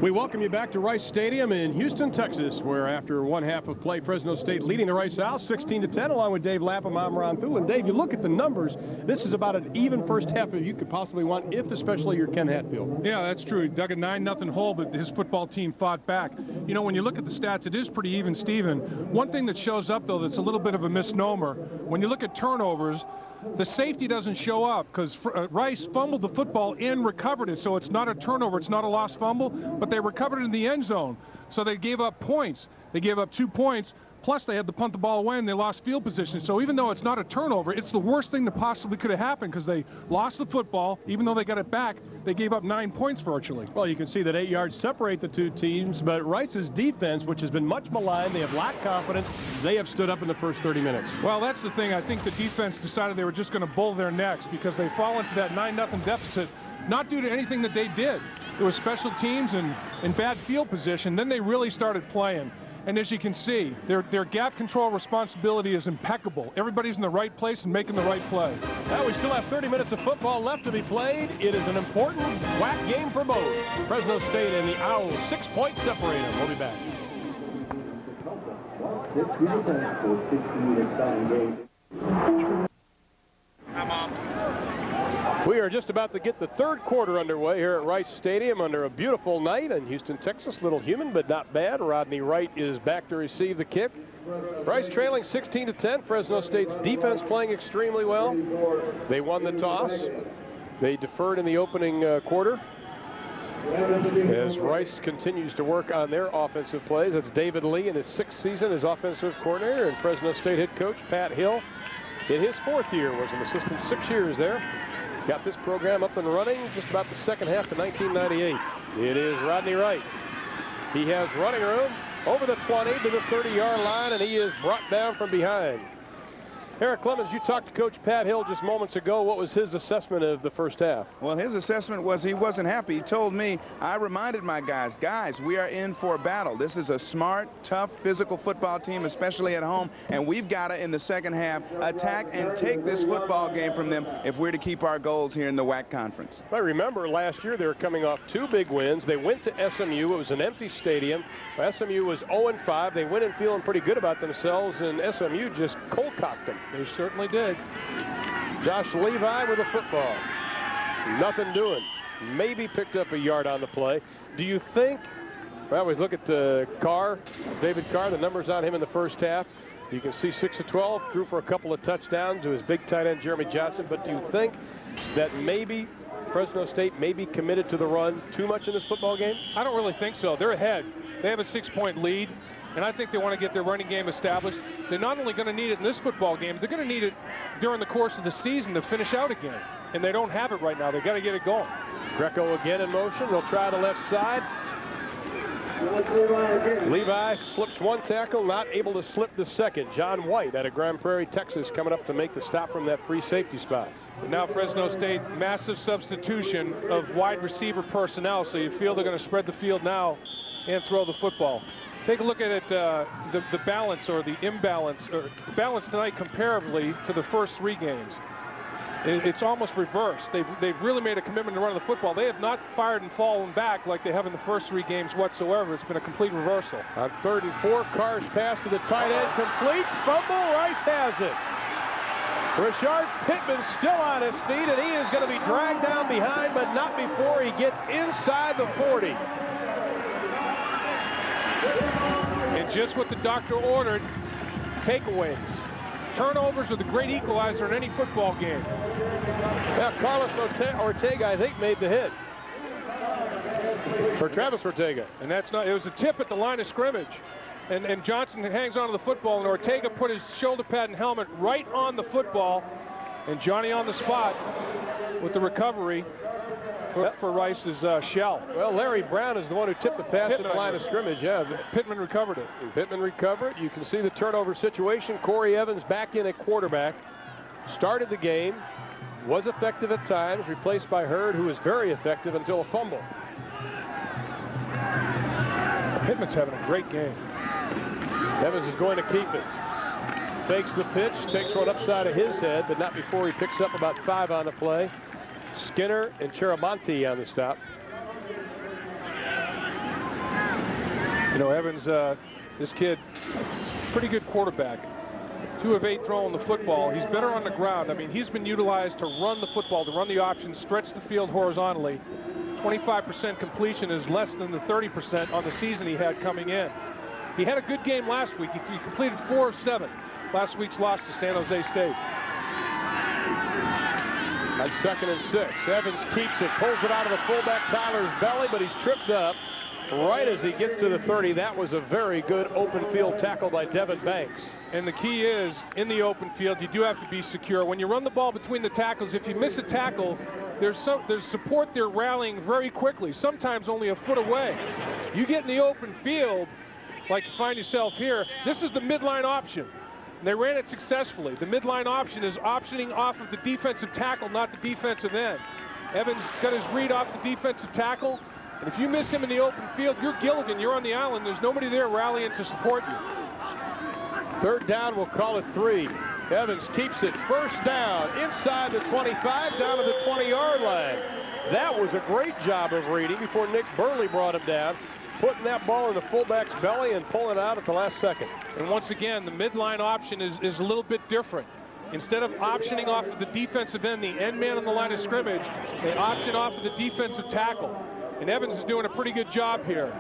We welcome you back to Rice Stadium in Houston, Texas, where after 1 half of play, Fresno State leading the Rice Owls 16-10, along with Dave Lapham. I'm Ron Thu. And Dave, you look at the numbers, this is about an even first half as you could possibly want, if especially you're Ken Hatfield. Yeah, that's true. He dug a 9-0 hole, but his football team fought back. You know, when you look at the stats, it is pretty even, Steven. One thing that shows up, though, that's a little bit of a misnomer, when you look at turnovers, the safety doesn't show up because Rice fumbled the football and recovered it, so it's not a turnover, it's not a lost fumble, but they recovered it in the end zone. So they gave up points. They gave up 2 points, plus they had to punt the ball away and they lost field position. So even though it's not a turnover, it's the worst thing that possibly could have happened because they lost the football. Even though they got it back, they gave up 9 points virtually. Well, you can see that 8 yards separate the two teams, but Rice's defense, which has been much maligned, they have lacked confidence. They have stood up in the first 30 minutes. Well, that's the thing. I think the defense decided they were just going to bull their necks because they fall into that 9-0 deficit, not due to anything that they did. It was special teams and bad field position. Then they really started playing. And as you can see, their gap control responsibility is impeccable. Everybody's in the right place and making the right play. Now we still have 30 minutes of football left to be played. It is an important WAC game for both. Fresno State and the Owls, 6 points separate them. We'll be back. We are just about to get the third quarter underway here at Rice Stadium under a beautiful night in Houston, Texas. Little humid, but not bad. Rodney Wright is back to receive the kick. Rice trailing 16-10. Fresno State's defense playing extremely well. They won the toss. They deferred in the opening quarter. As Rice continues to work on their offensive plays. That's David Lee in his 6th season as offensive coordinator, and Fresno State head coach Pat Hill in his 4th year was an assistant 6 years there. Got this program up and running just about the second half of 1998. It is Rodney Wright. He has running room over the 20 to the 30-yard line, and he is brought down from behind. Eric Clemens, you talked to Coach Pat Hill just moments ago. What was his assessment of the first half? Well, his assessment was he wasn't happy. He told me, I reminded my guys, we are in for a battle. This is a smart, tough, physical football team, especially at home, and we've got to, in the second half, attack and take this football game from them if we're to keep our goals here in the WAC conference. I remember last year they were coming off 2 big wins. They went to SMU. It was an empty stadium. SMU was 0-5. They went in feeling pretty good about themselves, and SMU just cold-cocked them. They certainly did. Josh Levi with a football. Nothing doing. Maybe picked up a yard on the play. Do you think, well, we look at Carr, David Carr, the numbers on him in the first half. You can see 6 of 12, threw for a couple of touchdowns to his big tight end, Jeremy Johnson. But do you think that maybe Fresno State may be committed to the run too much in this football game? I don't really think so. They're ahead. They have a 6-point lead. And I think they want to get their running game established. They're not only going to need it in this football game, they're going to need it during the course of the season to finish out again. And they don't have it right now. They've got to get it going. Greco again in motion. They'll try the left side. Levi slips one tackle, not able to slip the second. John White out of Grand Prairie, Texas, coming up to make the stop from that free safety spot. Now Fresno State, massive substitution of wide receiver personnel, so you feel they're going to spread the field now and throw the football. Take a look at it, the balance or the imbalance, or the balance tonight comparatively to the first 3 games. It's almost reversed. They've really made a commitment to run the football. They have not fired and fallen back like they have in the first 3 games whatsoever. It's been a complete reversal. On 3rd and 4, Carr's pass to the tight end, complete, fumble, Rice has it. Rashard Pittman still on his feet, and he is going to be dragged down behind, but not before he gets inside the 40. And just what the doctor ordered, takeaways. Turnovers are the great equalizer in any football game. Yeah, Carlos Ortega, I think, made the hit. For Travis Ortega. And that's not, it was a tip at the line of scrimmage. And Johnson hangs onto the football, and Ortega put his shoulder pad and helmet right on the football. And Johnny on the spot with the recovery for Rice's shell. Well, Larry Brown is the one who tipped the pass to the line of scrimmage. Yeah, Pittman recovered it. Pittman recovered. You can see the turnover situation. Corey Evans back in at quarterback. Started the game. Was effective at times. Replaced by Hurd, who was very effective until a fumble. Pittman's having a great game. Evans is going to keep it. Fakes the pitch. Takes one upside of his head, but not before he picks up about 5 on the play. Skinner and Chiramonte on the stop. You know, Evans, this kid, pretty good quarterback. 2 of 8 throwing the football. He's better on the ground. I mean, he's been utilized to run the football, to run the option, stretch the field horizontally. 25% completion is less than the 30% on the season he had coming in. He had a good game last week. He completed 4 of 7. Last week's loss to San Jose State. On 2nd and 6, Evans keeps it, pulls it out of the fullback Tyler's belly, but he's tripped up right as he gets to the 30. That was a very good open field tackle by Devin Banks. And the key is, in the open field, you do have to be secure. When you run the ball between the tackles, if you miss a tackle, there's support there rallying very quickly, sometimes only a foot away. You get in the open field, like you find yourself here, this is the midline option. And they ran it successfully. The midline option is optioning off of the defensive tackle, not the defensive end. Evans got his read off the defensive tackle, and if you miss him in the open field, you're Gilligan, you're on the island, there's nobody there rallying to support you. 3rd down, we'll call it 3. Evans keeps it, 1st down, inside the 25, down to the 20-yard line. That was a great job of reading before Nick Burley brought him down, putting that ball in the fullback's belly and pulling it out at the last second. And once again, the midline option is a little bit different. Instead of optioning off of the defensive end, the end man on the line of scrimmage, they option off of the defensive tackle. And Evans is doing a pretty good job here.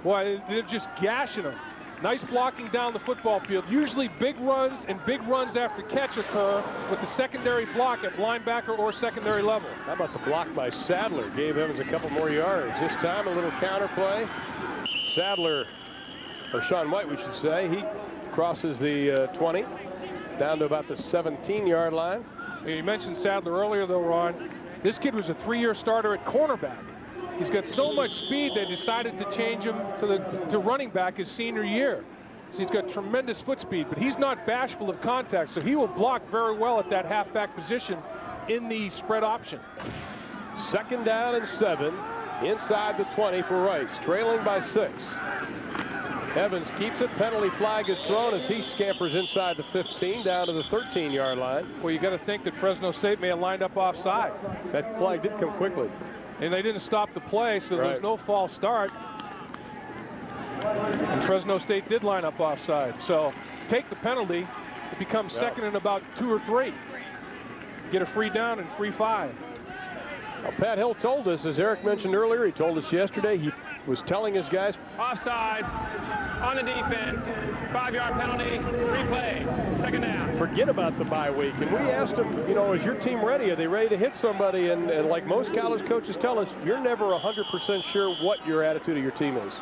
Boy, they're just gashing him. Nice blocking down the football field. Usually big runs and big runs after catch occur with the secondary block at linebacker or secondary level. How about the block by Sadler? Gave Evans a couple more yards. This time a little counter play. Sadler, or Sean White we should say, he crosses the 20 down to about the 17-yard line. You mentioned Sadler earlier though, Ron. This kid was a 3-year starter at cornerback. He's got so much speed they decided to change him to running back his senior year. So he's got tremendous foot speed, but he's not bashful of contact, so he will block very well at that halfback position in the spread option. 2nd down and 7, inside the 20 for Rice, trailing by 6. Evans keeps it, penalty flag is thrown as he scampers inside the 15 down to the 13-yard line. Well, you got to think that Fresno State may have lined up offside. That flag did come quickly. And they didn't stop the play, so there's no false start. And Fresno State did line up offside. So take the penalty, it becomes 2nd and about 2 or 3. Get a free down and free 5. Well, Pat Hill told us, as Eric mentioned earlier, he told us yesterday, he was telling his guys. Offsides on the defense, 5-yard penalty, replay, 2nd down. Forget about the bye week. And we asked him, you know, is your team ready? Are they ready to hit somebody? And like most college coaches tell us, you're never 100% sure what your attitude of your team is.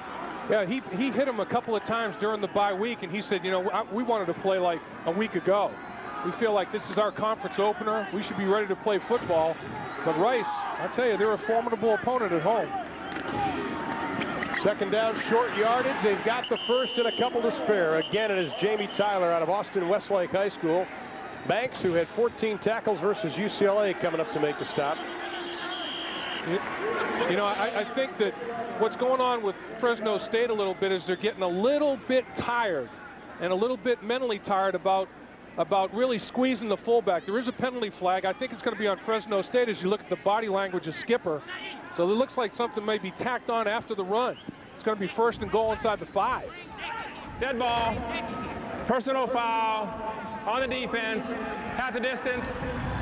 Yeah, he hit him a couple of times during the bye week, and he said, you know, we wanted to play like a week ago. We feel like this is our conference opener. We should be ready to play football. But Rice, I tell you, they're a formidable opponent at home. Second down, short yardage. They've got the first and a couple to spare. Again, it is Jamie Tyler out of Austin Westlake High School. Banks, who had 14 tackles versus UCLA, coming up to make the stop. You know, I think that what's going on with Fresno State a little bit is they're getting a little bit tired and a little bit mentally tired about really squeezing the fullback. There is a penalty flag. I think it's going to be on Fresno State as you look at the body language of Skipper. So it looks like something may be tacked on after the run. It's going to be 1st and goal inside the 5. Dead ball. Personal foul on the defense. Half the distance.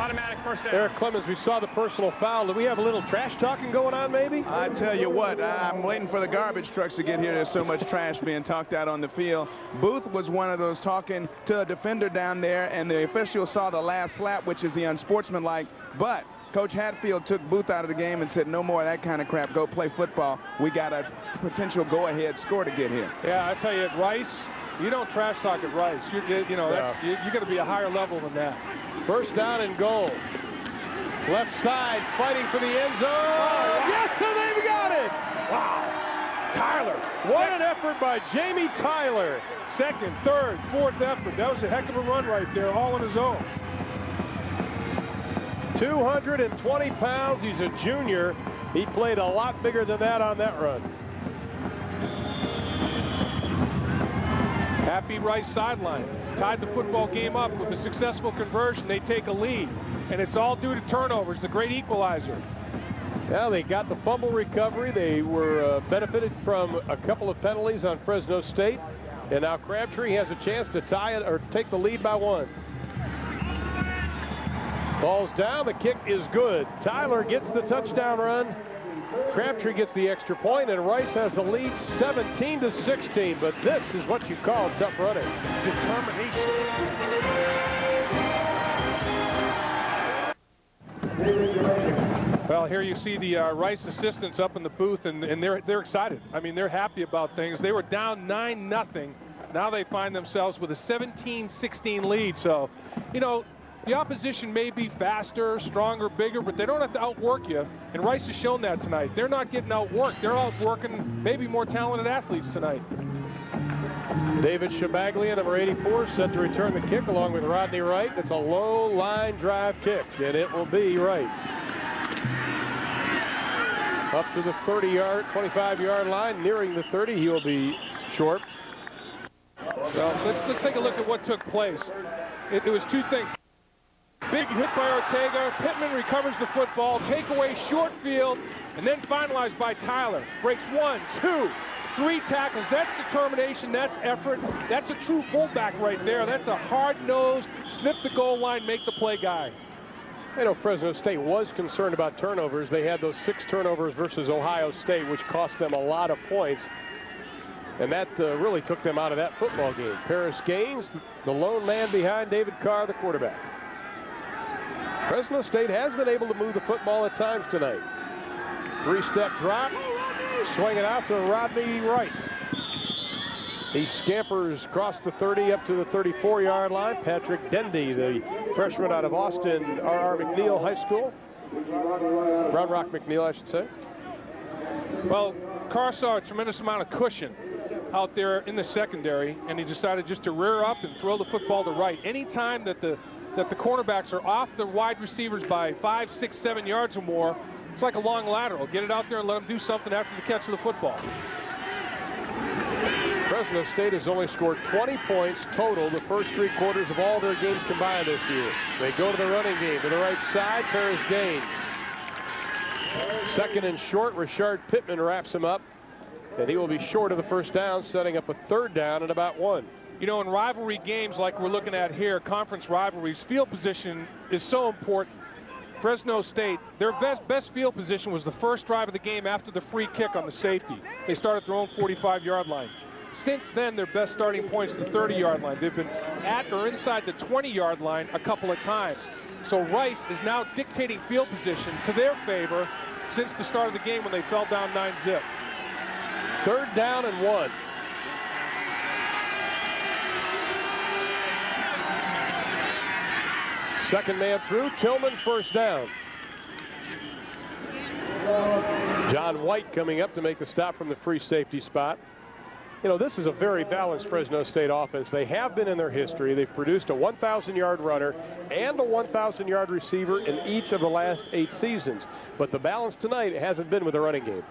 Automatic first down. Eric Clemens, we saw the personal foul. Do we have a little trash talking going on, maybe? I tell you what, I'm waiting for the garbage trucks to get here. There's so much trash being talked out on the field. Booth was one of those talking to a defender down there, and the official saw the last slap, which is the unsportsmanlike. But Coach Hatfield took Booth out of the game and said, no more of that kind of crap. Go play football. We got a potential go-ahead score to get here. Yeah, I tell you, at Rice, you don't trash talk at Rice. You know, you got to be a higher level than that. First down and goal. Left side, fighting for the end zone. Oh, yes, and they've got it. Wow. Tyler. What an effort by Jamie Tyler. 2nd, 3rd, 4th effort. That was a heck of a run right there, all on his own. 220 pounds. He's a junior. He played a lot bigger than that on that run. Happy Rice sideline. Tied the football game up with a successful conversion. They take a lead, and it's all due to turnovers, the great equalizer. Well, they got the fumble recovery. They were benefited from a couple of penalties on Fresno State, and now Crabtree has a chance to tie it or take the lead by 1. Ball's down. The kick is good. Tyler gets the touchdown run. Crabtree gets the extra point, and Rice has the lead 17-16. But this is what you call tough running. Determination. Well, here you see the Rice assistants up in the booth, and they're excited. I mean, they're happy about things. They were down 9-0. Now they find themselves with a 17-16 lead. So, you know, the opposition may be faster, stronger, bigger, but they don't have to outwork you. And Rice has shown that tonight. They're not getting outworked. They're outworking maybe more talented athletes tonight. David Shabaglia, number 84, set to return the kick along with Rodney Wright. It's a low line drive kick, and it will be Wright. Up to the 25-yard line, nearing the 30. He will be short. Well, let's take a look at what took place. It was 2 things. Big hit by Ortega. Pittman recovers the football. Takeaway short field, and then finalized by Tyler. Breaks 1, 2, 3 tackles. That's determination. That's effort. That's a true fullback right there. That's a hard-nosed, sniff the goal line, make the play guy. I know Fresno State was concerned about turnovers. They had those 6 turnovers versus Ohio State, which cost them a lot of points. And that really took them out of that football game. Paris Gaines, the lone man behind David Carr, the quarterback. Fresno State has been able to move the football at times tonight. 3-step drop, swing it out to Rodney Wright. He scampers across the 30 up to the 34-yard line. Patrick Dendy, the freshman out of Austin, R.R. McNeil High School. Round Rock McNeil, I should say. Well, Carr saw a tremendous amount of cushion out there in the secondary, and he decided just to rear up and throw the football to Wright. Anytime that the cornerbacks are off the wide receivers by 5, 6, 7 yards or more, it's like a long lateral. Get it out there and let them do something after the catch of the football. Fresno State has only scored 20 points total the first 3 quarters of all their games combined this year. They go to the running game to the right side. Paris Gaines. 2nd and short. Richard Pittman wraps him up, and he will be short of the first down, setting up a 3rd down and about 1. You know, in rivalry games like we're looking at here, conference rivalries, field position is so important. Fresno State, their best field position was the first drive of the game after the free kick on the safety. They started their own 45-yard line. Since then, their best starting point's the 30-yard line. They've been at or inside the 20-yard line a couple of times. So Rice is now dictating field position to their favor since the start of the game when they fell down 9-zip. 3rd down and 1. Second man through. Tillman, first down. John White coming up to make the stop from the free safety spot. You know, this is a very balanced Fresno State offense. They have been in their history. They've produced a 1,000-yard runner and a 1,000-yard receiver in each of the last 8 seasons. But the balance tonight hasn't been with the running game.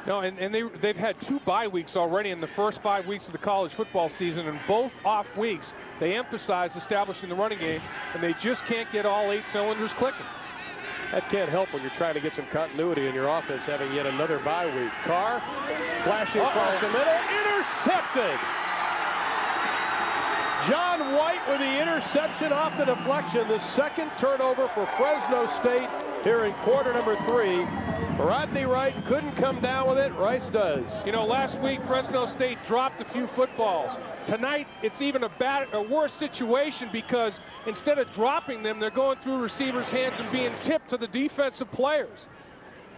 No, and they've had 2 bye weeks already in the first 5 weeks of the college football season, and both off weeks they emphasized establishing the running game, and they just can't get all 8 cylinders clicking. That can't help when you're trying to get some continuity in your offense, having yet another bye week. Carr flashing across the middle, intercepted. John White with the interception off the deflection. The second turnover for Fresno State here in quarter number 3. Rodney Wright couldn't come down with it. Rice does. You know, last week Fresno State dropped a few footballs. Tonight it's even a worse situation because instead of dropping them, they're going through receivers' hands and being tipped to the defensive players.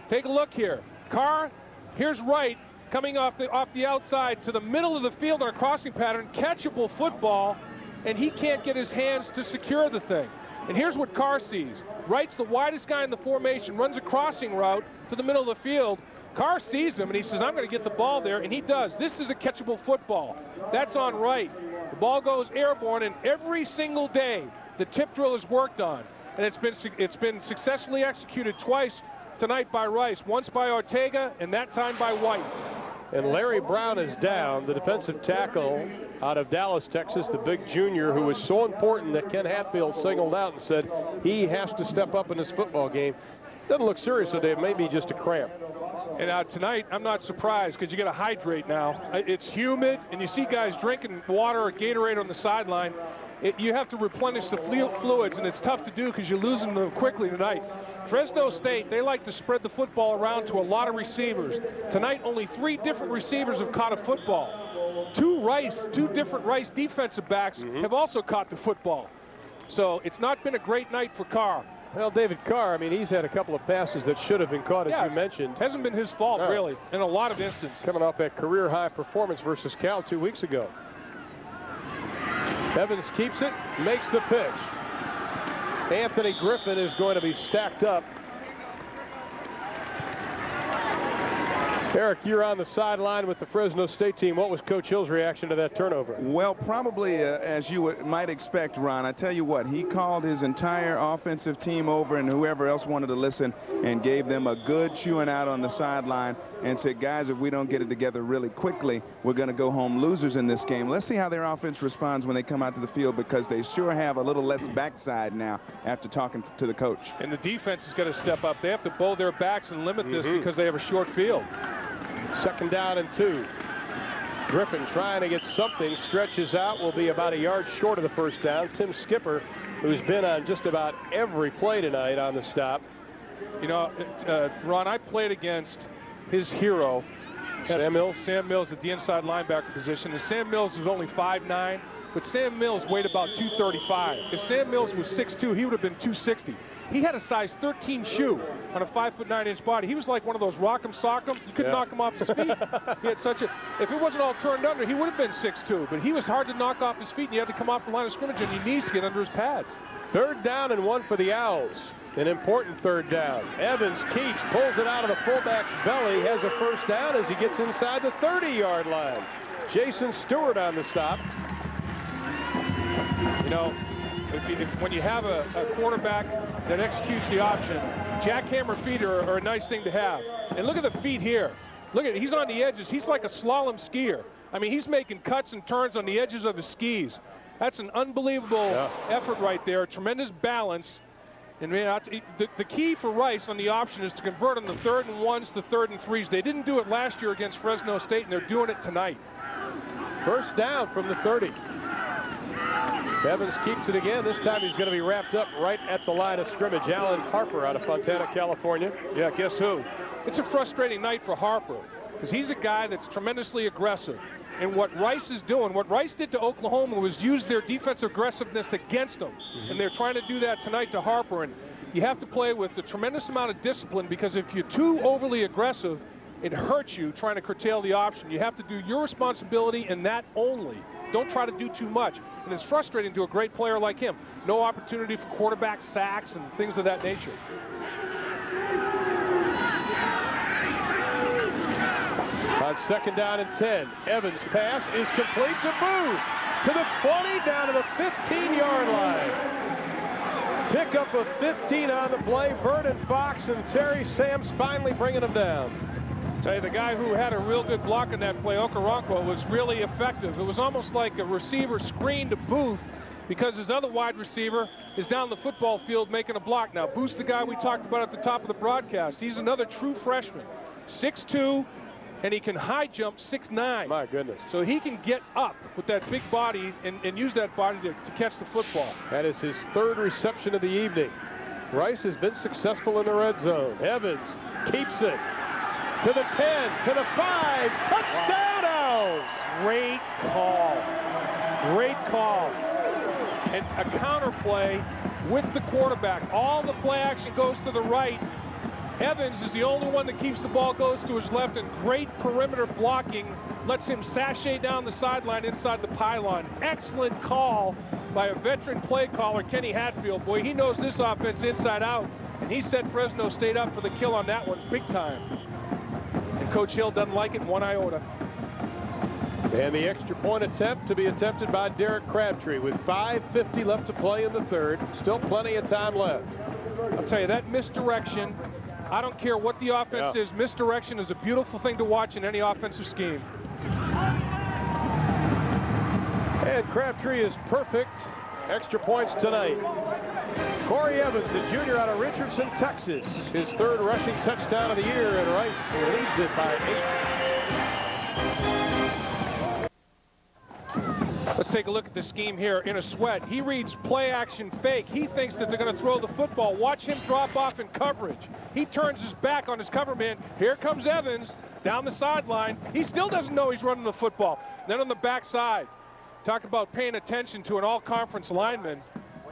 Take a look here. Carr, here's Wright coming off the outside to the middle of the field on a crossing pattern, catchable football, and he can't get his hands to secure the thing. And here's what Carr sees. Wright's the widest guy in the formation, runs a crossing route to the middle of the field. Carr sees him and he says, I'm going to get the ball there, and he does. This is a catchable football. That's on Wright. The ball goes airborne, and every single day the tip drill is worked on, and it's been successfully executed twice tonight by Rice, once by Ortega and that time by White. And Larry Brown is down, the defensive tackle out of Dallas, Texas, the big junior who was so important that Ken Hatfield singled out and said he has to step up in this football game. Doesn't look serious today, maybe just a cramp. And tonight, I'm not surprised because you got to hydrate now. It's humid, and you see guys drinking water or Gatorade on the sideline. You have to replenish the fluids, and it's tough to do because you're losing them quickly tonight. Fresno State, they like to spread the football around to a lot of receivers. Tonight, only 3 different receivers have caught a football. 2 different Rice defensive backs have also caught the football. So it's not been a great night for Carr. Well, David Carr, I mean, he's had a couple of passes that should have been caught, as you mentioned. Hasn't been his fault, really, in a lot of instances. Coming off that career-high performance versus Cal 2 weeks ago. Evans keeps it, makes the pitch. Anthony Griffin is going to be stacked up. Eric, you're on the sideline with the Fresno State team. What was Coach Hill's reaction to that turnover? Well, probably as you might expect, Ron. I tell you what, he called his entire offensive team over and whoever else wanted to listen and gave them a good chewing out on the sideline and said, guys, if we don't get it together really quickly, we're going to go home losers in this game. Let's see how their offense responds when they come out to the field, because they sure have a little less backside now after talking to the coach. And the defense is going to step up. They have to bow their backs and limit this because they have a short field. 2nd down and 2. Griffin trying to get something, stretches out, will be about a yard short of the first down. Tim Skipper, who's been on just about every play tonight on the stop. You know, Ron, I played against his hero, Sam Mills. Sam Mills at the inside linebacker position. And Sam Mills was only 5'9", but Sam Mills weighed about 235. If Sam Mills was 6'2", he would have been 260. He had a size 13 shoe on a 5'9" body. He was like one of those rock'em sock'em. You couldn't knock him off his feet. He had such a, if it wasn't all turned under, he would have been 6'2", but he was hard to knock off his feet, and he had to come off the line of scrimmage on your knees to get under his pads. 3rd down and 1 for the Owls. An important 3rd down. Evans keeps, pulls it out of the fullback's belly, has a first down as he gets inside the 30-yard line. Jason Stewart on the stop. You know, when you have a quarterback that executes the option, jackhammer feet are a nice thing to have. And look at the feet here. Look at it. He's on the edges. He's like a slalom skier. I mean, he's making cuts and turns on the edges of his skis. That's an unbelievable effort right there. Tremendous balance. And man, the key for Rice on the option is to convert on the 3rd and 1s to 3rd and 3s. They didn't do it last year against Fresno State, and they're doing it tonight. First down from the 30. Evans keeps it again. This time he's going to be wrapped up right at the line of scrimmage. Alan Harper out of Fontana, California. Yeah, guess who? It's a frustrating night for Harper because he's a guy that's tremendously aggressive. And what Rice is doing, what Rice did to Oklahoma was use their defensive aggressiveness against them. And they're trying to do that tonight to Harper. And you have to play with a tremendous amount of discipline, because if you're too overly aggressive, it hurts you trying to curtail the option. You have to do your responsibility and that only. Don't try to do too much. And it's frustrating to a great player like him. No opportunity for quarterback sacks and things of that nature. On 2nd down and 10, Evans' pass is complete to Booth. To the 20, down to the 15-yard line. Pick up of 15 on the play. Vernon Fox and Terry Sams finally bringing him down. Tell you, the guy who had a real good block in that play, Okoronkwo, was really effective. It was almost like a receiver screen to Booth because his other wide receiver is down the football field making a block. Now, Booth's the guy we talked about at the top of the broadcast. He's another true freshman, 6'2", and he can high jump 6'9". My goodness. So he can get up with that big body and use that body to catch the football. That is his 3rd reception of the evening. Rice has been successful in the red zone. Evans keeps it to the 10, to the 5, touchdown Owls. Great call. Great call. And a counter play with the quarterback. All the play action goes to the right. Evans is the only one that keeps the ball, goes to his left, and great perimeter blocking lets him sashay down the sideline inside the pylon. Excellent call by a veteran play caller, Kenny Hatfield. Boy, he knows this offense inside out, and he set Fresno State up for the kill on that one big time. And Coach Hill doesn't like it one iota. And the extra point attempt to be attempted by Derek Crabtree with 5:50 left to play in the 3rd. Still plenty of time left. I'll tell you, that misdirection, I don't care what the offense is, misdirection is a beautiful thing to watch in any offensive scheme. And Crabtree is perfect. Extra points tonight. Corey Evans, the junior out of Richardson, Texas. His 3rd rushing touchdown of the year, and Rice leads it by 8. Let's take a look at the scheme here in a sweat. He reads play action fake. He thinks that they're going to throw the football. Watch him drop off in coverage. He turns his back on his cover man. Here comes Evans down the sideline. He still doesn't know he's running the football. Then on the backside, talk about paying attention to an all-conference lineman.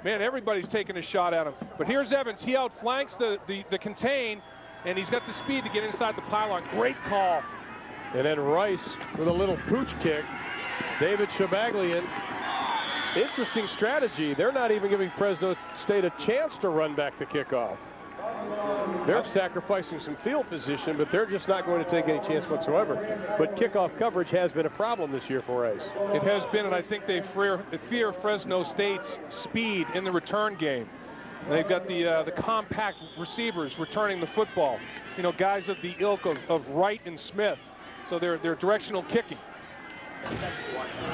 Man, everybody's taking a shot at him. But here's Evans. He outflanks the contain, and he's got the speed to get inside the pylon. Great call. And then Rice with a little pooch kick. David Shabaglian. Interesting strategy. They're not even giving Fresno State a chance to run back the kickoff. They're sacrificing some field position, but they're just not going to take any chance whatsoever. But kickoff coverage has been a problem this year for Rice. It has been, and I think they fear Fresno State's speed in the return game. They've got the compact receivers returning the football. You know, guys of the ilk of Wright and Smith. So they're directional kicking.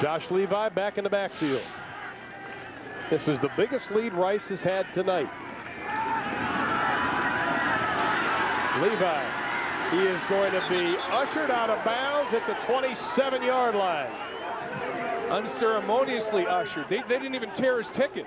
Josh Levi back in the backfield. This is the biggest lead Rice has had tonight. Levi, he is going to be ushered out of bounds at the 27-yard line. Unceremoniously ushered. They didn't even tear his ticket.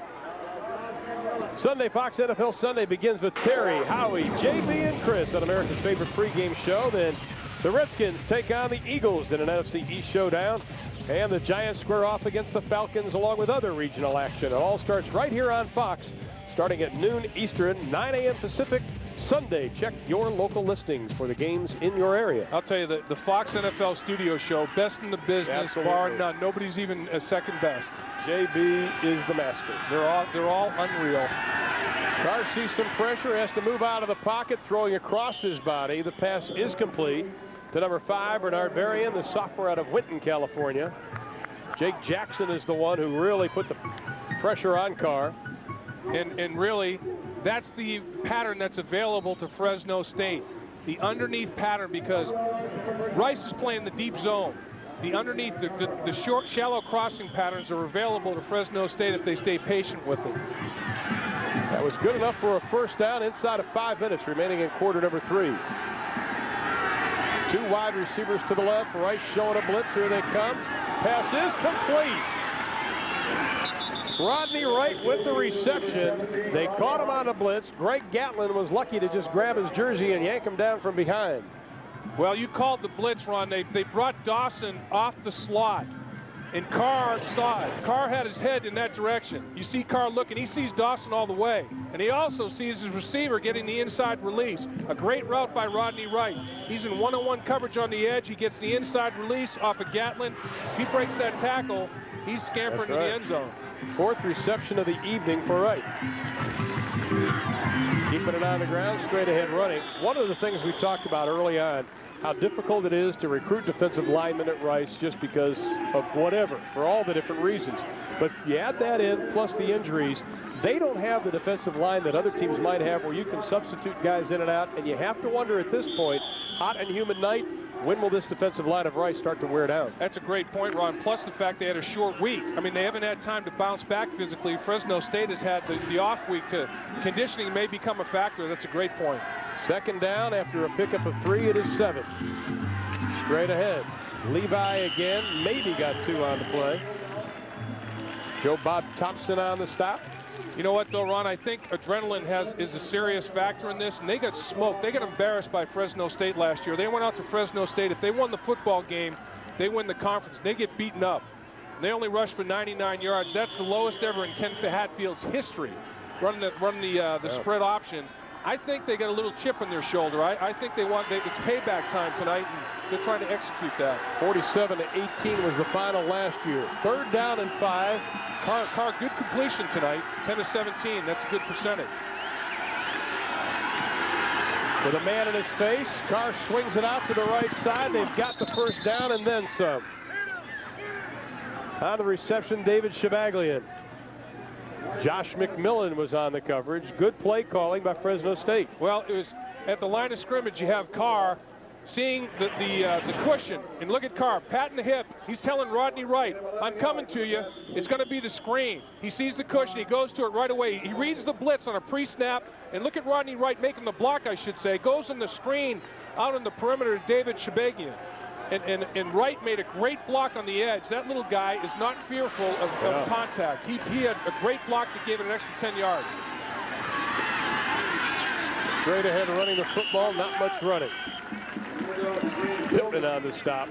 Sunday Fox NFL Sunday begins with Terry, Howie, JB, and Chris on America's favorite pregame show. Then the Redskins take on the Eagles in an NFC East showdown. And the Giants square off against the Falcons along with other regional action. It all starts right here on Fox, starting at noon Eastern, 9 a.m. Pacific, Sunday. Check your local listings for the games in your area. I'll tell you, the Fox NFL studio show, best in the business, bar none. Nobody's even a second best. JB is the master. They're all unreal. Carr sees some pressure, has to move out of the pocket, throwing across his body. The pass is complete to number 5, Bernard Varian, the sophomore out of Winton, California. Jake Jackson is the one who really put the pressure on Carr. And really, that's the pattern that's available to Fresno State. The underneath pattern, because Rice is playing the deep zone. The underneath, the short, shallow crossing patterns are available to Fresno State if they stay patient with it. That was good enough for a first down inside of 5 minutes remaining in quarter number 3. 2 wide receivers to the left. Rice showing a blitz. Here they come. Pass is complete. Rodney Wright with the reception. They caught him on a blitz. Greg Gatlin was lucky to just grab his jersey and yank him down from behind. Well, you called the blitz, Ron. They brought Dawson off the slot, and Carr saw it. Carr had his head in that direction. You see Carr looking. He sees Dawson all the way, and he also sees his receiver getting the inside release. A great route by Rodney Wright. He's in one-on-one coverage on the edge. He gets the inside release off of Gatlin. If he breaks that tackle, he's scampering to the end zone. 4th reception of the evening for Wright. Keeping it on the ground, straight ahead running. One of the things we talked about early on, how difficult it is to recruit defensive linemen at Rice just because of whatever, for all the different reasons. But you add that in, plus the injuries, they don't have the defensive line that other teams might have where you can substitute guys in and out, and you have to wonder at this point, hot and humid night, when will this defensive line of Rice start to wear down? That's a great point, Ron. Plus the fact they had a short week. I mean, they haven't had time to bounce back physically. Fresno State has had the off week to conditioning may become a factor. That's a great point. Second down after a pickup of 3, it is 7. Straight ahead. Levi again, maybe got 2 on the play. Joe Bob Thompson on the stop. You know what, though, Ron? I think adrenaline is a serious factor in this, and they got smoked. They got embarrassed by Fresno State last year. They went out to Fresno State. If they won the football game, they win the conference. They get beaten up. They only rushed for 99 yards. That's the lowest ever in Ken Hatfield's history, running the spread option. I think they got a little chip on their shoulder. I think it's payback time tonight, and they're trying to execute that. 47-18 was the final last year. 3rd down and 5. Carr, good completion tonight, 10-17. That's a good percentage. With a man in his face, Carr swings it out to the right side. They've got the first down and then some. On the reception, David Shabaglian. Josh McMillan was on the coverage. Good play calling by Fresno State. Well, it was at the line of scrimmage. You have Carr seeing the cushion, and look at Carr, patting the hip. He's telling Rodney Wright, I'm coming to you. It's going to be the screen. He sees the cushion. He goes to it right away. He reads the blitz on a pre-snap, and look at Rodney Wright making the block, I should say. Goes in the screen out on the perimeter to David Shabagian. And Wright made a great block on the edge. That little guy is not fearful of contact. He had a great block that gave it an extra 10 yards. Straight ahead running the football, not much running. Pittman on the stop.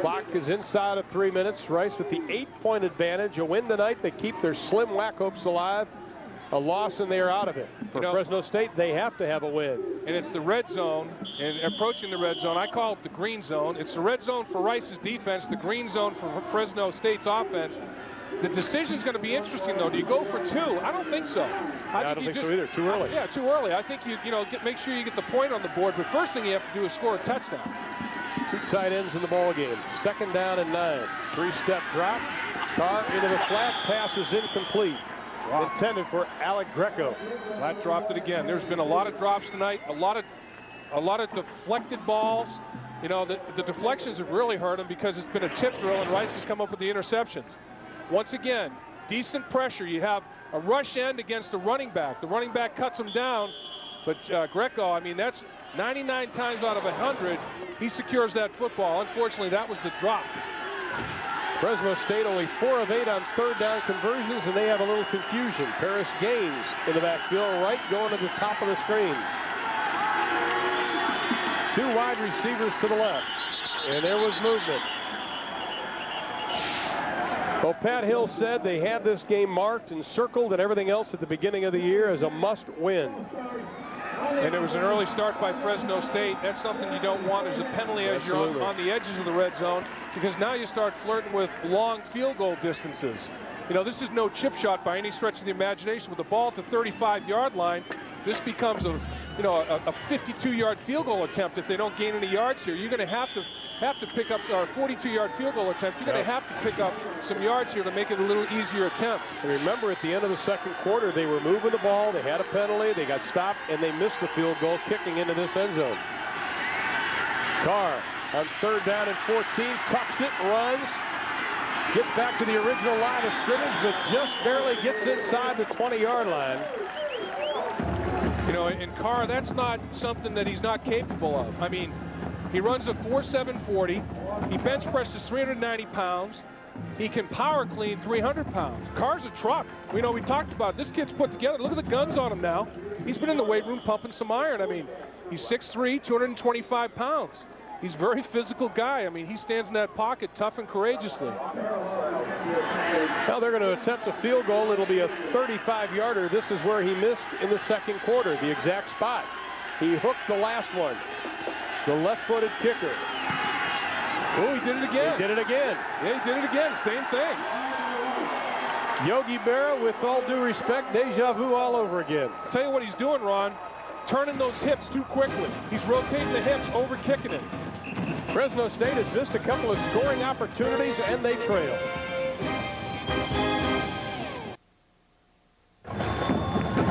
Clock is inside of 3 minutes. Rice with the 8-point advantage. A win tonight, they keep their slim WAC hopes alive. A loss and they are out of it. For Fresno State, they have to have a win. And it's the red zone, and approaching the red zone. I call it the green zone. It's the red zone for Rice's defense, the green zone for Fresno State's offense. The decision's going to be interesting, though. Do you go for 2? I don't think so. I don't think so either. Too early. Yeah, too early. I think make sure you get the point on the board. But first thing you have to do is score a touchdown. 2 tight ends in the ball game. 2nd down and 9. 3-step drop. Carr into the flat. Pass is incomplete. Intended for Alec Greco. Flat dropped it again. There's been a lot of drops tonight. A lot of deflected balls. You know, the deflections have really hurt him because it's been a tip drill, and Rice has come up with the interceptions. Once again, decent pressure. You have a rush end against a running back. The running back cuts him down, but Greco, I mean, that's 99 times out of 100, he secures that football. Unfortunately, that was the drop. Fresno State only 4 of 8 on 3rd down conversions, and they have a little confusion. Paris Gaines in the backfield, right going to the top of the screen. 2 wide receivers to the left, and there was movement. Well, Pat Hill said they had this game marked and circled and everything else at the beginning of the year as a must-win. And it was an early start by Fresno State. That's something you don't want as a penalty as you're on the edges of the red zone, because now you start flirting with long field goal distances. You know, this is no chip shot by any stretch of the imagination. With the ball at the 35-yard line, this becomes a 52-yard field goal attempt. If they don't gain any yards here, you're going to have to pick up our 42-yard field goal attempt. You're going to have to pick up some yards here to make it a little easier attempt. And remember, at the end of the 2nd quarter, they were moving the ball. They had a penalty. They got stopped, and they missed the field goal, kicking into this end zone. Carr on 3rd down and 14, tucks it, runs, gets back to the original line of scrimmage, but just barely gets inside the 20-yard line. You know, in Carr, that's not something that he's not capable of. I mean, he runs a 4.740. He bench presses 390 pounds. He can power clean 300 pounds. Carr's a truck. We talked about it. This kid's put together. Look at the guns on him now. He's been in the weight room pumping some iron. I mean, he's 6'3", 225 pounds. He's a very physical guy. I mean, he stands in that pocket tough and courageously. Now they're going to attempt a field goal. It'll be a 35-yarder. This is where he missed in the 2nd quarter, the exact spot. He hooked the last one. The left-footed kicker. Oh, he did it again. He did it again. Yeah, he did it again. Same thing. Yogi Berra, with all due respect, deja vu all over again. I'll tell you what he's doing, Ron. turning those hips too quickly. He's rotating the hips, over kicking it. Fresno State has missed a couple of scoring opportunities, and they trail.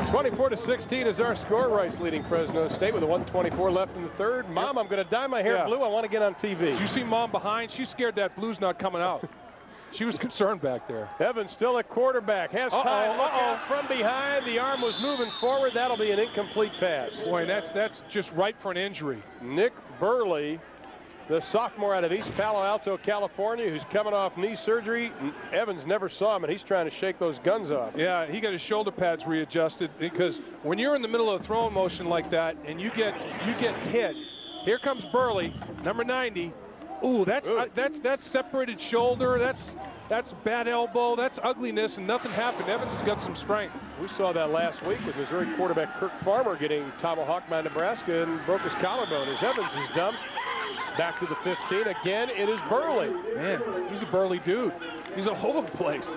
24-16 is our score. Rice leading Fresno State with a 1:24 left in the third. Mom, I'm going to dye my hair blue. I want to get on TV. Did you see Mom behind? She's scared that blue's not coming out. She was concerned back there. Evans still at quarterback. Has time. Look out from behind. The arm was moving forward. That'll be an incomplete pass. Boy, that's just ripe for an injury. Nick Burley, the sophomore out of East Palo Alto, California, who's coming off knee surgery. Evans never saw him, and he's trying to shake those guns off. Yeah, he got his shoulder pads readjusted, because when you're in the middle of a throwing motion like that and you get hit, here comes Burley, number 90. Ooh, that's separated shoulder. That's bad elbow. That's ugliness, and nothing happened. Evans has got some strength. We saw that last week with Missouri quarterback Kirk Farmer getting tomahawked by Nebraska and broke his collarbone. As Evans is dumped back to the 15. Again, it is Burley. Man, he's a burly dude. He's all over the place.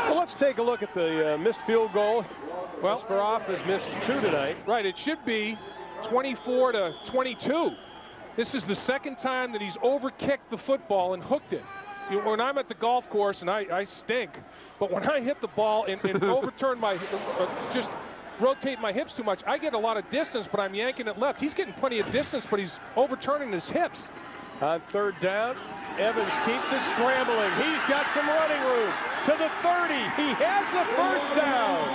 Well, let's take a look at the missed field goal. Well, Esperoff has missed 2 tonight. Right, it should be 24-22. This is the second time that he's overkicked the football and hooked it. You know, when I'm at the golf course, and I stink, but when I hit the ball and overturn my, just rotate my hips too much, I get a lot of distance, but I'm yanking it left. He's getting plenty of distance, but he's overturning his hips. On third down, Evans keeps it scrambling. He's got some running room to the 30. He has the first down.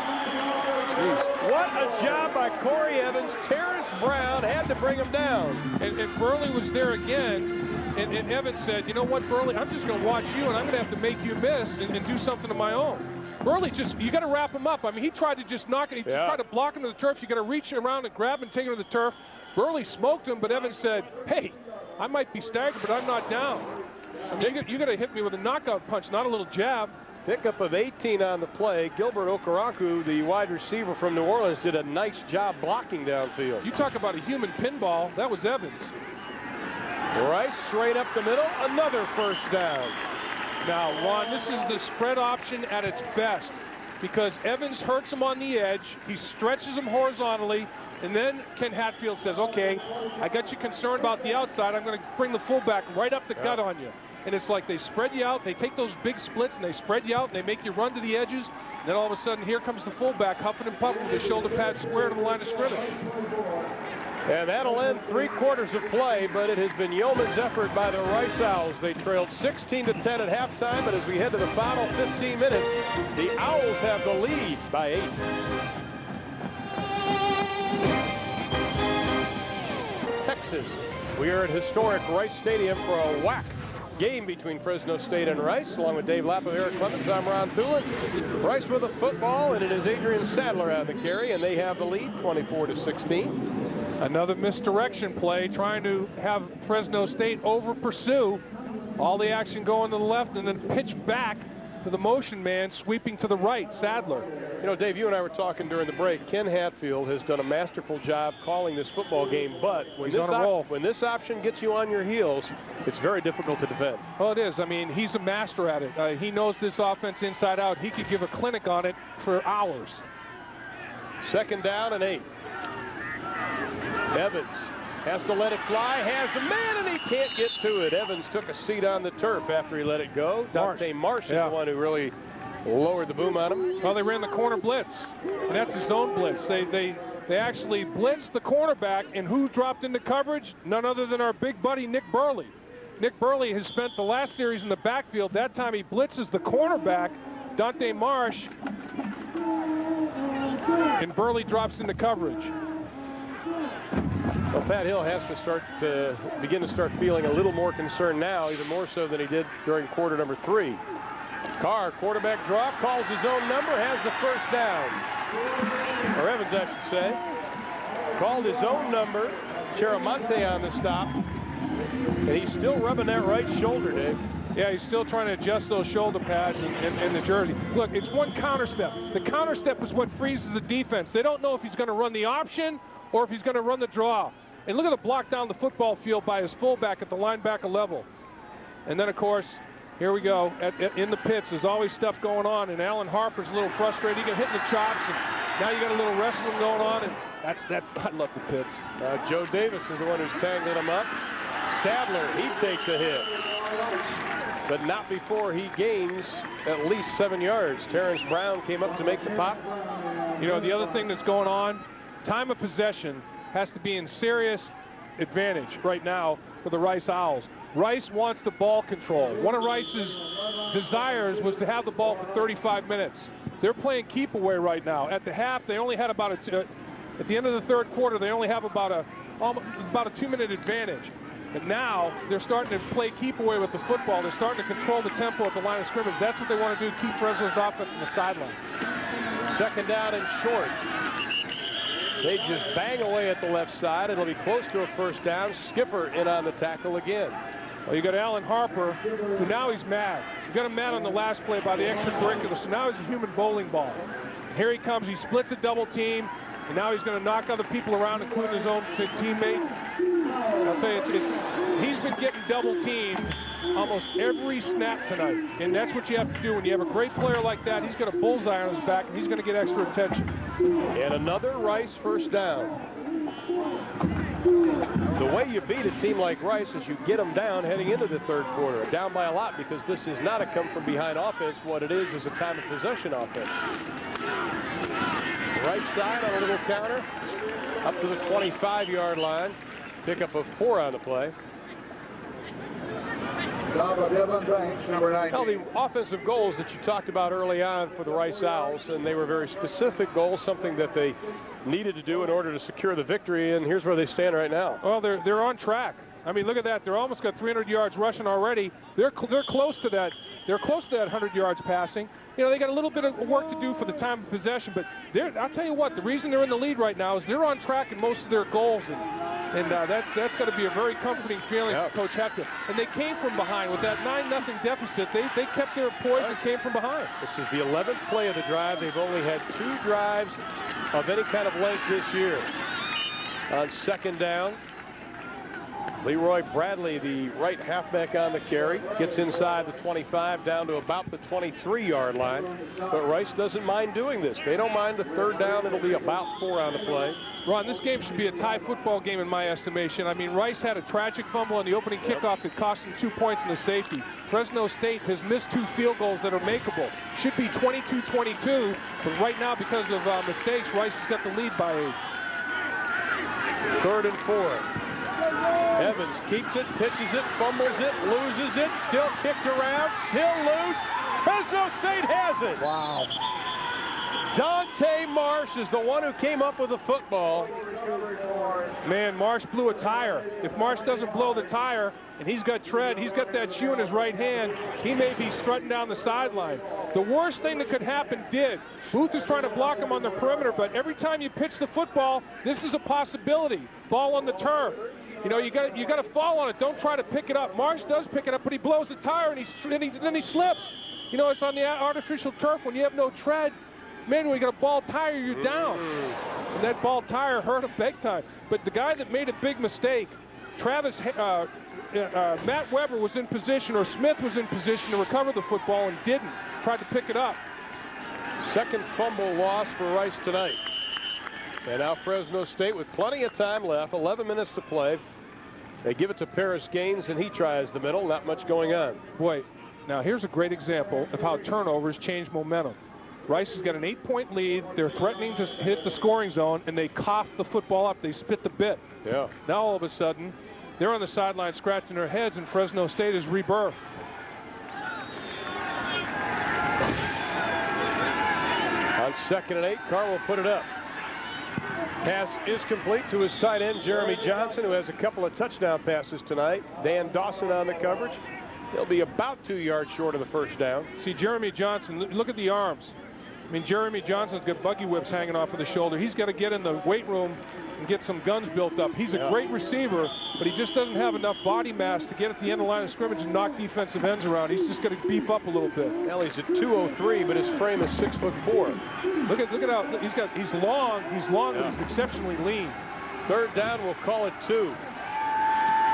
Jeez. What a job by Corey Evans. Terrence Brown had to bring him down. And Burley was there again, and Evans said, you know what, Burley, I'm just going to watch you, and I'm going to have to make you miss and do something of my own. Burley you got to wrap him up. I mean, he tried to just knock it. He just tried to block him to the turf. You got to reach around and grab him and take him to the turf. Burley smoked him, but Evans said, hey, I might be staggered, but I'm not down. I mean, you got to hit me with a knockout punch, not a little jab. Pickup of 18 on the play. Gilbert Okoronkwo, the wide receiver from New Orleans, did a nice job blocking downfield. You talk about a human pinball. That was Evans. Rice straight up the middle. Another first down. Now, Ron, this is the spread option at its best, because Evans hurts him on the edge. He stretches him horizontally, and then Ken Hatfield says, okay, I got you concerned about the outside. I'm going to bring the fullback right up the gut on you. And it's like they spread you out. They take those big splits, and they spread you out, and they make you run to the edges. And then all of a sudden, here comes the fullback, huffing and puffing with his shoulder pad square to the line of scrimmage. And that'll end 3/4 of play, but it has been yeoman's effort by the Rice Owls. They trailed 16-10 at halftime, but as we head to the final 15 minutes, the Owls have the lead by 8. Texas. We are at historic Rice Stadium for a WAC game between Fresno State and Rice. Along with Dave Lapp of Eric Clemens, I'm Ron Thulin. Rice with a football, and it is Adrian Sadler on the carry, and they have the lead 24-16. Another misdirection play, trying to have Fresno State over pursue. All the action going to the left, and then pitch back to the motion man, sweeping to the right, Sadler. You know, Dave, you and I were talking during the break. Ken Hatfield has done a masterful job calling this football game, but when this option gets you on your heels, it's very difficult to defend. Well, it is. I mean, he's a master at it. He knows this offense inside out. He could give a clinic on it for hours. Second down and 8. Evans has to let it fly, has the man, and he can't get to it. Evans took a seat on the turf after he let it go. Dante Marsh is the one who really lowered the boom on him. Well, they ran the corner blitz, and that's his zone blitz. They actually blitzed the cornerback, and who dropped into coverage? None other than our big buddy Nick Burley. Nick Burley has spent the last series in the backfield. That time he blitzes the cornerback, Dante Marsh, and Burley drops into coverage. Well, Pat Hill has to begin to start feeling a little more concerned now, even more so than he did during quarter number 3. Carr, quarterback draw, calls his own number, has the first down. Or Evans, I should say. Called his own number. Chiramonte on the stop. And he's still rubbing that right shoulder, Dave. Yeah, he's still trying to adjust those shoulder pads and the jersey. Look, it's one counter step. The counter step is what freezes the defense. They don't know if he's going to run the option or if he's going to run the draw. And look at the block down the football field by his fullback at the linebacker level. And then, of course, here we go. In the pits, there's always stuff going on, and Alan Harper's a little frustrated. He got hit in the chops, and Now you got a little wrestling going on, and that's I love the pits. Joe Davis is the one who's tangling him up. Sadler, he takes a hit, but not before he gains at least 7 yards. Terrence Brown came up to make the pop. You know, the other thing that's going on, time of possession has to be in serious advantage right now for the Rice Owls. Rice wants the ball control. One of Rice's desires was to have the ball for 35 minutes. They're playing keep away right now. At the half, they only had about at the end of the third quarter, they only have about a 2-minute advantage. And now they're starting to play keep away with the football. They're starting to control the tempo at the line of scrimmage. That's what they want to do, keep Fresno's offense on the sideline. Second down and short. They just bang away at the left side. It'll be close to a first down. Skipper in on the tackle again. Well, you got Alan Harper, who now he's mad. You got him mad on the last play by the extracurricular, so now he's a human bowling ball. And here he comes. He splits a double team, and now he's going to knock other people around, including his own teammate. I'll tell you, he's been getting double teamed almost every snap tonight, and that's what you have to do when you have a great player like that. He's got a bullseye on his back, and he's going to get extra attention. And another Rice first down. The way you beat a team like Rice is you get them down heading into the third quarter. Down by a lot, because this is not a come-from-behind offense. What it is a time of possession offense. Right side on a little counter, up to the 25-yard line. Pick up a 4 on the play. Now, the offensive goals that you talked about early on for the Rice Owls, and they were very specific goals, something that they needed to do in order to secure the victory, and here's where they stand right now. Well, they're on track. I mean, look at that. They're almost got 300 yards rushing already. They're close to that. They're close to that 100 yards passing. You know, they got a little bit of work to do for the time of possession, but I'll tell you what, the reason they're in the lead right now is they're on track in most of their goals, and that's got to be a very comforting feeling for Coach Hatfield. And they came from behind with that 9-0 deficit. They kept their poise and came from behind. This is the 11th play of the drive. They've only had 2 drives of any kind of length this year. On second down, Leroy Bradley, the right halfback on the carry, gets inside the 25 down to about the 23-yard line. But Rice doesn't mind doing this. They don't mind the third down. It'll be about 4 on the play. Ron, this game should be a tie football game in my estimation. I mean, Rice had a tragic fumble on the opening kickoff that cost them 2 points in the safety. Fresno State has missed 2 field goals that are makeable. Should be 22-22, but right now, because of mistakes, Rice has got the lead by 8. 3rd and 4. Evans keeps it, pitches it, fumbles it, loses it, still kicked around, still loose. Fresno State has it. Wow. Dante Marsh is the one who came up with the football. Man, Marsh blew a tire. If Marsh doesn't blow the tire, and he's got tread, he's got that shoe in his right hand, he may be strutting down the sideline. The worst thing that could happen did. Booth is trying to block him on the perimeter, but every time you pitch the football, this is a possibility. Ball on the turf. You know, you got to fall on it. Don't try to pick it up. Marsh does pick it up, but he blows the tire and then he slips. You know, it's on the artificial turf when you have no tread. Man, when you got a bald tire, you're down. And that bald tire hurt him big time. But the guy that made a big mistake, Matt Weber was in position, or Smith was in position to recover the football and didn't. Tried to pick it up. Second fumble loss for Rice tonight. And now Fresno State with plenty of time left, 11 minutes to play. They give it to Paris Gaines, and he tries the middle. Not much going on. Boy, now here's a great example of how turnovers change momentum. Rice has got an 8-point lead. They're threatening to hit the scoring zone, and they cough the football up. They spit the bit. Yeah. Now all of a sudden, they're on the sideline scratching their heads, and Fresno State is rebirthed. On 2nd and 8, Carr will put it up. Pass is complete to his tight end, Jeremy Johnson, who has a couple of touchdown passes tonight. Dan Dawson on the coverage. He'll be about 2 yards short of the first down. See, Jeremy Johnson, look at the arms. I mean, Jeremy Johnson's got buggy whips hanging off of the shoulder. He's got to get in the weight room and get some guns built up. He's a great receiver, but he just doesn't have enough body mass to get at the end of the line of scrimmage and knock defensive ends around. He's just got to beef up a little bit. Well, he's at 203, but his frame is 6'4". Look at how he's long, but he's exceptionally lean. 3rd down, we'll call it 2.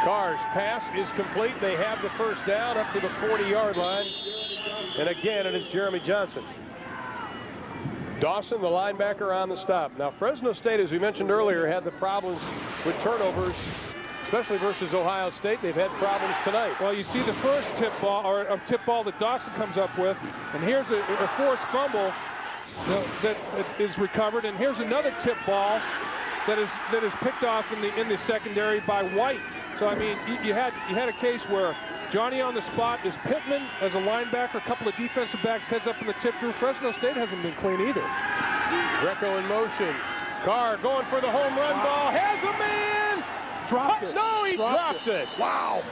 Carr's pass is complete. They have the first down up to the 40-yard line. And again, it is Jeremy Johnson. Dawson, the linebacker, on the stop. Now, Fresno State, as we mentioned earlier, had the problems with turnovers, especially versus Ohio State. They've had problems tonight. Well, you see the first tip ball, or a tip ball that Dawson comes up with, and here's a forced fumble that is recovered, and here's another tip ball that is picked off in the secondary by White. So I mean, you had a case where Johnny on the spot is Pittman as a linebacker, a couple of defensive backs heads up in the tip through. Fresno State hasn't been clean either. Greco in motion. Carr going for the home run ball. Has a man. Dropped it. No, he dropped it. Wow.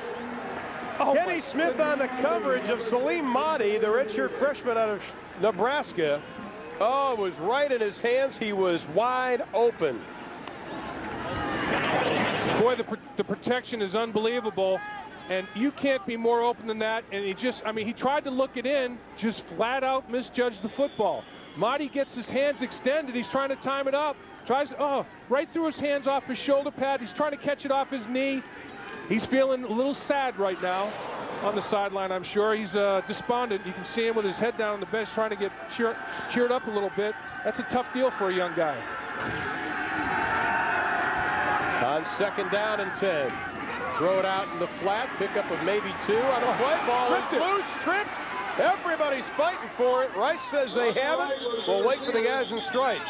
Oh, Kenny Smith on the coverage of Salim Mahdi, the redshirt freshman out of Nebraska. Oh, it was right in his hands. He was wide open. Boy, the protection is unbelievable, and you can't be more open than that. And he tried to look it in, just flat out misjudged the football. Mahdi gets his hands extended. He's trying to time it up. Right through his hands off his shoulder pad. He's trying to catch it off his knee. He's feeling a little sad right now on the sideline, I'm sure. He's despondent. You can see him with his head down on the bench trying to get cheered up a little bit. That's a tough deal for a young guy. On 2nd down and 10. Throw it out in the flat. Pickup of maybe 2 on the play. Ball is loose, tripped. Everybody's fighting for it. Rice says they have it. We'll wait for the guys in stripes.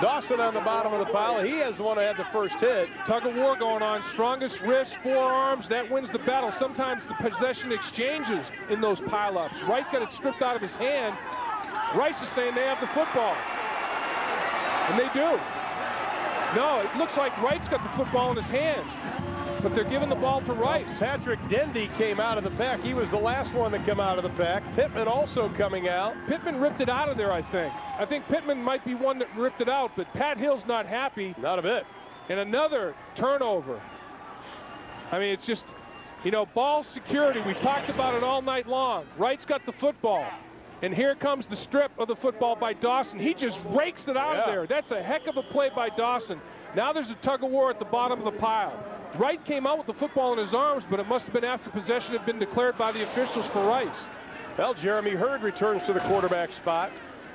Dawson on the bottom of the pile. He is the one who had the first hit. Tug of war going on. Strongest wrist, forearms, that wins the battle. Sometimes the possession exchanges in those pileups. Wright got it stripped out of his hand. Rice is saying they have the football. And they do. No, it looks like Wright's got the football in his hands. But they're giving the ball to Rice. Patrick Dendy came out of the pack. He was the last one to come out of the pack. Pittman also coming out. Pittman ripped it out of there, I think. I think Pittman might be one that ripped it out, but Pat Hill's not happy. Not a bit. And another turnover. I mean, it's just, ball security. We talked about it all night long. Wright's got the football. And here comes the strip of the football by Dawson. He just rakes it out of there. That's a heck of a play by Dawson. Now there's a tug of war at the bottom of the pile. Wright came out with the football in his arms, but it must have been after possession had been declared by the officials for Rice. Well, Jeremy Hurd returns to the quarterback spot.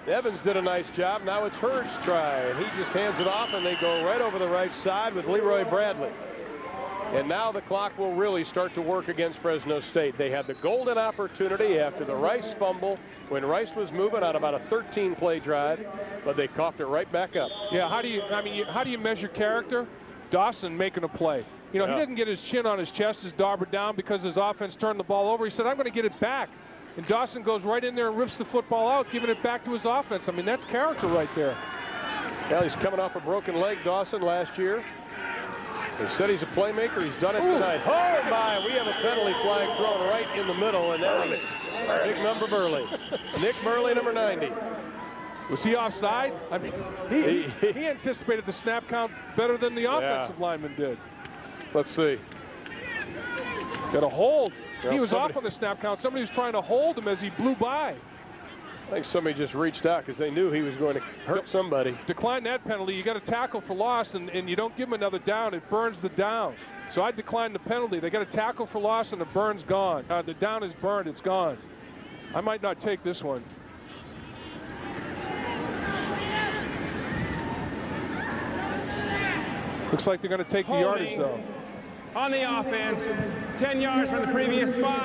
Evans did a nice job. Now it's Hurd's try, and he just hands it off, and they go right over the right side with Leroy Bradley. And now the clock will really start to work against Fresno State. They had the golden opportunity after the Rice fumble when Rice was moving on about a 13-play drive, but they coughed it right back up. Yeah, how do you measure character? Dawson making a play. He didn't get his chin on his chest, his dauber down because his offense turned the ball over. He said, I'm going to get it back. And Dawson goes right in there and rips the football out, giving it back to his offense. I mean, that's character right there. Well, he's coming off a broken leg, Dawson, last year. They said he's a playmaker. He's done it tonight. Oh, my. We have a penalty flag thrown right in the middle, and that is big number Burley. Nick Burley, number 90. Was he offside? I mean, he anticipated the snap count better than the offensive lineman did. Let's see. Got a hold. Well, he was off on the snap count. Somebody was trying to hold him as he blew by. I think somebody just reached out because they knew he was going to hurt somebody. Decline that penalty. You got to tackle for loss, and you don't give him another down. It burns the down. So I declined the penalty. They got to tackle for loss, and the burn's gone. The down is burned. It's gone. I might not take this one. Looks like they're going to take the yardage, though. On the offense, 10 yards from the previous spot,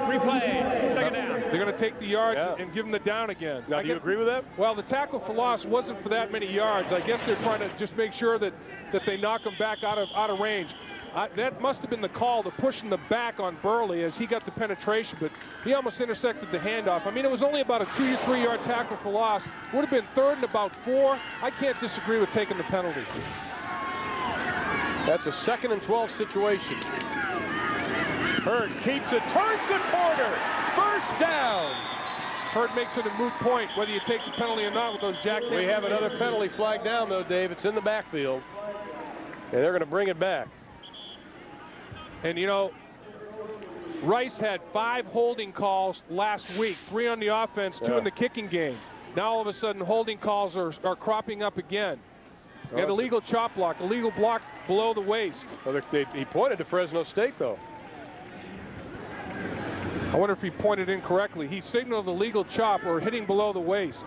replay, 2nd down. They're going to take the yards and give them the down again. Now, do you agree with that? Well, the tackle for loss wasn't for that many yards. I guess they're trying to just make sure that they knock him back out of range. That must have been the call to push in the back on Burley as he got the penetration, but he almost intersected the handoff. I mean, it was only about a 2 to 3 yard tackle for loss. Would have been 3rd and about 4. I can't disagree with taking the penalty. That's a 2nd and 12 situation. Hurd keeps it, turns the corner, 1st down. Hurd makes it a moot point whether you take the penalty or not with those jackhammers. We have another penalty flag down, though, Dave. It's in the backfield, and they're going to bring it back. And, Rice had 5 holding calls last week, 3 on the offense, 2 in the kicking game. Now, all of a sudden, holding calls are cropping up again. And illegal chop block, illegal block below the waist. Well, he pointed to Fresno State, though. I wonder if he pointed incorrectly. He signaled illegal chop or hitting below the waist.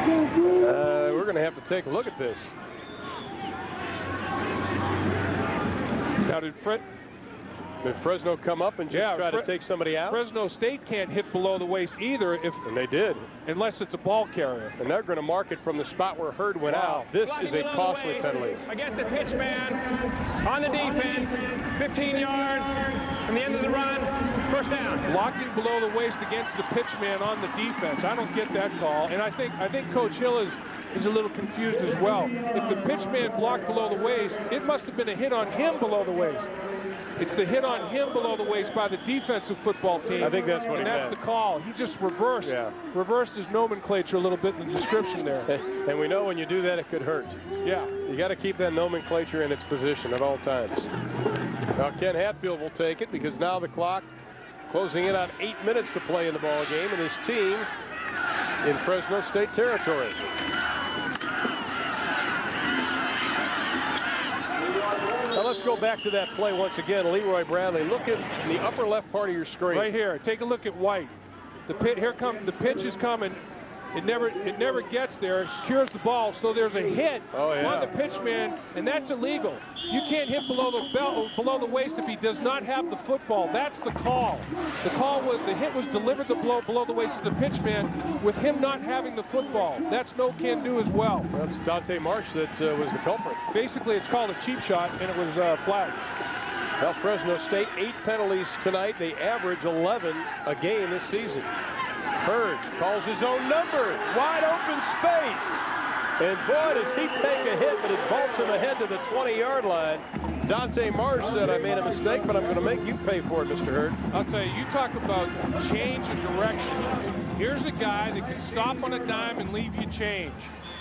We're going to have to take a look at this. Now, did Fresno come up and just try to take somebody out? Fresno State can't hit below the waist either, and they did, unless it's a ball carrier. And they're going to mark it from the spot where Hurd went out. This is a costly penalty. Against the pitch man on the defense, 15 yards from the end of the run, first down. Blocking below the waist against the pitch man on the defense. I don't get that call, and I think Coach Hill is a little confused as well. If the pitch man blocked below the waist, it must have been a hit on him below the waist. It's the hit on him below the waist by the defensive football team. I think that's what he meant. That's the call. He just reversed his nomenclature a little bit in the description there. And we know when you do that, it could hurt. Yeah. You got to keep that nomenclature in its position at all times. Now Ken Hatfield will take it because now the clock closing in on 8 minutes to play in the ball game, and his team in Fresno State territory. Now let's go back to that play once again. Leroy Bradley, look at the upper left part of your screen. Right here. Take a look at White. The pitch is coming. It never gets there. It secures the ball, so there's a hit on the pitchman, and that's illegal. You can't hit below the waist if he does not have the football. That's the call. The call was the hit was delivered below the waist of the pitchman with him not having the football. That's no can do as well. That's Dante Marsh that was the culprit. Basically, it's called a cheap shot, and it was flagged. Well, Fresno State 8 penalties tonight. They average 11 a game this season. Hurd calls his own number. Wide open space. And boy, does he take a hit, but it vaults him ahead to the 20-yard line. Dante Marsh said, I made a mistake, but I'm going to make you pay for it, Mr. Hurd. I'll tell you, you talk about change of direction. Here's a guy that can stop on a dime and leave you change.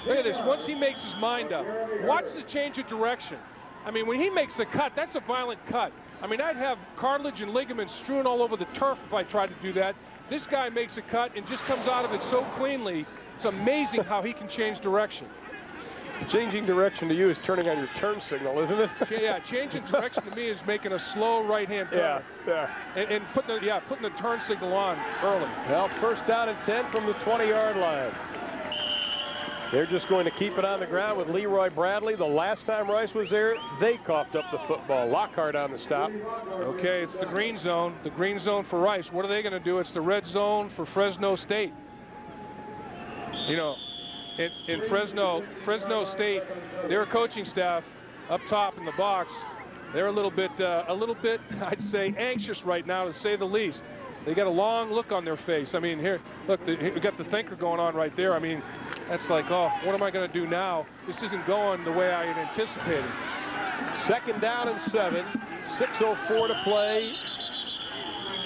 Look at this. Once he makes his mind up, watch the change of direction. I mean, when he makes a cut, that's a violent cut. I mean, I'd have cartilage and ligaments strewn all over the turf if I tried to do that. This guy makes a cut and just comes out of it so cleanly. It's amazing how he can change direction. Changing direction to you is turning on your turn signal, isn't it? Yeah, changing direction to me is making a slow right-hand turn. And putting the turn signal on early. Well, first down and 10 from the 20-yard line. They're just going to keep it on the ground with Leroy Bradley. The last time Rice was there, they coughed up the football. Lockhart on the stop. Okay, it's the green zone. The green zone for Rice. What are they going to do? It's the red zone for Fresno State. You know, in Fresno State, their coaching staff up top in the box, they're a little bit, I'd say, anxious right now, to say the least. They got a long look on their face. I mean, here, look, we got the thinker going on right there. I mean, that's like, oh, what am I going to do now? This isn't going the way I had anticipated. Second down and 7, 6:04 to play.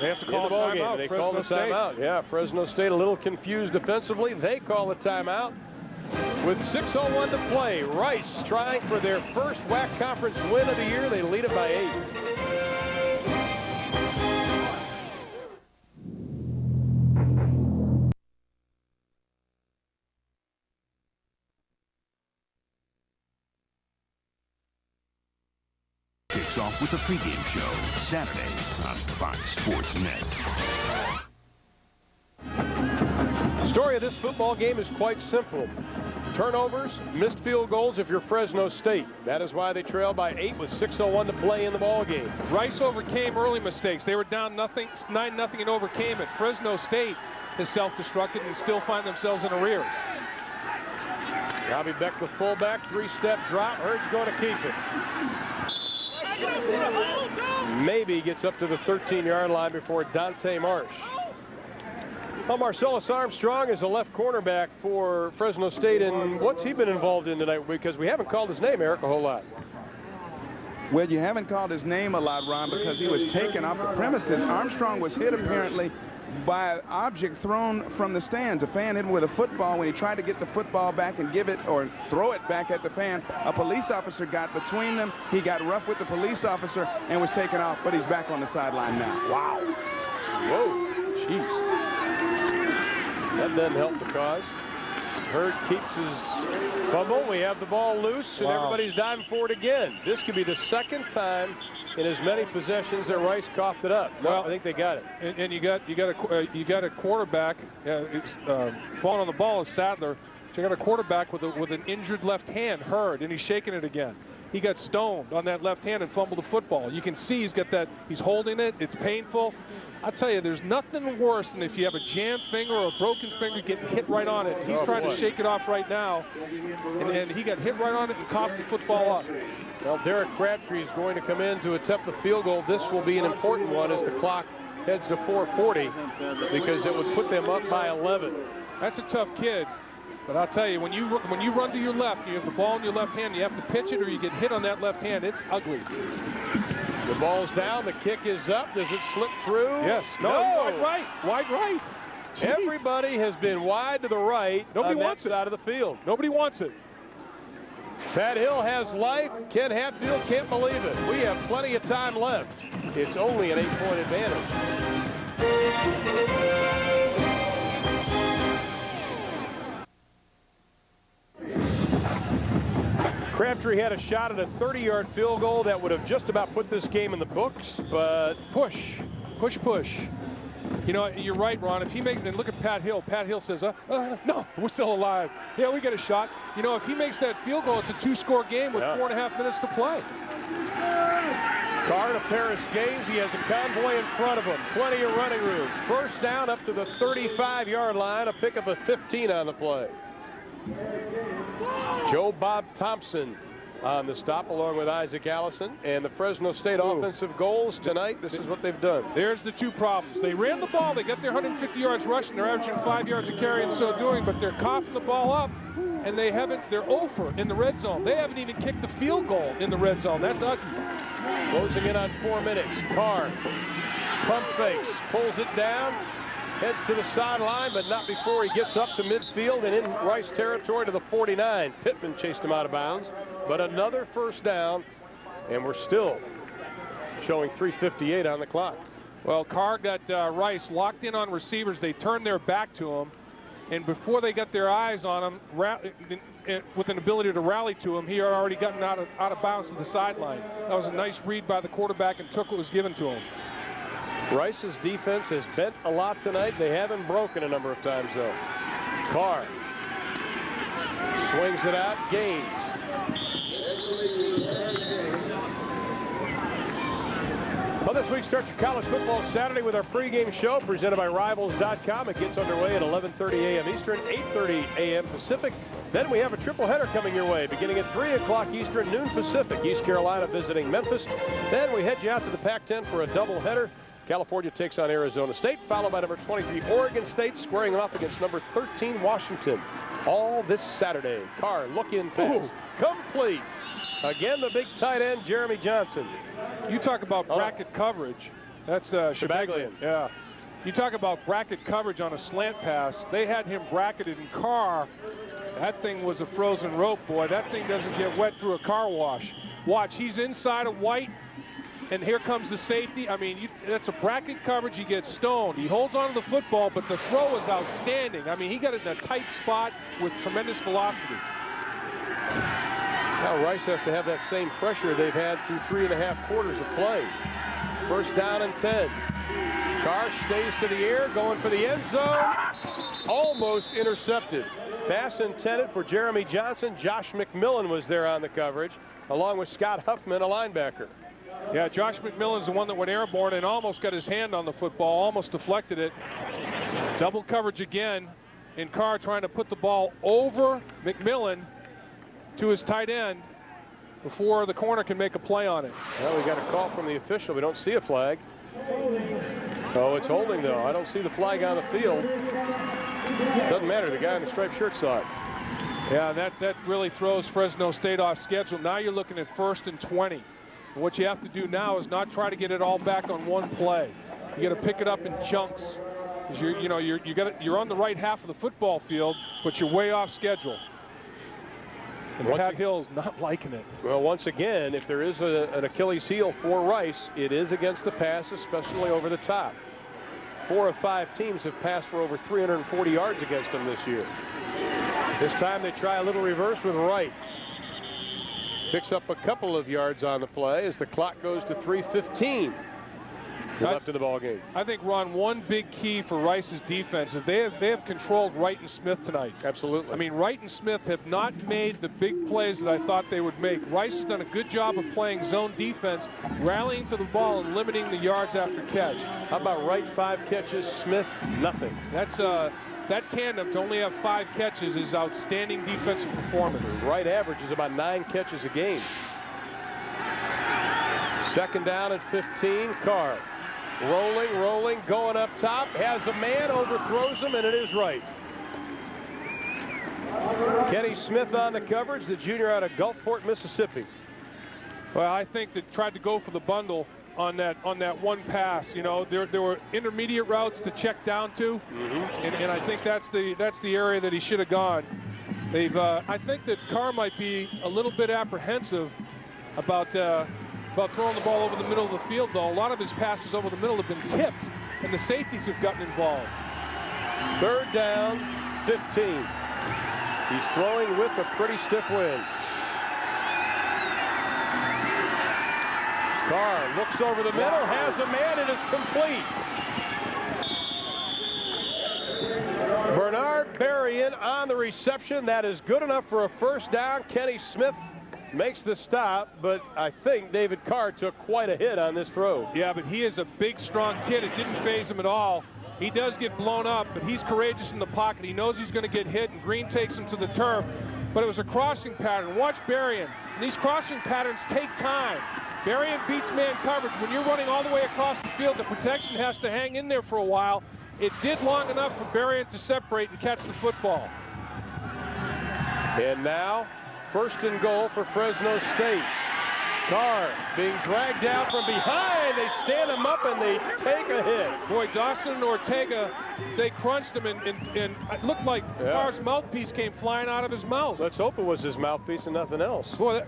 They have to call a timeout. They call the timeout. Yeah, Fresno State a little confused defensively. They call a timeout with 6:01 to play. Rice trying for their first WAC conference win of the year. They lead it by 8. Off with the pregame show Saturday on Fox Sports Net. The story of this football game is quite simple. Turnovers, missed field goals if you're Fresno State. That is why they trail by 8 with 6:01 to play in the ball game. Rice overcame early mistakes. They were down 9-0 and overcame it. Fresno State has self-destructed and still find themselves in arrears. Robbie Beck, the fullback, 3-step drop. Hurd's going to keep it. Maybe gets up to the 13-yard line before Dante Marsh. Well, Marcellus Armstrong is a left cornerback for Fresno State, and what's he been involved in tonight? Because we haven't called his name, Eric, a whole lot. Well, you haven't called his name a lot, Ron, because he was taken off the premises. Armstrong was hit apparently by an object thrown from the stands. A fan hit him with a football. When he tried to get the football back and give it or throw it back at the fan, a police officer got between them. He got rough with the police officer and was taken off, but he's back on the sideline now. Wow. Whoa. Jeez. That doesn't help the cause. Hurd keeps his fumble. We have the ball loose, and everybody's diving for it again. This could be the second time in as many possessions that Rice coughed it up. No, I think they got it. And you got a quarterback. Falling on the ball is Sadler. So you got a quarterback with an injured left hand, Hurd, and he's shaking it again. He got stoned on that left hand and fumbled the football. You can see he's holding it. It's painful. I'll tell you, there's nothing worse than if you have a jammed finger or a broken finger getting hit right on it. He's trying to shake it off right now, and he got hit right on it and coughed the football up. Well, Derek Crabtree is going to come in to attempt the field goal. This will be an important one as the clock heads to 4:40 because it would put them up by 11. That's a tough kid. But I'll tell you, when you run to your left, you have the ball in your left hand, you have to pitch it or you get hit on that left hand. It's ugly. The ball's down. The kick is up. Does it slip through? Yes. No. Wide right. Wide right. Jeez. Everybody has been wide to the right. Nobody on wants that side of the field. Nobody wants it. Pat Hill has life. Ken Hatfield can't believe it. We have plenty of time left. It's only an 8-point advantage. Crabtree had a shot at a 30-yard field goal that would have just about put this game in the books, but push. You know, you're right, Ron. If he makes, and look at Pat Hill. Pat Hill says, no, we're still alive. Yeah, we get a shot. You know, if he makes that field goal, it's a 2-score game with 4.5 minutes to play. Carr to Paris Gaines. He has a convoy in front of him. Plenty of running room. First down up to the 35-yard line. A pickup of 15 on the play. Joe Bob Thompson on the stop along with Isaac Allison. And the Fresno State offensive goals tonight, this is what they've done. There's the two problems. They ran the ball. They got their 150 yards rushing. They're averaging 5 yards a carry in so doing, but they're coughing the ball up. And they're 0 in the red zone. They haven't even kicked the field goal in the red zone. That's ugly. Closing in on 4 minutes. Carr, pump fakes, pulls it down, heads to the sideline, but not before he gets up to midfield and in Rice territory to the 49. Pittman chased him out of bounds, but another first down, and we're still showing 3:58 on the clock. Well, Carr got Rice locked in on receivers. They turned their back to him, and before they got their eyes on him, with an ability to rally to him, he had already gotten out of bounds to the sideline. That was a nice read by the quarterback and took what was given to him. Rice's defense has bent a lot tonight. They haven't broken a number of times, though. Carr swings it out. Gaines. Well, this week starts your college football Saturday with our pregame show presented by Rivals.com. It gets underway at 11:30 a.m. Eastern, 8:30 a.m. Pacific. Then we have a triple header coming your way, beginning at 3 o'clock Eastern, noon Pacific. East Carolina visiting Memphis. Then we head you out to the Pac-10 for a double header. California takes on Arizona State, followed by number 23 Oregon State, squaring off against number 13 Washington. All this Saturday. Carr, look-in pass, complete. Again, the big tight end, Jeremy Johnson. You talk about bracket coverage. That's Shabaglian. Yeah. You talk about bracket coverage on a slant pass. They had him bracketed in Carr. That thing was a frozen rope, boy. That thing doesn't get wet through a car wash. Watch, he's inside of White, and here comes the safety. I mean, that's a bracket coverage. He gets stoned. He holds on to the football, but the throw is outstanding. I mean, he got it in a tight spot with tremendous velocity. Now Rice has to have that same pressure they've had through 3.5 quarters of play. First down and 10. Carr stays to the air, going for the end zone. Almost intercepted. Pass intended for Jeremy Johnson. Josh McMillan was there on the coverage, along with Scott Huffman, a linebacker. Yeah, Josh McMillan's the one that went airborne and almost got his hand on the football, almost deflected it. Double coverage again, and Carr trying to put the ball over McMillan to his tight end before the corner can make a play on it. Well, we got a call from the official. We don't see a flag. Oh, it's holding, though. I don't see the flag on the field. Doesn't matter. The guy in the striped shirt saw it. Yeah, that really throws Fresno State off schedule. Now you're looking at 1st and 20. And what you have to do now is not try to get it all back on one play. You got to pick it up in chunks. You're on the right half of the football field, but you're way off schedule. And Pat Hill's not liking it. Well, once again, if there is an Achilles heel for Rice, it is against the pass, especially over the top. 4 of 5 teams have passed for over 340 yards against them this year. This time they try a little reverse with Wright. Picks up a couple of yards on the play as the clock goes to 3:15. left in the ball game. I think, Ron, one big key for Rice's defense is they have controlled Wright and Smith tonight. Absolutely. I mean, Wright and Smith have not made the big plays that I thought they would make. Rice has done a good job of playing zone defense, rallying to the ball and limiting the yards after catch. How about Wright 5 catches, Smith nothing? That's that tandem to only have 5 catches is outstanding defensive performance. The Wright average is about 9 catches a game. Second down at 15. Carr rolling, going up top, has a man, overthrows him, and it is Wright. Kenny Smith on the coverage, the junior out of Gulfport, Mississippi. Well, I think they tried to go for the bundle on that one pass. You know, there were intermediate routes to check down to, and I think that's the area that he should have gone. I think that Carr might be a little bit apprehensive about throwing the ball over the middle of the field, though. A lot of his passes over the middle have been tipped, and the safeties have gotten involved. Third down, 15. He's throwing with a pretty stiff wind. Carr looks over the middle, has a man, it is complete. Bernard Berrien on the reception. That is good enough for a first down. Kenny Smith makes the stop, but I think David Carr took quite a hit on this throw. Yeah, but he is a big, strong kid. It didn't faze him at all. He does get blown up, but he's courageous in the pocket. He knows he's going to get hit, and Green takes him to the turf. But it was a crossing pattern. Watch Berrien. These crossing patterns take time. Berrien beats man coverage. When you're running all the way across the field, the protection has to hang in there for a while. It did long enough for Berrien to separate and catch the football. And now, first and goal for Fresno State. Carr being dragged down from behind. They stand him up and they take a hit. Boy, Dawson and Ortega, they crunched him, and it looked like Carr's mouthpiece came flying out of his mouth. Let's hope it was his mouthpiece and nothing else. Boy,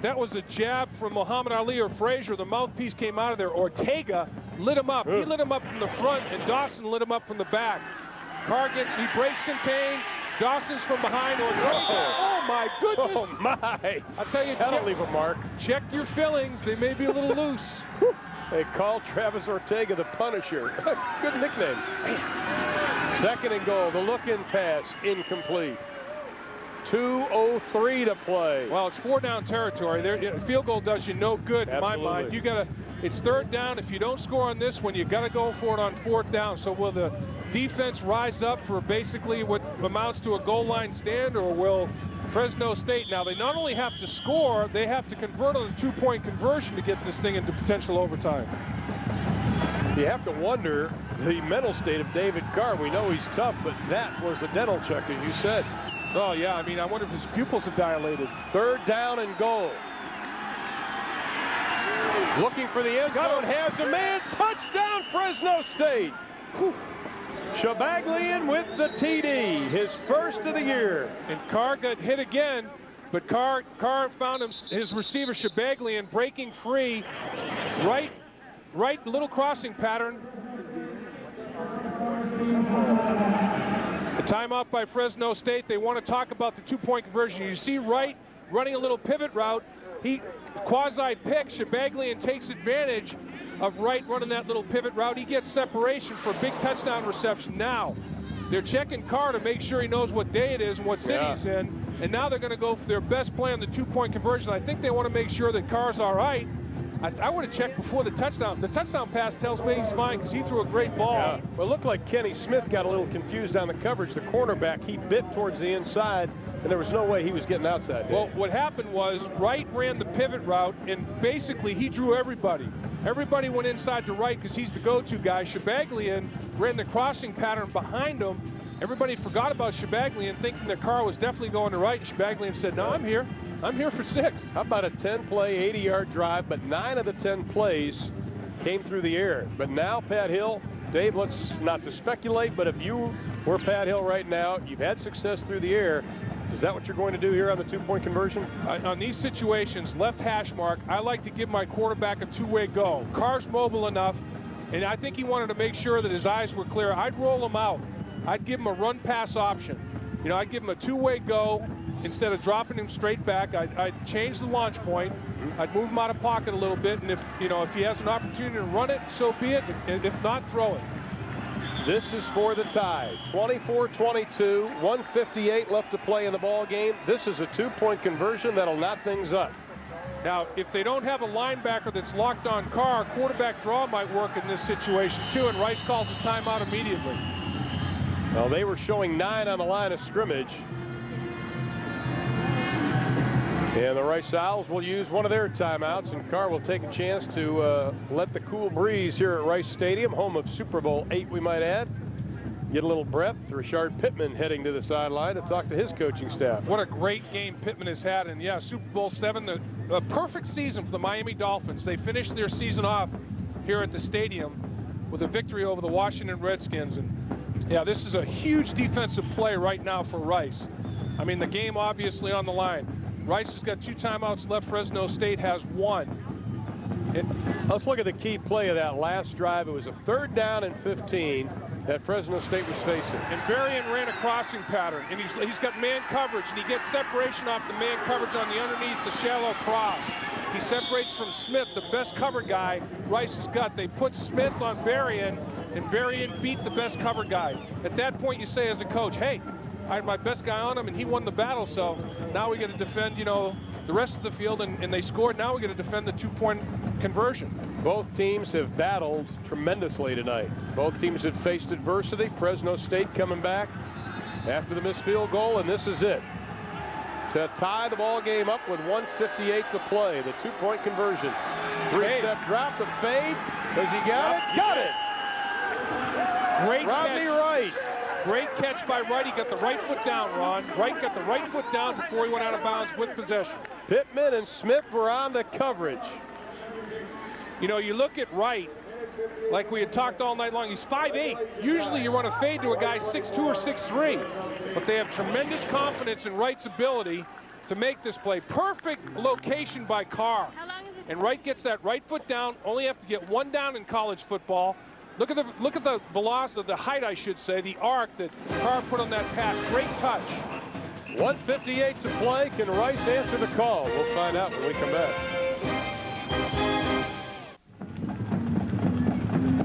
that was a jab from Muhammad Ali or Frazier. The mouthpiece came out of there. Ortega lit him up. He lit him up from the front, and Dawson lit him up from the back. Carr he breaks contain. Dawson's from behind. Ortega. Oh, my goodness. Oh, my. I'll tell you, that'll leave a mark. Check your fillings. They may be a little loose. They call Travis Ortega the Punisher. Good nickname. Second and goal. The look-in pass incomplete. 2:03 to play. Well, it's 4-down territory. A field goal does you no good in my mind. It's third down. If you don't score on this one, you got to go for it on fourth down. So will the defense rise up for basically what amounts to a goal line stand, or will Fresno State, now they not only have to score, they have to convert on a 2-point conversion to get this thing into potential overtime. You have to wonder the mental state of David Carr. We know he's tough, but that was a dental check, as you said. Oh, yeah, I mean, I wonder if his pupils have dilated. Third down and goal. Looking for the end zone, has a man. Touchdown, Fresno State. Shabaglian with the TD, his first of the year. And Carr got hit again, but Carr found his receiver, Shabaglian, breaking free. Right, little crossing pattern. The timeout by Fresno State. They want to talk about the 2-point conversion. You see Wright running a little pivot route. He quasi-pick. Shabaglian takes advantage of Wright running that little pivot route. He gets separation for a big touchdown reception. Now, they're checking Carr to make sure he knows what day it is and what city he's in. And now they're going to go for their best play on the 2-point conversion. I think they want to make sure that Carr's all right. I would have checked before the touchdown. The touchdown pass tells me he's fine because he threw a great ball. Yeah. Well, it looked like Kenny Smith got a little confused on the coverage. The cornerback, he bit towards the inside, and there was no way he was getting outside. Well, what happened was Wright ran the pivot route, and basically he drew everybody. Everybody went inside to Wright because he's the go-to guy. Shabaglian ran the crossing pattern behind him. Everybody forgot about Shabaglian, thinking that Carr was definitely going to Wright, and Shabaglian said, no, I'm here. I'm here for 6. How about a 10-play, 80-yard drive, but 9 of the 10 plays came through the air. But now, Pat Hill, Dave, let's not to speculate, but if you were Pat Hill right now, you've had success through the air. Is that what you're going to do here on the 2-point conversion? On these situations, left hash mark, I like to give my quarterback a 2-way go. Carr's mobile enough, and I think he wanted to make sure that his eyes were clear. I'd roll him out. I'd give him a run-pass option. You know, I'd give him a 2-way go instead of dropping him straight back, I'd change the launch point. I'd move him out of pocket a little bit, and if he has an opportunity to run it, so be it. And if not, throw it. This is for the tie. 24-22, 1:58 left to play in the ball game. This is a 2-point conversion that'll knot things up. Now, if they don't have a linebacker that's locked on Carr, quarterback draw might work in this situation too, and Rice calls a timeout immediately. Well, they were showing 9 on the line of scrimmage. And the Rice Owls will use one of their timeouts, and Carr will take a chance to let the cool breeze here at Rice Stadium, home of Super Bowl VIII, we might add. Get a little breath. Richard Pittman heading to the sideline to talk to his coaching staff. What a great game Pittman has had, and yeah, Super Bowl VII, the perfect season for the Miami Dolphins. They finished their season off here at the stadium with a victory over the Washington Redskins, and yeah, this is a huge defensive play right now for Rice. I mean, the game obviously on the line. Rice has got 2 timeouts left. Fresno State has 1. Let's look at the key play of that last drive. It was a 3rd down and 15 that Fresno State was facing. And Varian ran a crossing pattern, and he's got man coverage, and he gets separation off the man coverage on the underneath the shallow cross. He separates from Smith, the best cover guy Rice has got. They put Smith on Varian, and Varian beat the best cover guy. At that point, you say as a coach, hey, I had my best guy on him, and he won the battle, so now we got to defend, the rest of the field, and they scored. Now we got to defend the 2-point conversion. Both teams have battled tremendously tonight. Both teams have faced adversity. Fresno State coming back after the missed field goal, and this is it. To tie the ball game up with 1:58 to play, the 2-point conversion. 3-step drop, the fade. Has he got it? Got it! Great Rodney catch. Wright. Great catch by Wright. He got the right foot down, Ron. Wright got the right foot down before he went out of bounds with possession. Pittman and Smith were on the coverage. You look at Wright, like we had talked all night long, he's 5'8". Usually you run a fade to a guy 6'2" or 6'3". But they have tremendous confidence in Wright's ability to make this play. Perfect location by Carr. And Wright gets that right foot down. Only have to get 1 down in college football. Look at the velocity, the height, I should say, the arc that Carr put on that pass. Great touch. 1:58 to play. Can Rice answer the call? We'll find out when we come back.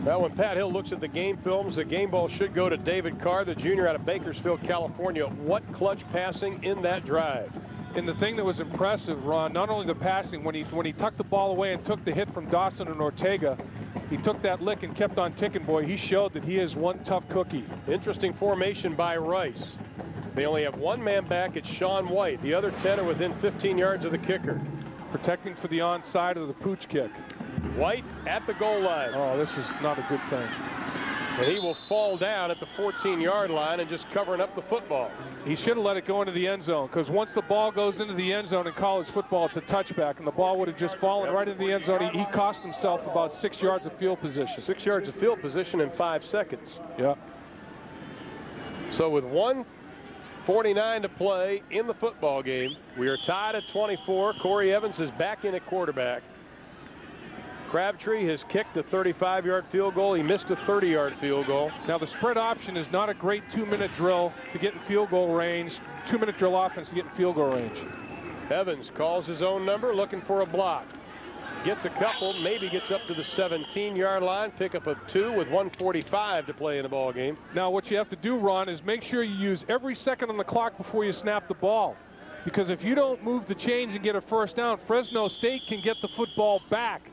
Well, when Pat Hill looks at the game films, the game ball should go to David Carr, the junior out of Bakersfield, California. What clutch passing in that drive. And the thing that was impressive, Ron, not only the passing, when he tucked the ball away and took the hit from Dawson and Ortega, he took that lick and kept on ticking, boy. He showed that he is one tough cookie. Interesting formation by Rice. They only have 1 man back. It's Sean White. The other 10 are within 15 yards of the kicker. Protecting for the onside of the pooch kick. White at the goal line. Oh, this is not a good thing. And he will fall down at the 14-yard line and just covering up the football. He should have let it go into the end zone, because once the ball goes into the end zone in college football, it's a touchback, and the ball would have just fallen right into the end zone. He cost himself about 6 yards of field position. 6 yards of field position in 5 seconds. Yeah. So with 1:49 to play in the football game, we are tied at 24. Corey Evans is back in at quarterback. Crabtree has kicked a 35-yard field goal. He missed a 30-yard field goal. Now, the spread option is not a great 2-minute drill to get in field goal range. 2-minute drill offense to get in field goal range. Evans calls his own number, looking for a block. Gets a couple, maybe gets up to the 17-yard line. Pick up a 2 with 1:45 to play in the ball game. Now, what you have to do, Ron, is make sure you use every second on the clock before you snap the ball. Because if you don't move the chains and get a first down, Fresno State can get the football back.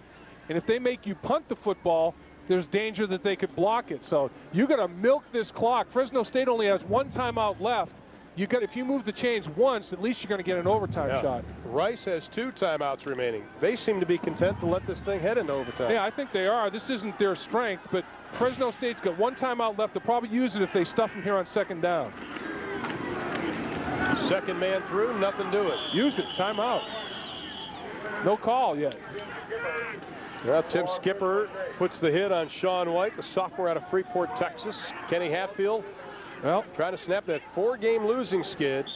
And if they make you punt the football, there's danger that they could block it. So you got to milk this clock. Fresno State only has 1 timeout left. If you move the chains once, at least you're going to get an overtime shot. Rice has 2 timeouts remaining. They seem to be content to let this thing head into overtime. Yeah, I think they are. This isn't their strength, but Fresno State's got 1 timeout left. They'll probably use it if they stuff them here on 2nd down. Second man through, nothing to it. Use it, timeout. No call yet. Well, Tim Skipper puts the hit on Sean White, the sophomore out of Freeport, Texas. Kenny Hatfield, well, trying to snap that 4-game losing skid.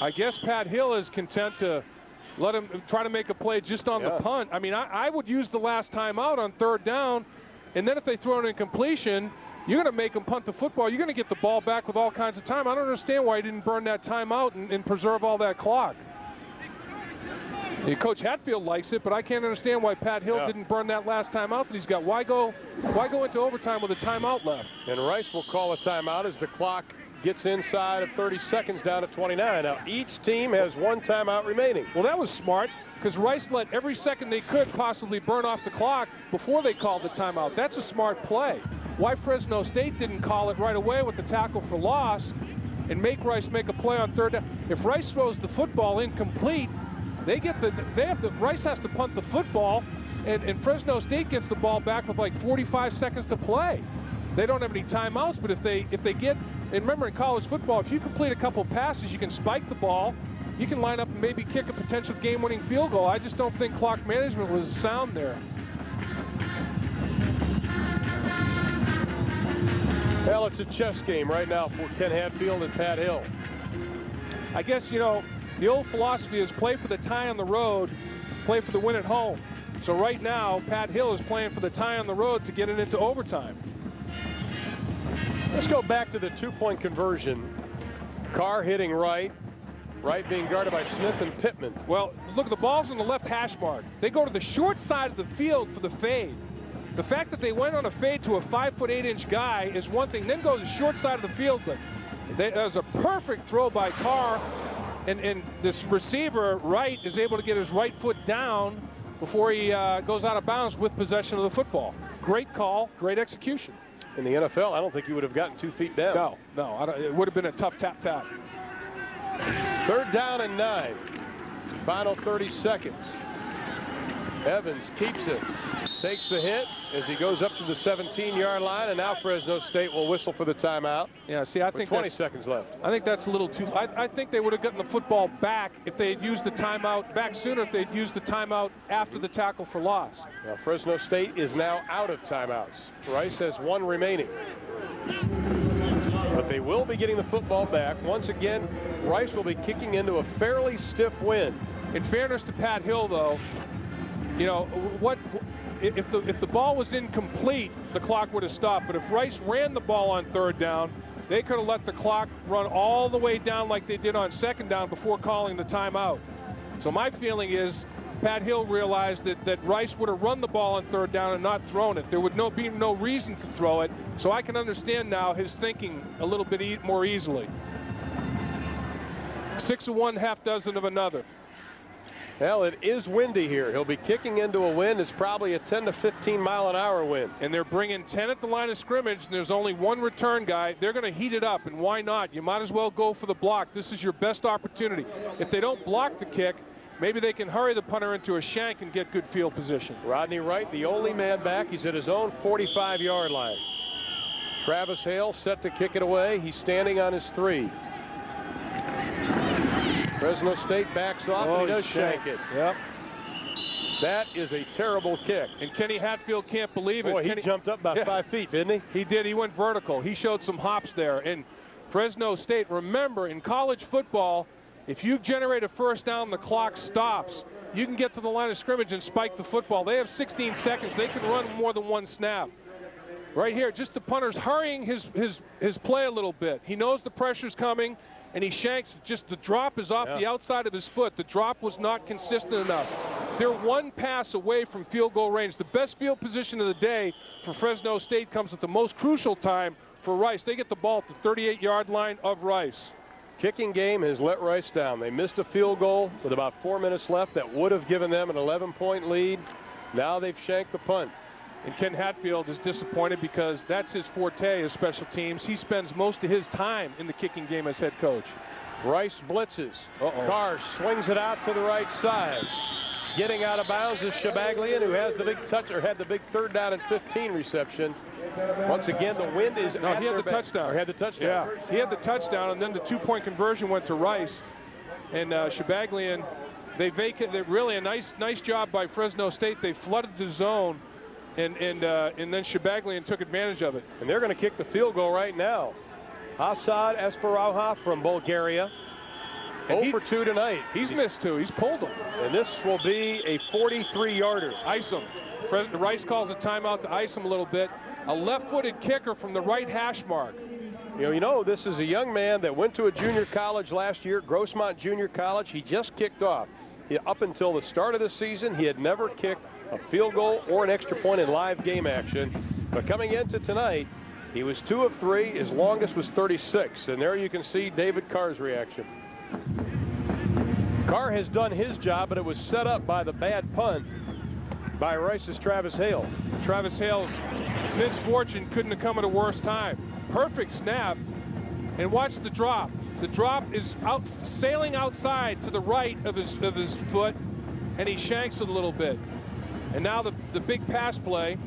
I guess Pat Hill is content to let him try to make a play just on the punt. I mean, I would use the last time out on 3rd down, and then if they throw an incompletion, you're going to make them punt the football. You're going to get the ball back with all kinds of time. I don't understand why he didn't burn that timeout and preserve all that clock. Coach Hatfield likes it, but I can't understand why Pat Hill didn't burn that last timeout that he's got. Why go into overtime with a timeout left? And Rice will call a timeout as the clock gets inside of 30 seconds down to 29. Now, each team has one timeout remaining. Well, that was smart, because Rice let every second they could possibly burn off the clock before they called the timeout. That's a smart play. Why Fresno State didn't call it right away with the tackle for loss and make Rice make a play on third down? If Rice throws the football incomplete, Rice has to punt the football, and Fresno State gets the ball back with like 45 seconds to play. They don't have any timeouts, but if they get, and remember in college football, if you complete a couple passes, you can spike the ball, you can line up and maybe kick a potential game-winning field goal. I just don't think clock management was sound there. Well, it's a chess game right now for Ken Hatfield and Pat Hill. I guess, you know, the old philosophy is play for the tie on the road, play for the win at home. So right now, Pat Hill is playing for the tie on the road to get it into overtime. Let's go back to the two-point conversion. Carr hitting right being guarded by Smith and Pittman. Well, look, the ball's on the left hash mark. They go to the short side of the field for the fade. The fact that they went on a fade to a 5'8" guy is one thing. Then go to the short side of the field. But that was a perfect throw by Carr. And this receiver, Wright, is able to get his right foot down before he goes out of bounds with possession of the football. Great call, great execution. In the NFL, I don't think he would have gotten 2 feet down. No, it would have been a tough tap. Third down and 9. Final 30 seconds. Evans keeps it. Takes the hit as he goes up to the 17-yard line, and now Fresno State will whistle for the timeout. Yeah, see, I think 20 seconds left. I think that's a little too. I think they would have gotten the football back if they had used the timeout back sooner. If they'd used the timeout after the tackle for loss. Now Fresno State is now out of timeouts. Rice has 1 remaining, but they will be getting the football back. Once again, Rice will be kicking into a fairly stiff wind. In fairness to Pat Hill, though, you know what? If the ball was incomplete, the clock would have stopped. But if Rice ran the ball on third down, they could have let the clock run all the way down like they did on second down before calling the timeout. So my feeling is Pat Hill realized that Rice would have run the ball on third down and not thrown it. There would be no reason to throw it. So I can understand now his thinking a little bit more easily. 6 of one, half dozen of another. Well, it is windy here. He'll be kicking into a wind. It's probably a 10 to 15 mile an hour wind. And they're bringing 10 at the line of scrimmage, and there's only 1 return guy. They're going to heat it up, and why not? You might as well go for the block. This is your best opportunity. If they don't block the kick, maybe they can hurry the punter into a shank and get good field position. Rodney Wright, the only man back. He's at his own 45-yard line. Travis Hale set to kick it away. He's standing on his 3. Fresno State backs off, and he does shank it. Yep. That is a terrible kick. And Kenny Hatfield can't believe it. Boy, he jumped up about 5 feet, didn't he? He did. He went vertical. He showed some hops there. And Fresno State, remember, in college football, if you generate a first down, the clock stops. You can get to the line of scrimmage and spike the football. They have 16 seconds. They can run more than 1 snap. Right here, just the punter's hurrying his play a little bit. He knows the pressure's coming, and he shanks. Just the drop is off the outside of his foot. The drop was not consistent enough. They're 1 pass away from field goal range. The best field position of the day for Fresno State comes at the most crucial time for Rice. They get the ball at the 38-yard line of Rice. Kicking game has let Rice down. They missed a field goal with about 4 minutes left that would have given them an 11-point lead. Now they've shanked the punt. And Ken Hatfield is disappointed because that's his forte as special teams. He spends most of his time in the kicking game as head coach. Rice blitzes. Carr swings it out to the right side. Getting out of bounds is Shabaglian, who has the big touch, or had the big 3rd down and 15 reception. Once again, the wind is no, he had the touchdown. Or had the touchdown. Yeah, he had the touchdown, and then the 2-point conversion went to Rice. And Shabaglian, they really a nice job by Fresno State. They flooded the zone. And then Shabaglian took advantage of it. And they're going to kick the field goal right now. Hassad Esperauha from Bulgaria. 0 for 2 tonight. He's missed 2. He's pulled them. And this will be a 43-yarder. Ice him. Rice calls a timeout to ice him a little bit. a left-footed kicker from the right hash mark. You know, this is a young man that went to a junior college last year, Grossmont Junior College. He just kicked off. Up until the start of the season, he had never kicked a field goal or an extra point in live game action. But coming into tonight, he was 2 of 3. His longest was 36. And there you can see David Carr's reaction. Carr has done his job, but it was set up by the bad punt by Rice's Travis Hale. Travis Hale's misfortune couldn't have come at a worse time. Perfect snap, and watch the drop. The drop is out, sailing outside to the right of his foot, and he shanks it a little bit. And now the big pass play,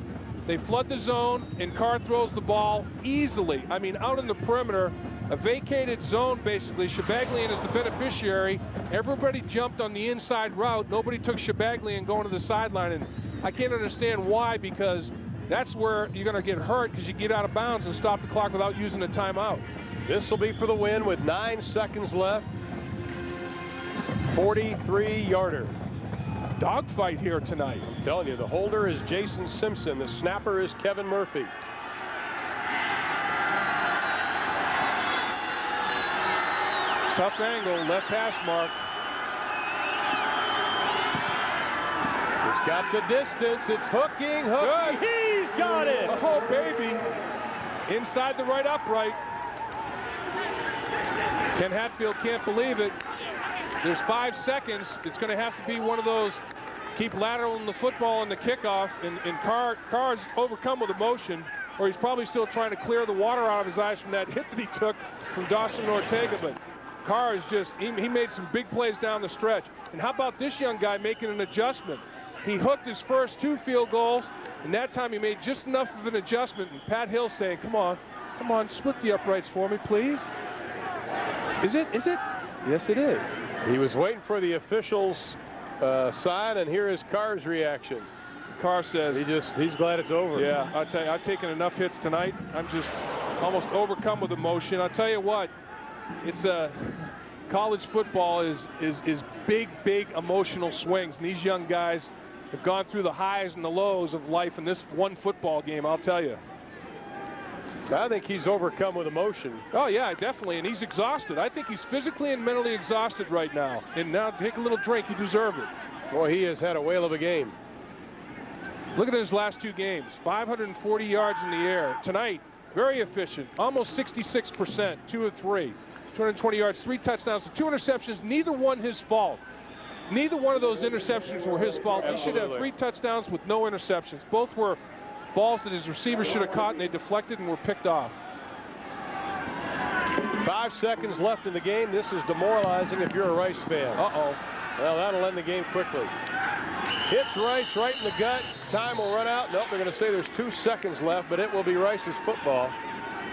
they flood the zone, and Carr throws the ball easily. I mean, out in the perimeter, a vacated zone basically. Shabaglian is the beneficiary. Everybody jumped on the inside route. Nobody took Shabaglian going to the sideline, and I can't understand why, because that's where you're going to get hurt, because you get out of bounds and stop the clock without using a timeout. This will be for the win with 9 seconds left. 43-yarder. Dogfight here tonight. I'm telling you, the holder is Jason Simpson. The snapper is Kevin Murphy. Tough angle, left hash mark. It's got the distance. It's hooking. Good. He's got it. Oh, baby. Inside the right upright. Ken Hatfield can't believe it. There's 5 seconds. It's going to have to be one of those keep lateraling the football in the kickoff. And Carr's overcome with emotion, or he's probably still trying to clear the water out of his eyes from that hit that he took from Dawson Ortega. But Carr is just, he made some big plays down the stretch. And how about this young guy making an adjustment? He hooked his first 2 field goals, and that time he made just enough of an adjustment. And Pat Hill saying, come on, split the uprights for me, please. Is it? Yes, it is. He was waiting for the officials' sign, and here is Carr's reaction. Carr says he's glad it's over. Yeah, I'll tell you, I've taken enough hits tonight. I'm just almost overcome with emotion. I'll tell you what, it's college football is big emotional swings, and these young guys have gone through the highs and the lows of life in this one football game, I'll tell you. I think he's overcome with emotion. Oh, yeah, definitely, and he's exhausted. I think he's physically and mentally exhausted right now. And now take a little drink. You deserve it. Boy, he has had a whale of a game. Look at his last 2 games. 540 yards in the air. Tonight, very efficient. Almost 66%, 2 of 3. 220 yards, 3 touchdowns, 2 interceptions, neither one his fault. Neither one of those interceptions were his fault. He should have 3 touchdowns with no interceptions. Both were balls that his receiver should have caught, and they deflected and were picked off. 5 seconds left in the game. This is demoralizing if you're a Rice fan. Uh-oh. Well, that'll end the game quickly. Hits Rice right in the gut. Time will run out. Nope, they're going to say there's 2 seconds left, but it will be Rice's football.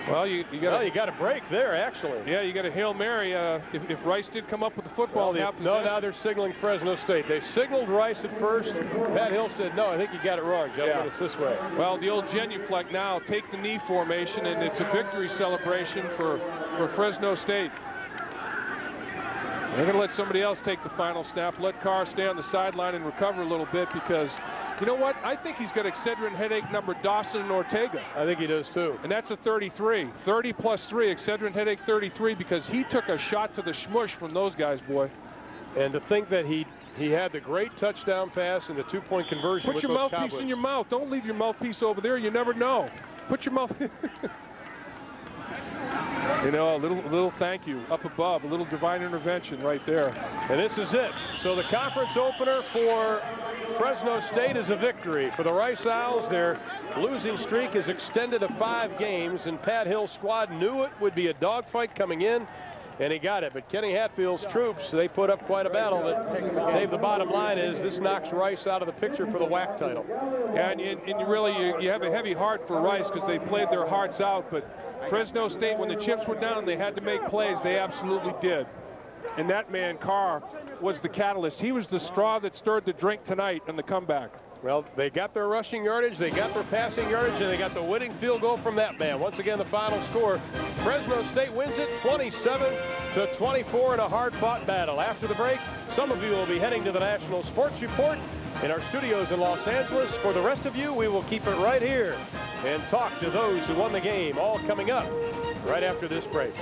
Well, you got a break there, actually. Yeah, you got a Hail Mary. If Rice did come up with the football. Well, now they're signaling Fresno State. They signaled Rice at first. Pat Hill said, no, I think you got it wrong, gentlemen. It's this way. Well, the old genuflect now, take the knee formation, and it's a victory celebration for Fresno State. They're going to let somebody else take the final snap. Let Carr stay on the sideline and recover a little bit, because you know what? I think he's got Excedrin headache number Dawson and Ortega. I think he does too. And that's a 33. 30 plus 3, Excedrin headache 33, because he took a shot to the schmush from those guys, boy. And to think that he had the great touchdown pass and the 2-point conversion. Put your mouthpiece in your mouth. Don't leave your mouthpiece over there. You never know. Put your mouth. You know, a little thank you up above, a little divine intervention right there. And this is it. So the conference opener for Fresno State is a victory. For the Rice Owls, their losing streak is extended to 5 games, and Pat Hill's squad knew it would be a dogfight coming in, and he got it. But Kenny Hatfield's troops, they put up quite a battle. But Dave, the bottom line is this knocks Rice out of the picture for the WAC title. Yeah, and you have a heavy heart for Rice, because they played their hearts out, but Fresno State, when the chips were down, they had to make plays. They absolutely did. And that man, Carr, was the catalyst. He was the straw that stirred the drink tonight in the comeback. Well, they got their rushing yardage, they got their passing yardage, and they got the winning field goal from that man. Once again, the final score, Fresno State wins it 27-24 in a hard-fought battle. After the break, some of you will be heading to the National Sports Report in our studios in Los Angeles. For the rest of you, we will keep it right here and talk to those who won the game, all coming up right after this break.